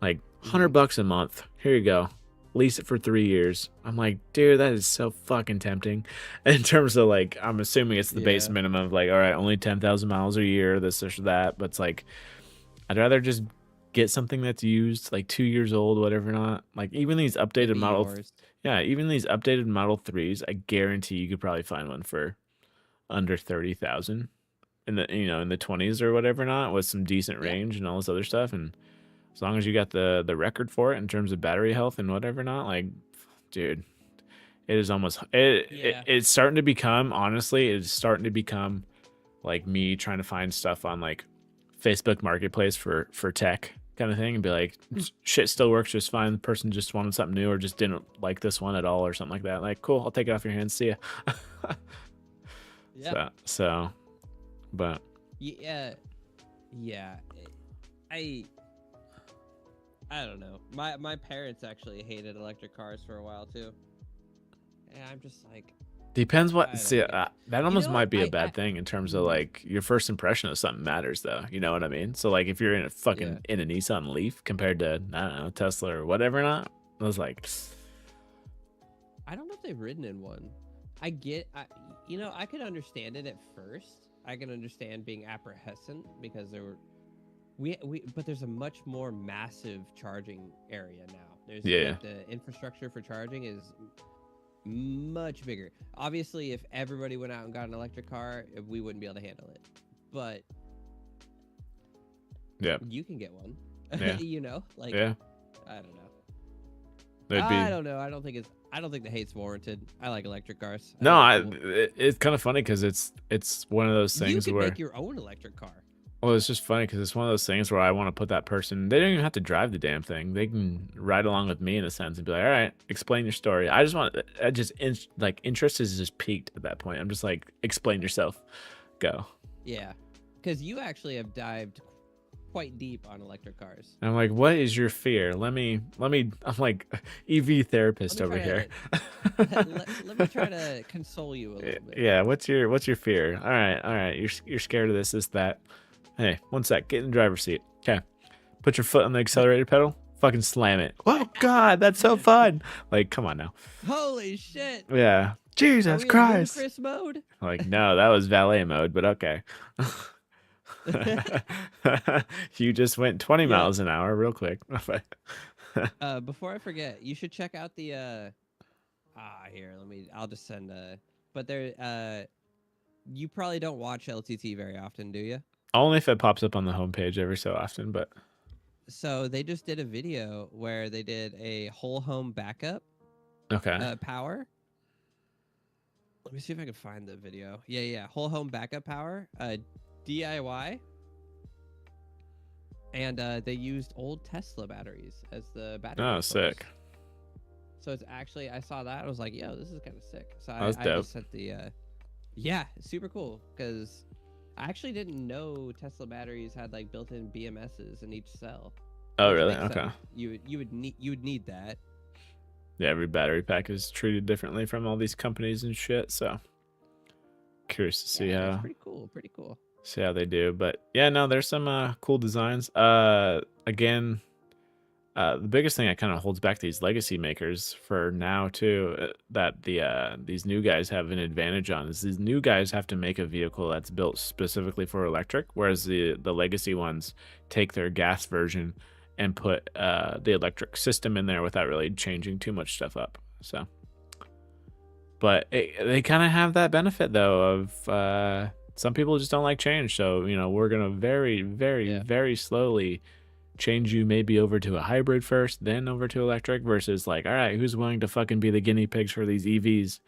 like $100 a month. Here you go. Lease it for 3 years. I'm like, dude, that is so fucking tempting. In terms of like, I'm assuming it's the base minimum of like, all right, only 10,000 miles a year, this or that. But it's like, I'd rather just get something that's used, like 2 years old, whatever not. Like even these updated even these updated Model 3s, I guarantee you could probably find one for under 30,000 in the in the 20s or whatever not, with some decent range and all this other stuff. And as long as you got the record for it in terms of battery health and whatever not, like, dude, it is almost it's starting to become, honestly, it's starting to become like me trying to find stuff on like Facebook Marketplace for tech, kind of thing, and be like, shit still works just fine. The person just wanted something new or just didn't like this one at all or something like that. Like, cool, I'll take it off your hands. See ya. Yeah. So, but Yeah. Yeah. I don't know. My parents actually hated electric cars for a while too. And I'm just like, depends I what. don't See, get it. that You almost know, might be a bad thing in terms of like your first impression of something matters, though. You know what I mean? So like, if you're in a yeah. fucking in a Nissan Leaf compared to I don't know Tesla or whatever, not I was like, I don't know if they've ridden in one. I could understand it at first. I can understand being apprehensive because but there's a much more massive charging area now. There's yeah, like, the infrastructure for charging is much bigger. Obviously, if everybody went out and got an electric car, we wouldn't be able to handle it. But yeah, you can get one. yeah, Like yeah. I don't know. It'd be I don't know. I don't think the hate's warranted. I like electric cars. no. think they're cool. It's kind of funny because it's one of those You things can where make your own electric car. well, it's just funny because it's one of those things where I want to put that person. They don't even have to drive the damn thing. They can ride along with me in a sense and be like, "All right, explain your story." I just want, like interest is just peaked at that point. I'm just like, explain yourself, go. Yeah, because you actually have dived quite deep on electric cars. And I'm like, what is your fear? Let me. I'm like EV therapist over here. Let me try to console you a little bit. Yeah, what's your fear? All right. You're scared of this, that. Hey, one sec. Get in the driver's seat. Okay. Put your foot on the accelerator pedal. Fucking slam it. Oh God, that's so fun. Like, come on now. Holy shit. Yeah. Are Jesus we Christ. in ludicrous mode? Like, no, that was valet mode, but okay. You just went 20 Yeah. miles an hour real quick. Before I forget, you should check out the here, I'll just send but there you probably don't watch LTT very often, do you? Only if it pops up on the homepage every so often, but So they just did a video where they did a whole home backup okay. power. Let me see if I can find the video. Yeah, whole home backup power, DIY, and they used old Tesla batteries as the battery. Oh, source. sick. So it's actually, I saw that, I was like, yo, this is kind of sick. So That was I dope. just sent the yeah, super cool, because I actually didn't know Tesla batteries had like built-in BMSs in each cell. Oh, which really? makes Okay. sense. You would need that. Yeah, every battery pack is treated differently from all these companies and shit, so curious to see Yeah, it's how pretty cool. see how they do. But yeah, no, there's some cool designs. Again, the biggest thing that kind of holds back these legacy makers for now too, that these new guys have an advantage on is these new guys have to make a vehicle that's built specifically for electric, whereas the legacy ones take their gas version and put the electric system in there without really changing too much stuff up. So, but they kind of have that benefit though of some people just don't like change. So we're gonna very, very, very slowly change you maybe over to a hybrid first, then over to electric, versus like, all right, who's willing to fucking be the guinea pigs for these EVs?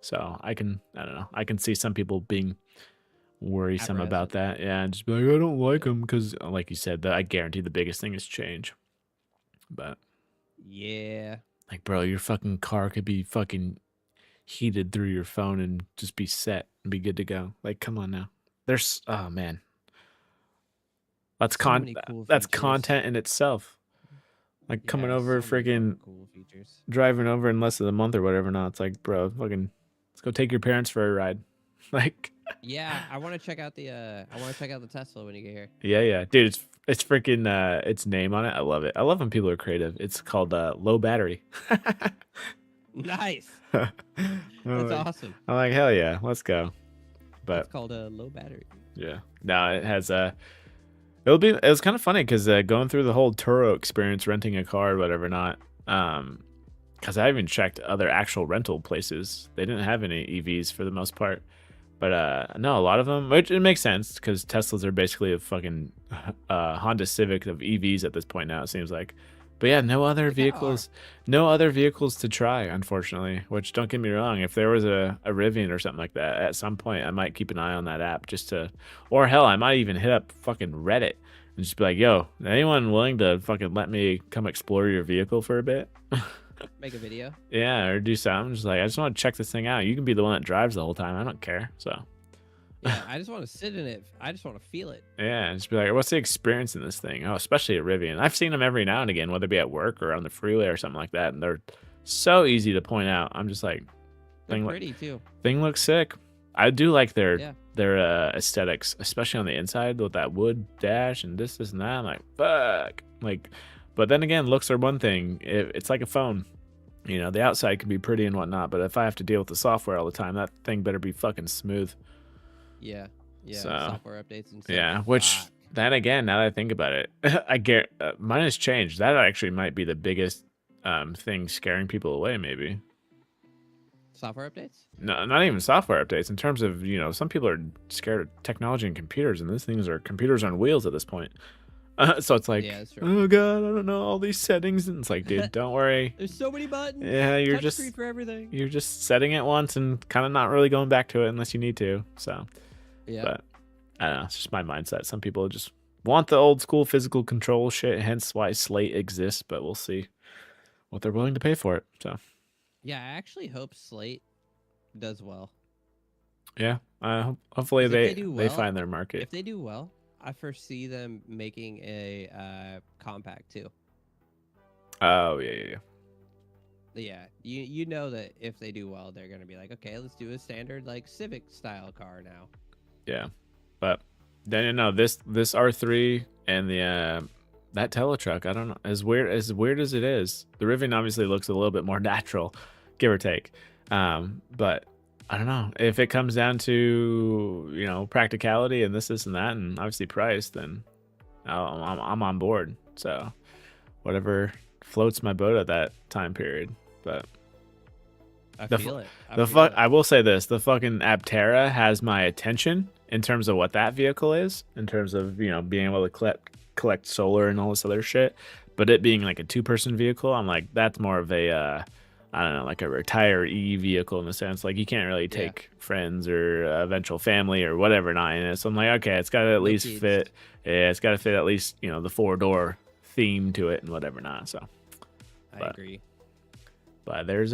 So I don't know. I can see some people being worrisome about that. Yeah, and just be like, I don't like them because, like you said, I guarantee the biggest thing is change. But yeah, like, bro, your fucking car could be fucking heated through your phone and just be set and be good to go. Like, come on now. There's oh man. That's that's content in itself. Like coming over, freaking cool features. driving over in less than a month or whatever. Now it's like, bro, fucking, let's go take your parents for a ride. Like, yeah, I want to check out the Tesla when you get here. yeah, dude, it's freaking its name on it. I love it. I love when people are creative. It's called low battery. Nice. That's Awesome. I'm like, hell yeah, let's go. But it's called a low battery. Yeah, no, it has it was kind of funny because going through the whole Turo experience, renting a car or whatever, not because I even checked other actual rental places. They didn't have any EVs for the most part, but no, a lot of them, which it makes sense because Teslas are basically a fucking Honda Civic of EVs at this point now, it seems like. But yeah, no other vehicles to try, unfortunately. Which, don't get me wrong, if there was a Rivian or something like that, at some point I might keep an eye on that app just to, or hell, I might even hit up fucking Reddit and just be like, "Yo, anyone willing to fucking let me come explore your vehicle for a bit?" Make a video. Yeah, or do something. Just like, I just want to check this thing out. You can be the one that drives the whole time. I don't care. So Yeah, I just want to sit in it. I just want to feel it. yeah, just be like, what's the experience in this thing? Oh, especially at Rivian. I've seen them every now and again, whether it be at work or on the freeway or something like that, and they're so easy to point out. I'm just like, They're pretty too. thing looks sick. I do like Yeah. their aesthetics, especially on the inside with that wood dash and this and that. I'm like, fuck. Like, but then again, looks are one thing. It's like a phone. You know, the outside can be pretty and whatnot, but if I have to deal with the software all the time, that thing better be fucking smooth. Yeah. Yeah. So, Software updates and stuff. yeah, which Fuck. then again, now that I think about it, I get mine has changed. That actually might be the biggest thing scaring people away. Maybe Software updates? no, not even software updates. In terms of, you know, some people are scared of technology and computers, and these things are computers on wheels at this point. So it's like, Yeah, that's true. oh god, I don't know all these settings, and it's like, dude, don't worry. There's so many buttons. Yeah, you're Touch screen for everything. you're just setting it once and kind of not really going back to it unless you need to. So, Yeah. but I don't know. It's just my mindset. Some people just want the old school physical control shit, hence why Slate exists. But we'll see what they're willing to pay for it. So, Yeah, I actually hope Slate does well. yeah, hopefully 'Cause if they they do they well- find their market. If they do well, I foresee them making a compact too. Oh yeah. Yeah, you know that if they do well, they're gonna be like, okay, let's do a standard like Civic style car now. Yeah, but then you know this R3 and the that Teletruck. I don't know, as weird as it is. The Rivian obviously looks a little bit more natural, give or take. But I don't know if it comes down to, you know, practicality and this and that, and obviously price. Then I'm on board. So whatever floats my boat at that time period. But I The feel it. I will say this: the fucking Aptera has my attention in terms of what that vehicle is, in terms of, you know, being able to collect solar and all this other shit. But it being like a 2-person vehicle, I'm like, that's more of a I don't know, like a retiree vehicle in the sense, like you can't really take friends or eventual family or whatever not in it. So I'm like, okay, it's got to at least kids. fit. Yeah, it's got to fit at least, you know, the 4-door theme to it and whatever not. So, I agree. but there's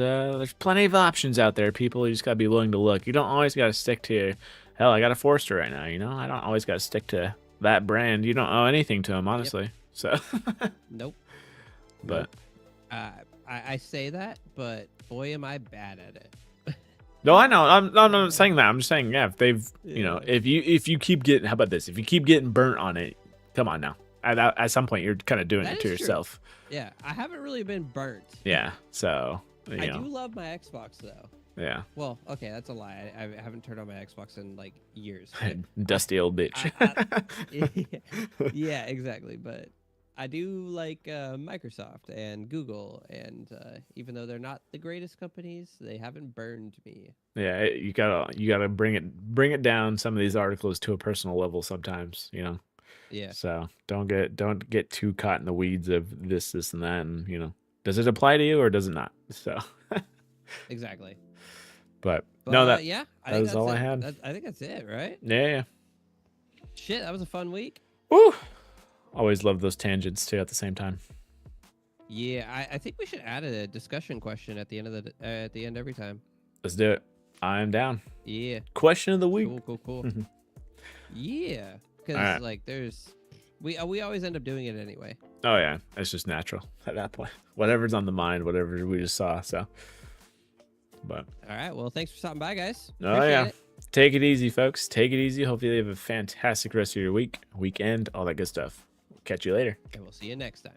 plenty of options out there, people. You just gotta be willing to look. You don't always gotta stick to, hell, I got a Forester right now, you know? I don't always gotta stick to that brand. You don't owe anything to them, honestly. So Nope. but I say that, but boy, am I bad at it. no, I know. I'm not saying that. I'm just saying, yeah, if they've, you know, if you keep getting, how about this? If you keep getting burnt on it, come on now. At some point, you're kind of doing That it to is true. yourself. Yeah, I haven't really been burnt. Yeah. So, you I know, do love my Xbox though. yeah. Well, okay, that's a lie. I haven't turned on my Xbox in like years. Dusty old bitch. Yeah, exactly. But I do like Microsoft and Google, and even though they're not the greatest companies, they haven't burned me. Yeah, you gotta bring it down, some of these articles, to a personal level sometimes, you know. Yeah, So don't get too caught in the weeds of this and that, and, you know, does it apply to you or does it not? So, exactly. but But, no, that yeah, I that think was that's all I it. had. I think that's it, right? Yeah. Shit, that was a fun week. Woo! Always love those tangents too at the same time. Yeah, I think we should add a discussion question at the end of at the end every time. Let's do it. I'm down. Yeah. Question of the week. Cool. Yeah, because Alright. like we always end up doing it anyway. Oh yeah, it's just natural at that point. Whatever's on the mind, whatever we just saw. So, but All right. Well, thanks for stopping by, guys. oh Appreciate yeah, it. take it easy, folks. Take it easy. Hopefully you have a fantastic rest of your week, weekend, all that good stuff. Catch you later. And we'll see you next time.